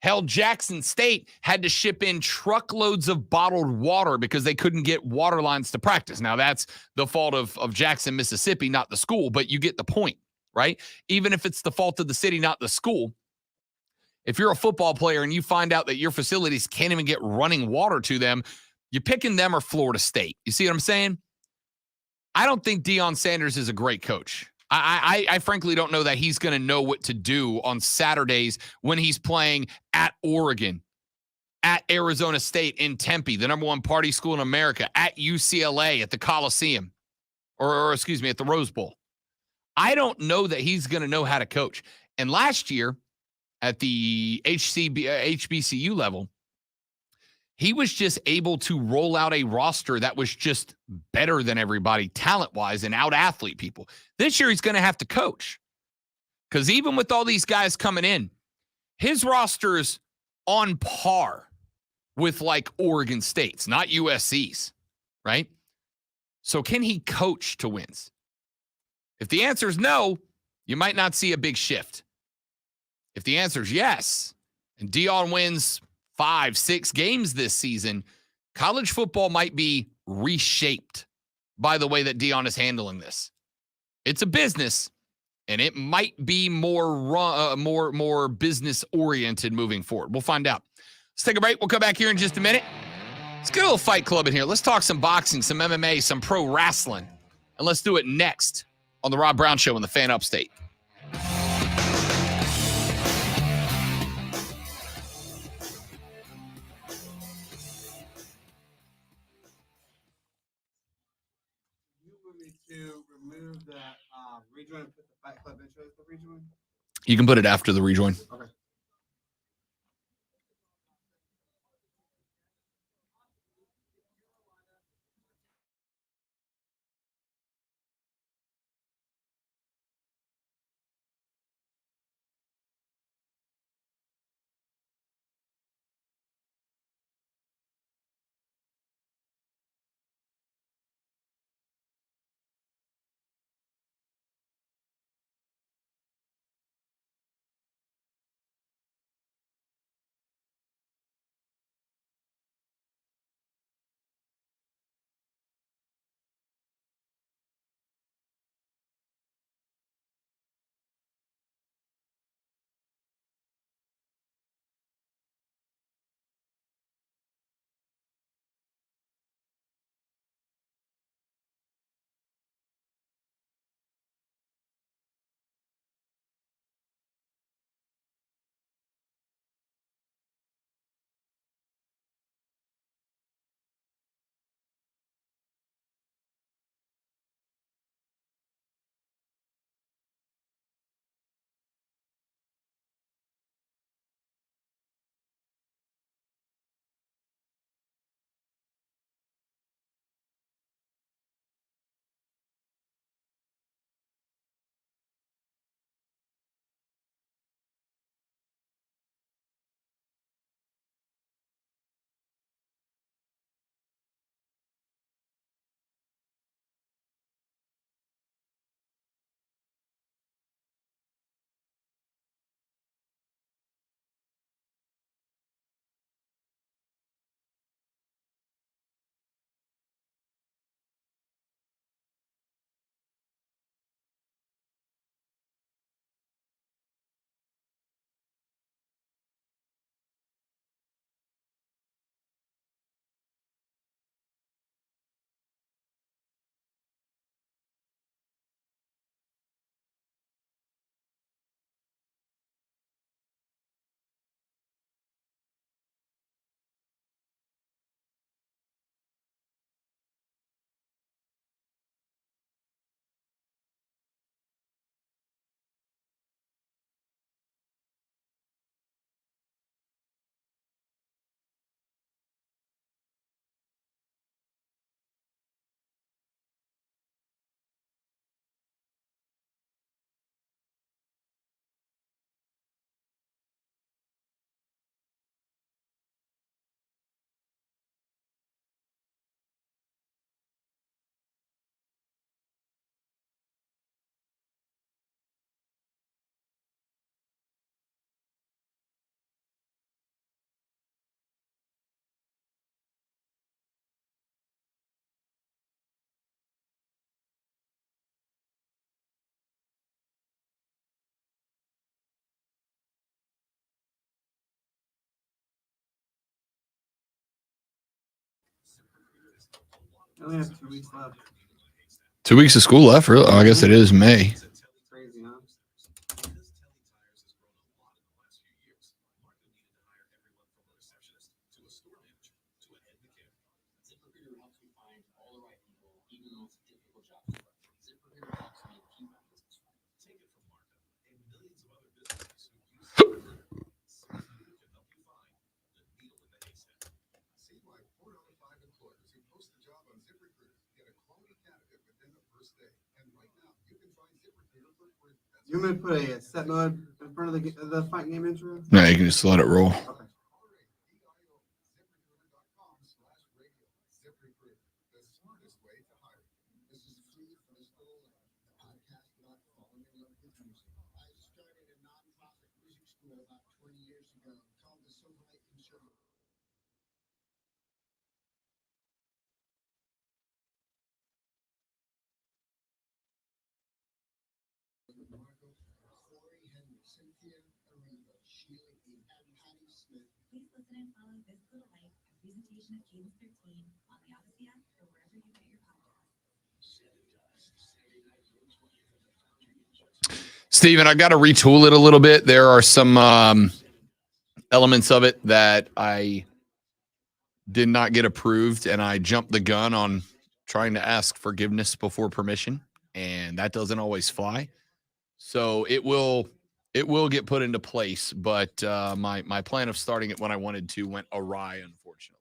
Hell, Jackson State had to ship in truckloads of bottled water because they couldn't get water lines to practice. Now, that's the fault of Jackson, Mississippi, not the school, but you get the point, right? Even if it's the fault of the city, not the school, if you're a football player and you find out that your facilities can't even get running water to them, you're picking them or Florida State. You see what I'm saying? I don't think Deion Sanders is a great coach. I frankly don't know that he's going to know what to do on Saturdays when he's playing at Oregon, at Arizona State in Tempe, the number one party school in America, at UCLA, at the Coliseum, or excuse me, at the Rose Bowl. I don't know that he's going to know how to coach. And last year at the HBCU level, he was just able to roll out a roster that was just better than everybody talent-wise and out-athlete people. This year, he's going to have to coach. Because even with all these guys coming in, his roster is on par with, like, Oregon State's, not USC's, right? So can he coach to wins? If the answer is no, you might not see a big shift. If the answer is yes, and Deion wins 5-6 games this season, college football might be reshaped by the way that Deion is handling this. It's a business, and it might be more business oriented moving forward. We'll find out. Let's take a break. We'll come back here in just a minute. Let's get a little Fight Club in here. Let's talk some boxing, some MMA, some pro wrestling, and let's do it next on the Rob Brown Show on the Fan Upstate. To remove the rejoin and put the Fight Club intro as the rejoin? You can put it after the rejoin. Okay. We only have 2 weeks left. 2 weeks of school left. Really? Oh, I guess it is May. Crazy, huh? ZipRecruiter helps me find all the right people, even though it's a difficult job to work. ZipRecruiter helps me keep my business running. Take it from Marco and millions of other businesses who use ZipRecruiter. ZipRecruiter can help you find the needle in the haystack. See why 4 out of 5 employers who post a job on ZipRecruiter get a quality candidate within the first day. And right now, you can try ZipRecruiter for free. You want me to put a set mode in front of the fight game intro? No, you can just let it roll. Okay. ZipRecruiter.com/radio. ZipRecruiter, the smartest way to hire. This is free for this little podcast about falling in love with music. I started a nonprofit music school about 20 years ago called the Silver Lake Conservatory. Marco, Corey Henry, Cynthia Arriba, Sheila E. and Patty Smith. Please listen and follow This Little Life, a presentation of Cadence 13 on the Odyssey app or wherever you get your podcasts. Steven, I got to retool it a little bit. There are some elements of it that I did not get approved, and I jumped the gun on trying to ask forgiveness before permission, and that doesn't always fly. So it will get put into place, but my plan of starting it when I wanted to went awry, unfortunately.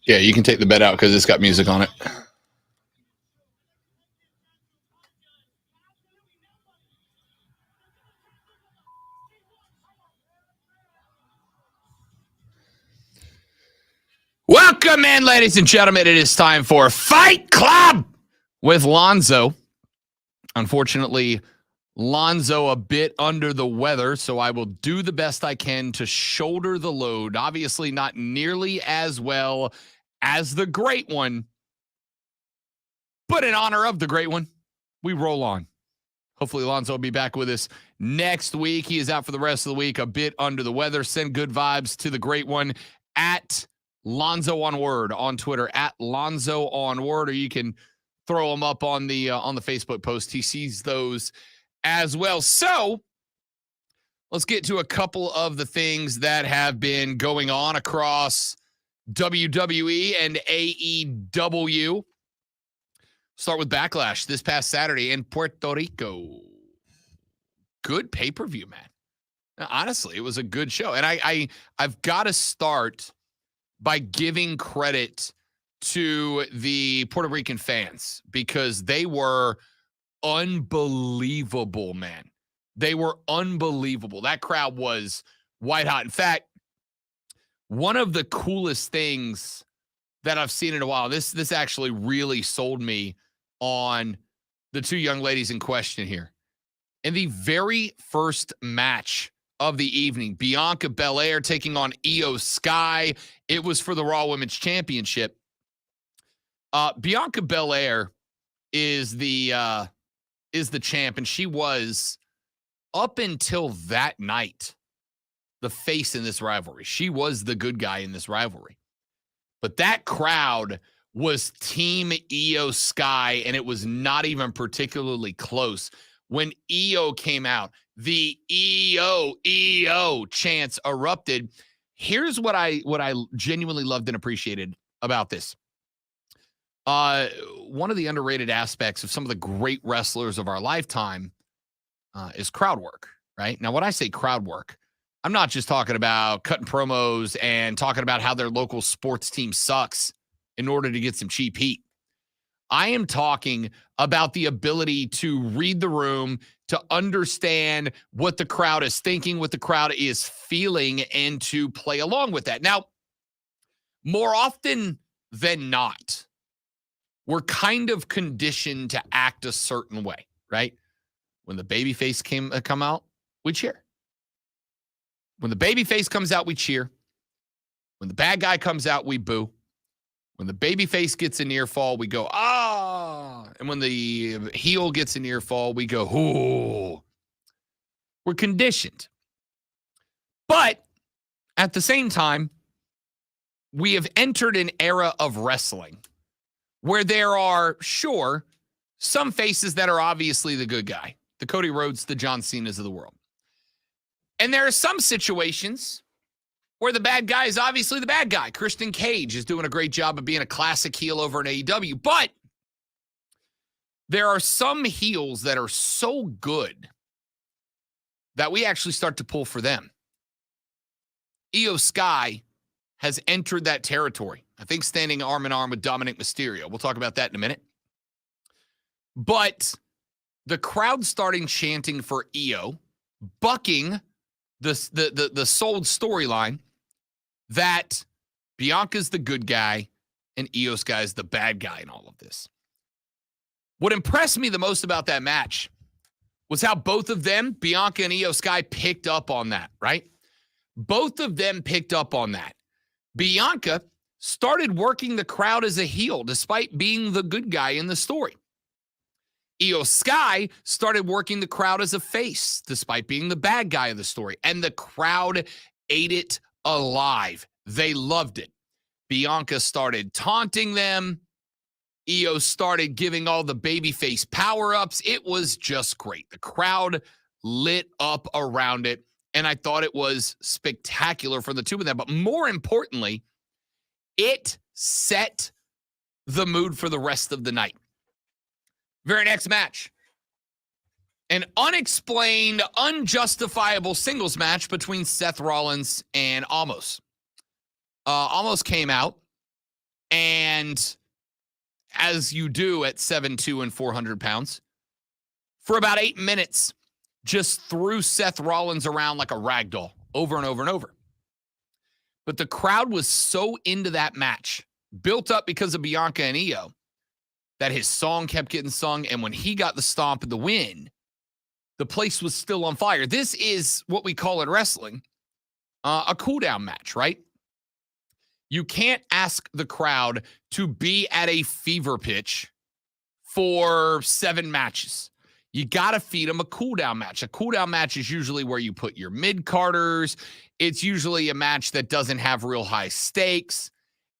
You can take the bed out because it's got music on it. Welcome in, ladies and gentlemen. It is time for Fight Club with Lonzo. Unfortunately, Lonzo a bit under the weather, so I will do the best I can to shoulder the load. Obviously not nearly as well as the great one, but in honor of the great one, we roll on. Hopefully Lonzo will be back with us next week. He is out for the rest of the week, a bit under the weather. Send good vibes to the great one at Lonzo on Word on Twitter, at Lonzo on Word, or you can throw him up on the Facebook post. He sees those as well. So let's get to a couple of the things that have been going on across WWE and AEW. Start with Backlash this past Saturday in Puerto Rico. Good pay-per-view, man. Now, honestly, it was a good show. And I've got to start by giving credit to the Puerto Rican fans because they were unbelievable, man. They were unbelievable. That crowd was white hot. In fact, one of the coolest things that I've seen in a while, this actually really sold me on the two young ladies in question here. In the very first match of the evening, Bianca Belair taking on Io Sky. It was for the Raw Women's Championship. Bianca Belair is the champ, and she was, up until that night, the face in this rivalry. She was the good guy in this rivalry. But that crowd was Team Io Sky, and it was not even particularly close. When Io came out, the EO chants erupted. Here's what I genuinely loved and appreciated about this. One of the underrated aspects of some of the great wrestlers of our lifetime is crowd work, right? Now, when I say crowd work, I'm not just talking about cutting promos and talking about how their local sports team sucks in order to get some cheap heat. I am talking about the ability to read the room, to understand what the crowd is thinking, what the crowd is feeling, and to play along with that. Now, more often than not, we're kind of conditioned to act a certain way, right? When the babyface come out, we cheer. When the babyface comes out, we cheer. When the bad guy comes out, we boo. When the babyface gets a near fall, we go, ah. And when the heel gets a near fall, we go, ooh. We're conditioned. But at the same time, we have entered an era of wrestling where there are, sure, some faces that are obviously the good guy, the Cody Rhodes, the John Cenas of the world. And there are some situations where the bad guy is obviously the bad guy. Christian Cage is doing a great job of being a classic heel over in AEW. But there are some heels that are so good that we actually start to pull for them. Io Sky has entered that territory. I think standing arm in arm with Dominic Mysterio. We'll talk about that in a minute. But the crowd starting chanting for Io, bucking the sold storyline that Bianca's the good guy and Io Sky's the bad guy in all of this. What impressed me the most about that match was how both of them, Bianca and Io Sky, picked up on that, right? Both of them picked up on that. Bianca started working the crowd as a heel despite being the good guy in the story. Io Sky started working the crowd as a face despite being the bad guy of the story. And the crowd ate it alive. They loved it. Bianca started taunting them. Io started giving all the babyface power-ups. It was just great. The crowd lit up around it. And I thought it was spectacular for the two of them. But more importantly, it set the mood for the rest of the night. Very next match. An unexplained, unjustifiable singles match between Seth Rollins and Omos. Omos came out, and as you do at 7'2" and 400 pounds, for about 8 minutes, just threw Seth Rollins around like a rag doll over and over and over. But the crowd was so into that match, built up because of Bianca and Io, that his song kept getting sung. And when he got the stomp and the win, the place was still on fire. This is what we call in wrestling a cool-down match, right? You can't ask the crowd to be at a fever pitch for 7 matches. You got to feed them a cool-down match. A cool-down match is usually where you put your mid-carders. It's usually a match that doesn't have real high stakes.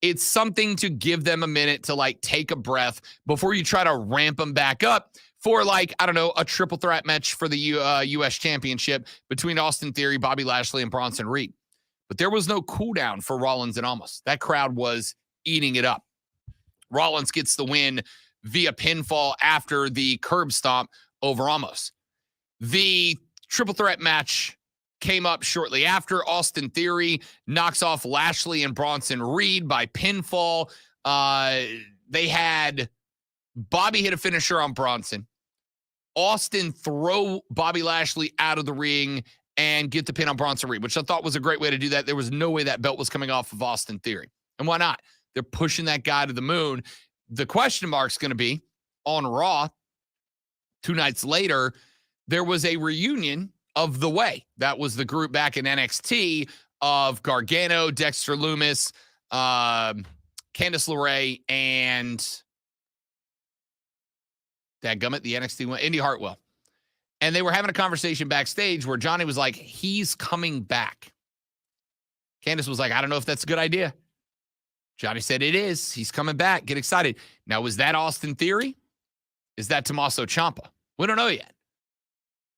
It's something to give them a minute to, like, take a breath before you try to ramp them back up for, like, I don't know, a triple threat match for the U.S. Championship between Austin Theory, Bobby Lashley, and Bronson Reed. But there was no cool-down for Rollins and Omos. That crowd was eating it up. Rollins gets the win via pinfall after the curb stomp over Omos. The triple threat match came up shortly after. Austin Theory knocks off Lashley and Bronson Reed by pinfall. They had Bobby hit a finisher on Bronson. Austin throw Bobby Lashley out of the ring and get the pin on Bronson Reed, which I thought was a great way to do that. There was no way that belt was coming off of Austin Theory. And why not? They're pushing that guy to the moon. The question mark's going to be on Raw. 2 nights later, there was a reunion of The Way. That was the group back in NXT of Gargano, Dexter Lumis, Candice LeRae, and dadgummit, the NXT one, Indy Hartwell. And they were having a conversation backstage where Johnny was like, he's coming back. Candice was like, I don't know if that's a good idea. Johnny said, it is. He's coming back. Get excited. Now, was that Austin Theory? Is that Tommaso Ciampa? We don't know yet.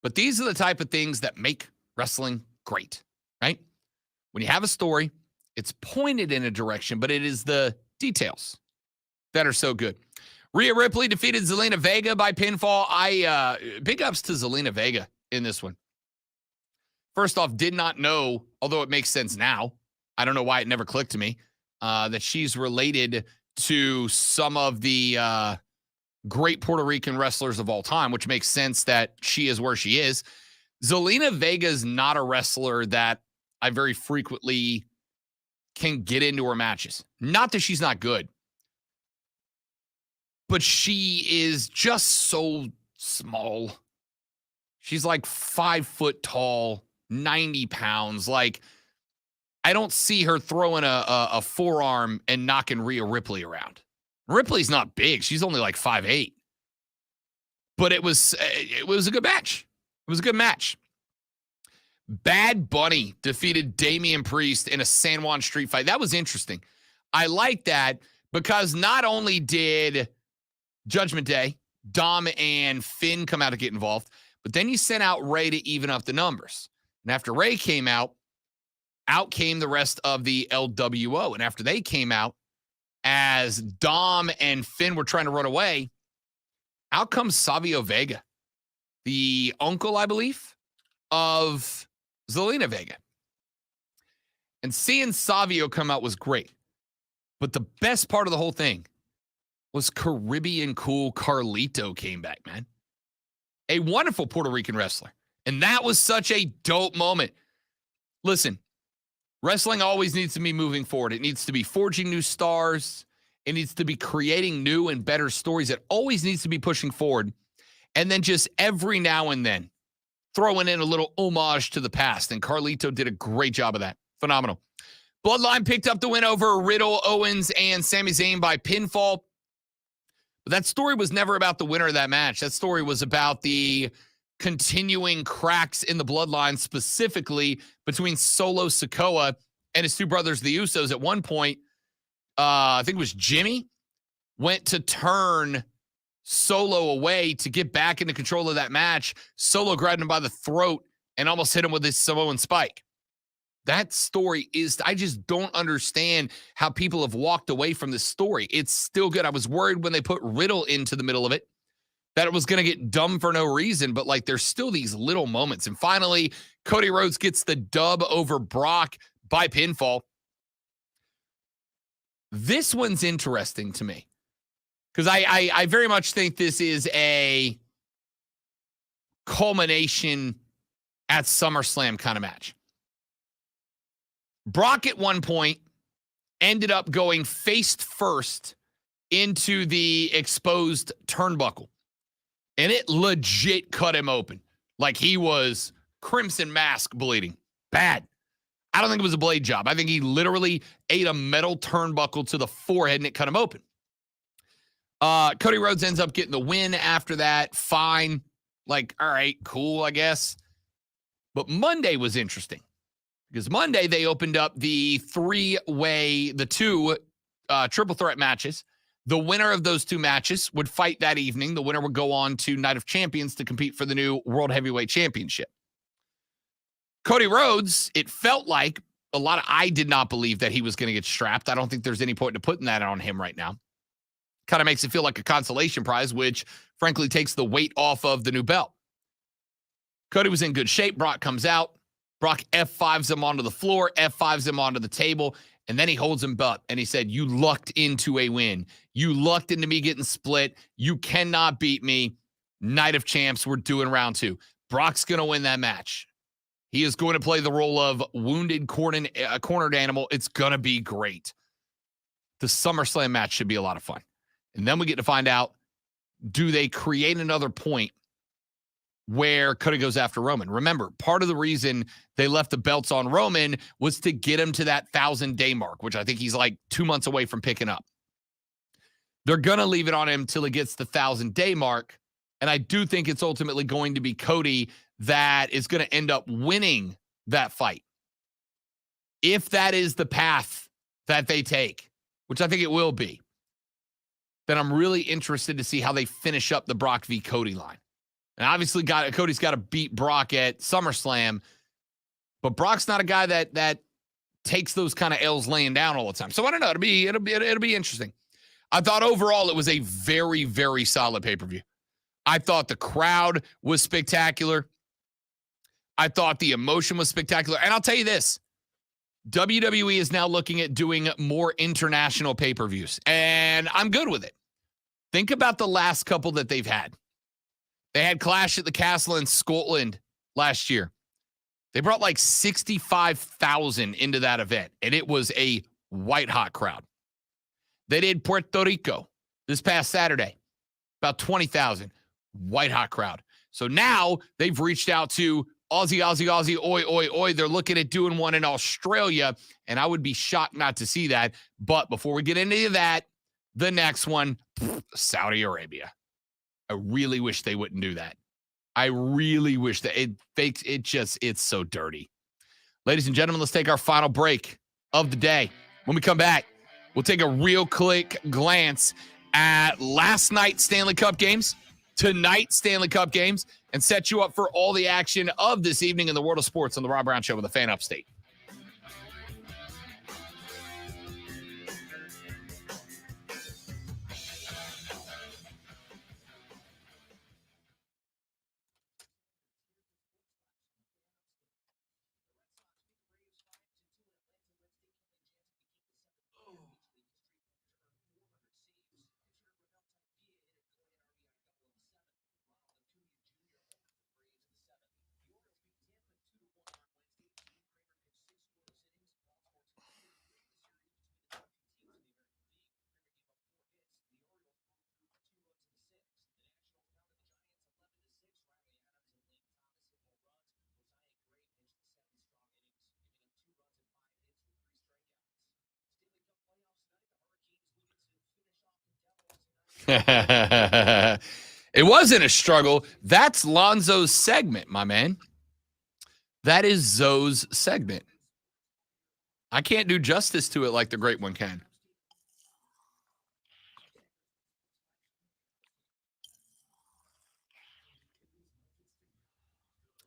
But these are the type of things that make wrestling great, right? When you have a story, it's pointed in a direction, but it is the details that are so good. Rhea Ripley defeated Zelina Vega by pinfall. Big ups to Zelina Vega in this one. First off, did not know, although it makes sense now. I don't know why it never clicked to me, that she's related to some of the great Puerto Rican wrestlers of all time, which makes sense that she is where she is. Zelina Vega is not a wrestler that I very frequently can get into her matches. Not that she's not good, but she is just so small. She's like 5 foot tall, 90 pounds. Like, I don't see her throwing a forearm and knocking Rhea Ripley around. Ripley's not big. She's only like 5'8". But it was a good match. It was a good match. Bad Bunny defeated Damian Priest in a San Juan street fight. That was interesting. I like that because not only did Judgment Day, Dom and Finn come out to get involved, but then you sent out Ray to even up the numbers. And after Ray came out came the rest of the LWO. And after they came out, as Dom and Finn were trying to run away, out comes Savio Vega, the uncle, I believe, of Zelina Vega. And seeing Savio come out was great. But the best part of the whole thing was Caribbean cool Carlito came back, man. A wonderful Puerto Rican wrestler. And that was such a dope moment. Listen, wrestling always needs to be moving forward. It needs to be forging new stars. It needs to be creating new and better stories. It always needs to be pushing forward. And then just every now and then throwing in a little homage to the past. And Carlito did a great job of that. Phenomenal. Bloodline picked up the win over Riddle, Owens, and Sami Zayn by pinfall. But that story was never about the winner of that match. That story was about the continuing cracks in the bloodline, specifically between Solo Sikoa and his two brothers, the Usos. At one point, I think it was Jimmy, went to turn Solo away to get back into control of that match. Solo grabbed him by the throat and almost hit him with his Samoan spike. That story is, I just don't understand how people have walked away from this story. It's still good. I was worried when they put Riddle into the middle of it that it was going to get dumb for no reason, but like there's still these little moments. And finally, Cody Rhodes gets the dub over Brock by pinfall. This one's interesting to me because I very much think this is a culmination at SummerSlam kind of match. Brock at one point ended up going face first into the exposed turnbuckle, and it legit cut him open. Like he was crimson mask bleeding. Bad. I don't think it was a blade job. I think he literally ate a metal turnbuckle to the forehead and it cut him open. Cody Rhodes ends up getting the win after that. Fine. Like, all right, cool, I guess. But Monday was interesting because Monday they opened up the two triple threat matches. The winner of those two matches would fight that evening. The winner would go on to Night of Champions to compete for the new World Heavyweight Championship. Cody Rhodes, it felt like I did not believe that he was going to get strapped. I don't think there's any point to putting that on him right now. Kind of makes it feel like a consolation prize, which frankly takes the weight off of the new belt. Cody was in good shape. Brock comes out. Brock F5s him onto the floor, F5s him onto the table, and then he holds him up and he said, "You lucked into a win. You lucked into me getting split. You cannot beat me. Night of Champs, we're doing round 2. Brock's going to win that match. He is going to play the role of wounded cornered animal. It's going to be great." The SummerSlam match should be a lot of fun. And then we get to find out, do they create another point where Cody goes after Roman? Remember, part of the reason they left the belts on Roman was to get him to that 1,000-day mark, which I think he's like 2 months away from picking up. They're going to leave it on him till he gets the 1,000-day mark. And I do think it's ultimately going to be Cody that is going to end up winning that fight. If that is the path that they take, which I think it will be, then I'm really interested to see how they finish up the Brock v. Cody line. And obviously Cody's got to beat Brock at SummerSlam, but Brock's not a guy that takes those kind of L's laying down all the time. So I don't know. It'll be interesting. I thought overall it was a very, very solid pay-per-view. I thought the crowd was spectacular. I thought the emotion was spectacular. And I'll tell you this, WWE is now looking at doing more international pay-per-views, and I'm good with it. Think about the last couple that they've had. They had Clash at the Castle in Scotland last year. They brought like 65,000 into that event, and it was a white-hot crowd. They did Puerto Rico this past Saturday, about 20,000, white-hot crowd. So now they've reached out to Aussie, oi. They're looking at doing one in Australia, and I would be shocked not to see that. But before we get into that, the next one, Saudi Arabia. I really wish they wouldn't do that. I really wish that it's so dirty. Ladies and gentlemen, let's take our final break of the day. When we come back, we'll take a real quick glance at last night's Stanley Cup games, tonight's Stanley Cup games, and set you up for all the action of this evening in the world of sports on the Rob Brown Show with the Fan Upstate. It wasn't a struggle. That's Lonzo's segment, my man. That is Zoe's segment. I can't do justice to it like the great one can.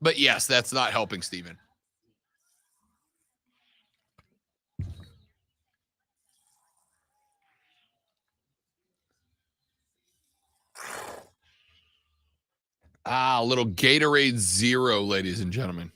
But yes, that's not helping Steven. A little Gatorade Zero, ladies and gentlemen.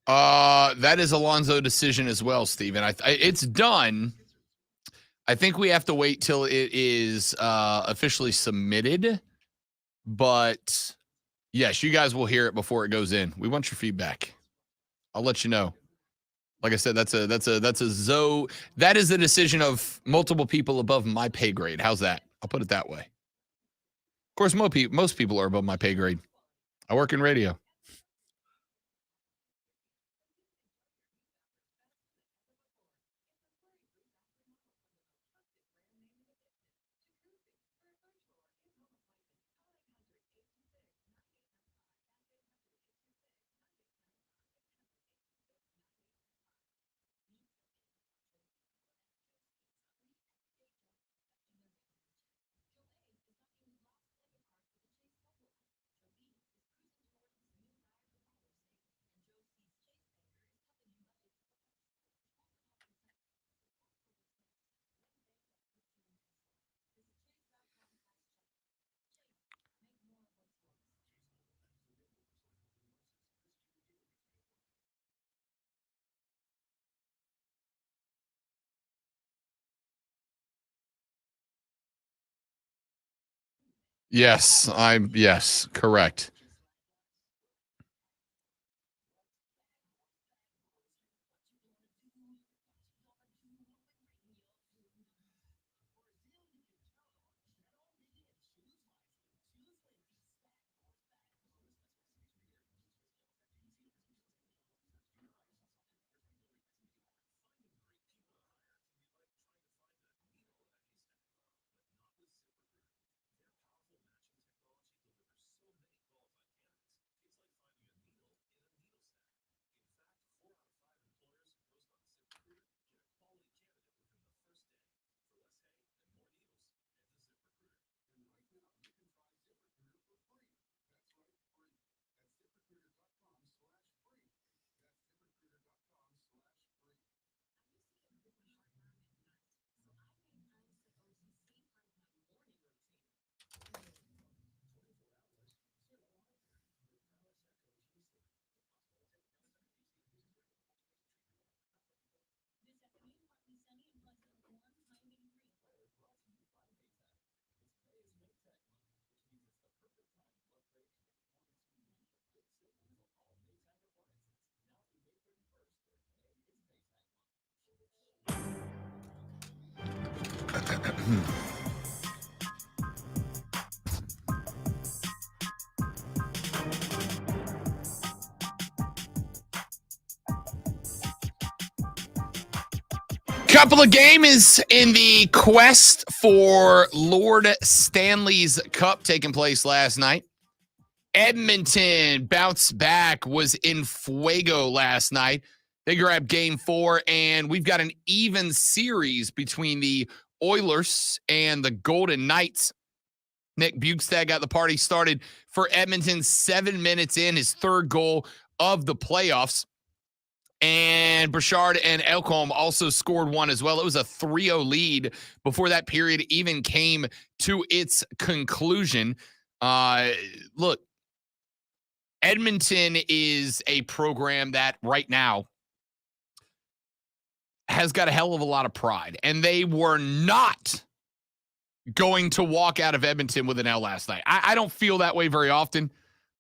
That is Alonzo decision as well, Steven. It's done. I think we have to wait till it is officially submitted. But yes, you guys will hear it before it goes in. We want your feedback. I'll let you know. Like I said, that's a Zoe. That is the decision of multiple people above my pay grade. How's that? I'll put it that way. Of course, most people are above my pay grade. I work in radio. Yes, correct. Couple of games in the quest for Lord Stanley's Cup taking place last night. Edmonton bounced back, was in fuego last night. They grabbed game 4, and we've got an even series between the Oilers and the Golden Knights. Nick Bukestad got the party started for Edmonton 7 minutes in, his third goal of the playoffs. And Bouchard and Elcom also scored one as well. It was a 3-0 lead before that period even came to its conclusion. Look, Edmonton is a program that right now has got a hell of a lot of pride, and they were not going to walk out of Edmonton with an L last night. I don't feel that way very often,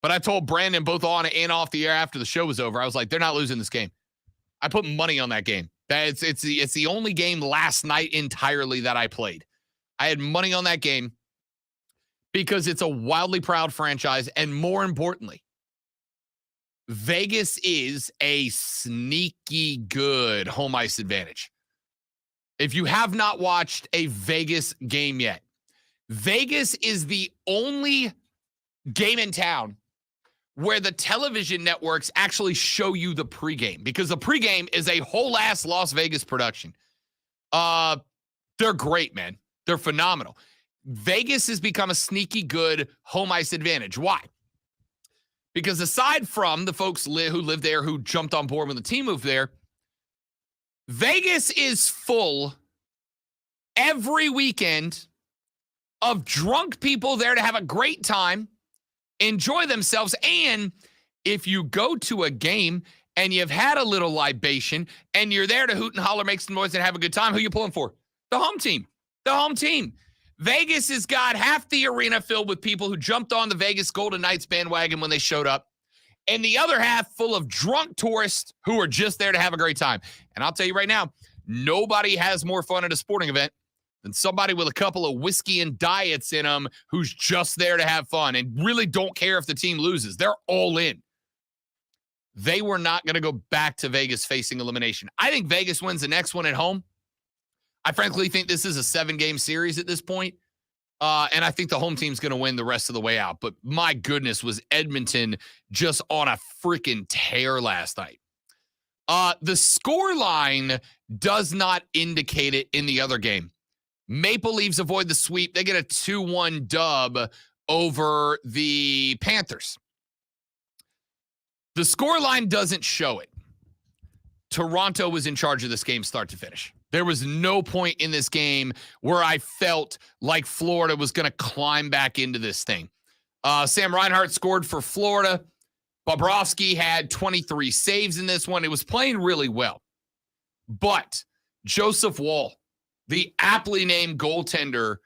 but I told Brandon both on and off the air after the show was over, I was like, they're not losing this game. I put money on that game. It's the only game last night entirely that I played. I had money on that game because it's a wildly proud franchise, and more importantly, Vegas is a sneaky good home ice advantage. If you have not watched a Vegas game yet, Vegas is the only game in town where the television networks actually show you the pregame, because the pregame is a whole ass Las Vegas production. They're great, man. They're phenomenal. Vegas has become a sneaky good home ice advantage. Why? Because aside from the folks who live there, who jumped on board when the team moved there, Vegas is full every weekend of drunk people there to have a great time, enjoy themselves. And if you go to a game and you've had a little libation and you're there to hoot and holler, make some noise, and have a good time, who you pulling for? The home team. The home team. Vegas has got half the arena filled with people who jumped on the Vegas Golden Knights bandwagon when they showed up, and the other half full of drunk tourists who are just there to have a great time. And I'll tell you right now, nobody has more fun at a sporting event than somebody with a couple of whiskey and diets in them who's just there to have fun and really don't care if the team loses. They're all in. They were not going to go back to Vegas facing elimination. I think Vegas wins the next one at home. I frankly think this is a 7-game series at this point. And I think the home team's going to win the rest of the way out. But my goodness, was Edmonton just on a freaking tear last night. The score line does not indicate it in the other game. Maple Leafs avoid the sweep. They get a 2-1 dub over the Panthers. The score line doesn't show it. Toronto was in charge of this game start to finish. There was no point in this game where I felt like Florida was going to climb back into this thing. Sam Reinhart scored for Florida. Bobrovsky had 23 saves in this one. It was playing really well. But Joseph Woll, the aptly named goaltender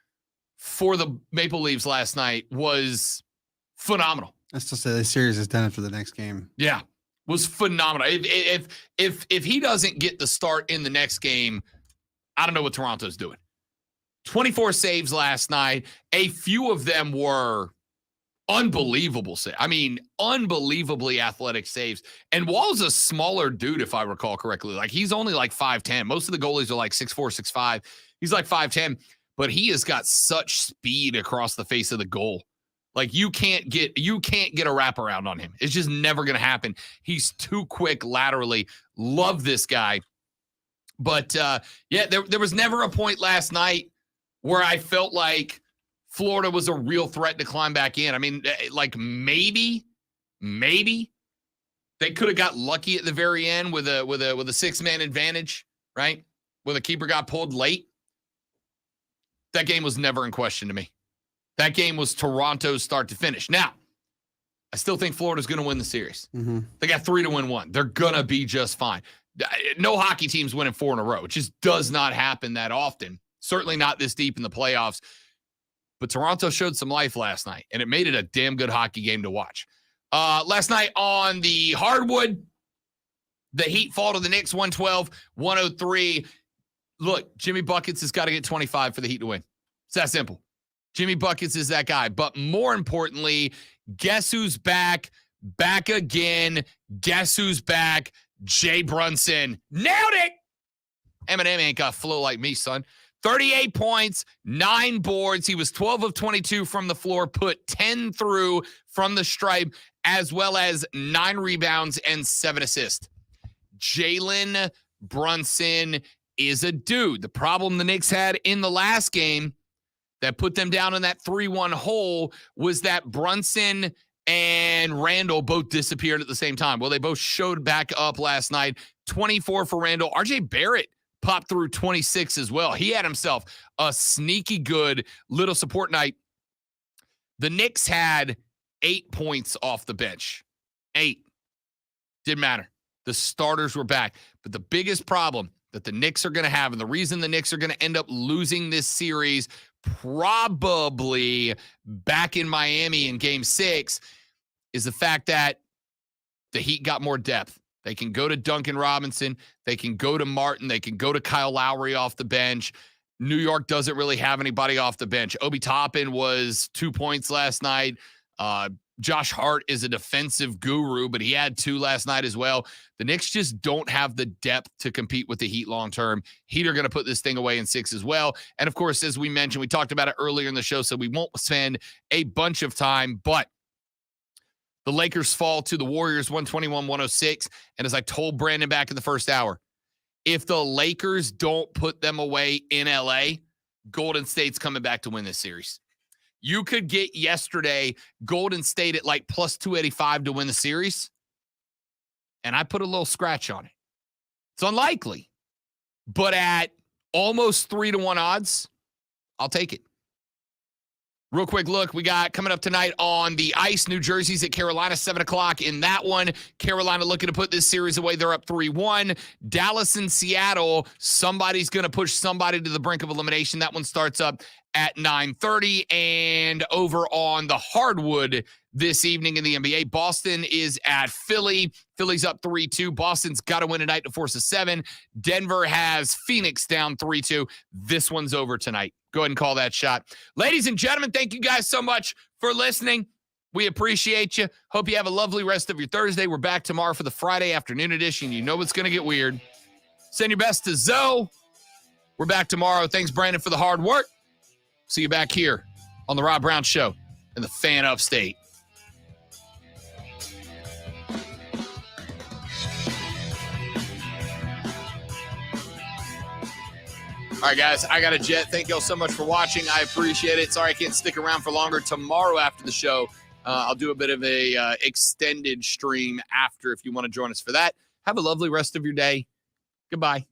for the Maple Leafs last night, was phenomenal. I still say the series is done after the next game. Yeah, was phenomenal. If he doesn't get the start in the next game, I don't know what Toronto's doing. 24 saves last night. A few of them were unbelievable. I mean, unbelievably athletic saves. And Wall's a smaller dude, if I recall correctly. Like, he's only like 5'10". Most of the goalies are like 6'4", 6'5". He's like 5'10", but he has got such speed across the face of the goal. Like, you can't get a wraparound on him. It's just never going to happen. He's too quick laterally. Love this guy. But, there was never a point last night where I felt like Florida was a real threat to climb back in. I mean, like, maybe they could have got lucky at the very end with a 6-man advantage, right? When the keeper got pulled late. That game was never in question to me. That game was Toronto's start to finish. Now, I still think Florida's going to win the series. Mm-hmm. They got 3 to win 1. They're going to be just fine. No hockey team's winning 4 in a row. It just does not happen that often. Certainly not this deep in the playoffs. But Toronto showed some life last night, and it made it a damn good hockey game to watch. Last night on the hardwood, the Heat fall to the Knicks 112-103. look, Jimmy Buckets has got to get 25 for the Heat to win. It's that simple. Jimmy Buckets is that guy. But more importantly, guess who's back? Back again. Guess who's back? Jay Brunson. Nailed it. Eminem ain't got flow like me, son. 38 points, 9 boards. He was 12 of 22 from the floor, put 10 through from the stripe, as well as 9 rebounds and 7 assists. Jalen Brunson is a dude. The problem the Knicks had in the last game that put them down in that 3-1 hole was that Brunson and Randall both disappeared at the same time. Well, they both showed back up last night. 24 for Randall. RJ Barrett popped through 26 as well. He had himself a sneaky good little support night. The Knicks had 8 points off the bench. 8. Didn't matter. The starters were back. But the biggest problem that the Knicks are going to have, and the reason the Knicks are going to end up losing this series probably back in Miami in Game 6, is the fact that the Heat got more depth. They can go to Duncan Robinson. They can go to Martin. They can go to Kyle Lowry off the bench. New York doesn't really have anybody off the bench. Obi Toppin was 2 points last night. Josh Hart is a defensive guru, but he had 2 last night as well. The Knicks just don't have the depth to compete with the Heat long-term. Heat are going to put this thing away in 6 as well. And, of course, as we mentioned, we talked about it earlier in the show, so we won't spend a bunch of time, but the Lakers fall to the Warriors 121-106. And as I told Brandon back in the first hour, if the Lakers don't put them away in LA, Golden State's coming back to win this series. You could get yesterday Golden State at like plus 285 to win the series, and I put a little scratch on it. It's unlikely, but at almost 3-1 odds, I'll take it. Real quick look, we got coming up tonight on the ice, New Jersey's at Carolina, 7 o'clock in that one. Carolina looking to put this series away. They're up 3-1. Dallas and Seattle, somebody's going to push somebody to the brink of elimination. That one starts up at 9:30. And over on the hardwood this evening in the NBA, Boston is at Philly. Philly's up 3-2. Boston's got to win tonight to force a 7. Denver has Phoenix down 3-2. This one's over tonight. Go ahead and call that shot. Ladies and gentlemen, thank you guys so much for listening. We appreciate you. Hope you have a lovely rest of your Thursday. We're back tomorrow for the Friday afternoon edition. You know it's going to get weird. Send your best to Zoe. We're back tomorrow. Thanks, Brandon, for the hard work. See you back here on the Rob Brown Show in the Fan Upstate. All right, guys, I got a jet. Thank you all so much for watching. I appreciate it. Sorry I can't stick around for longer. Tomorrow after the show, I'll do a bit of a extended stream after if you want to join us for that. Have a lovely rest of your day. Goodbye.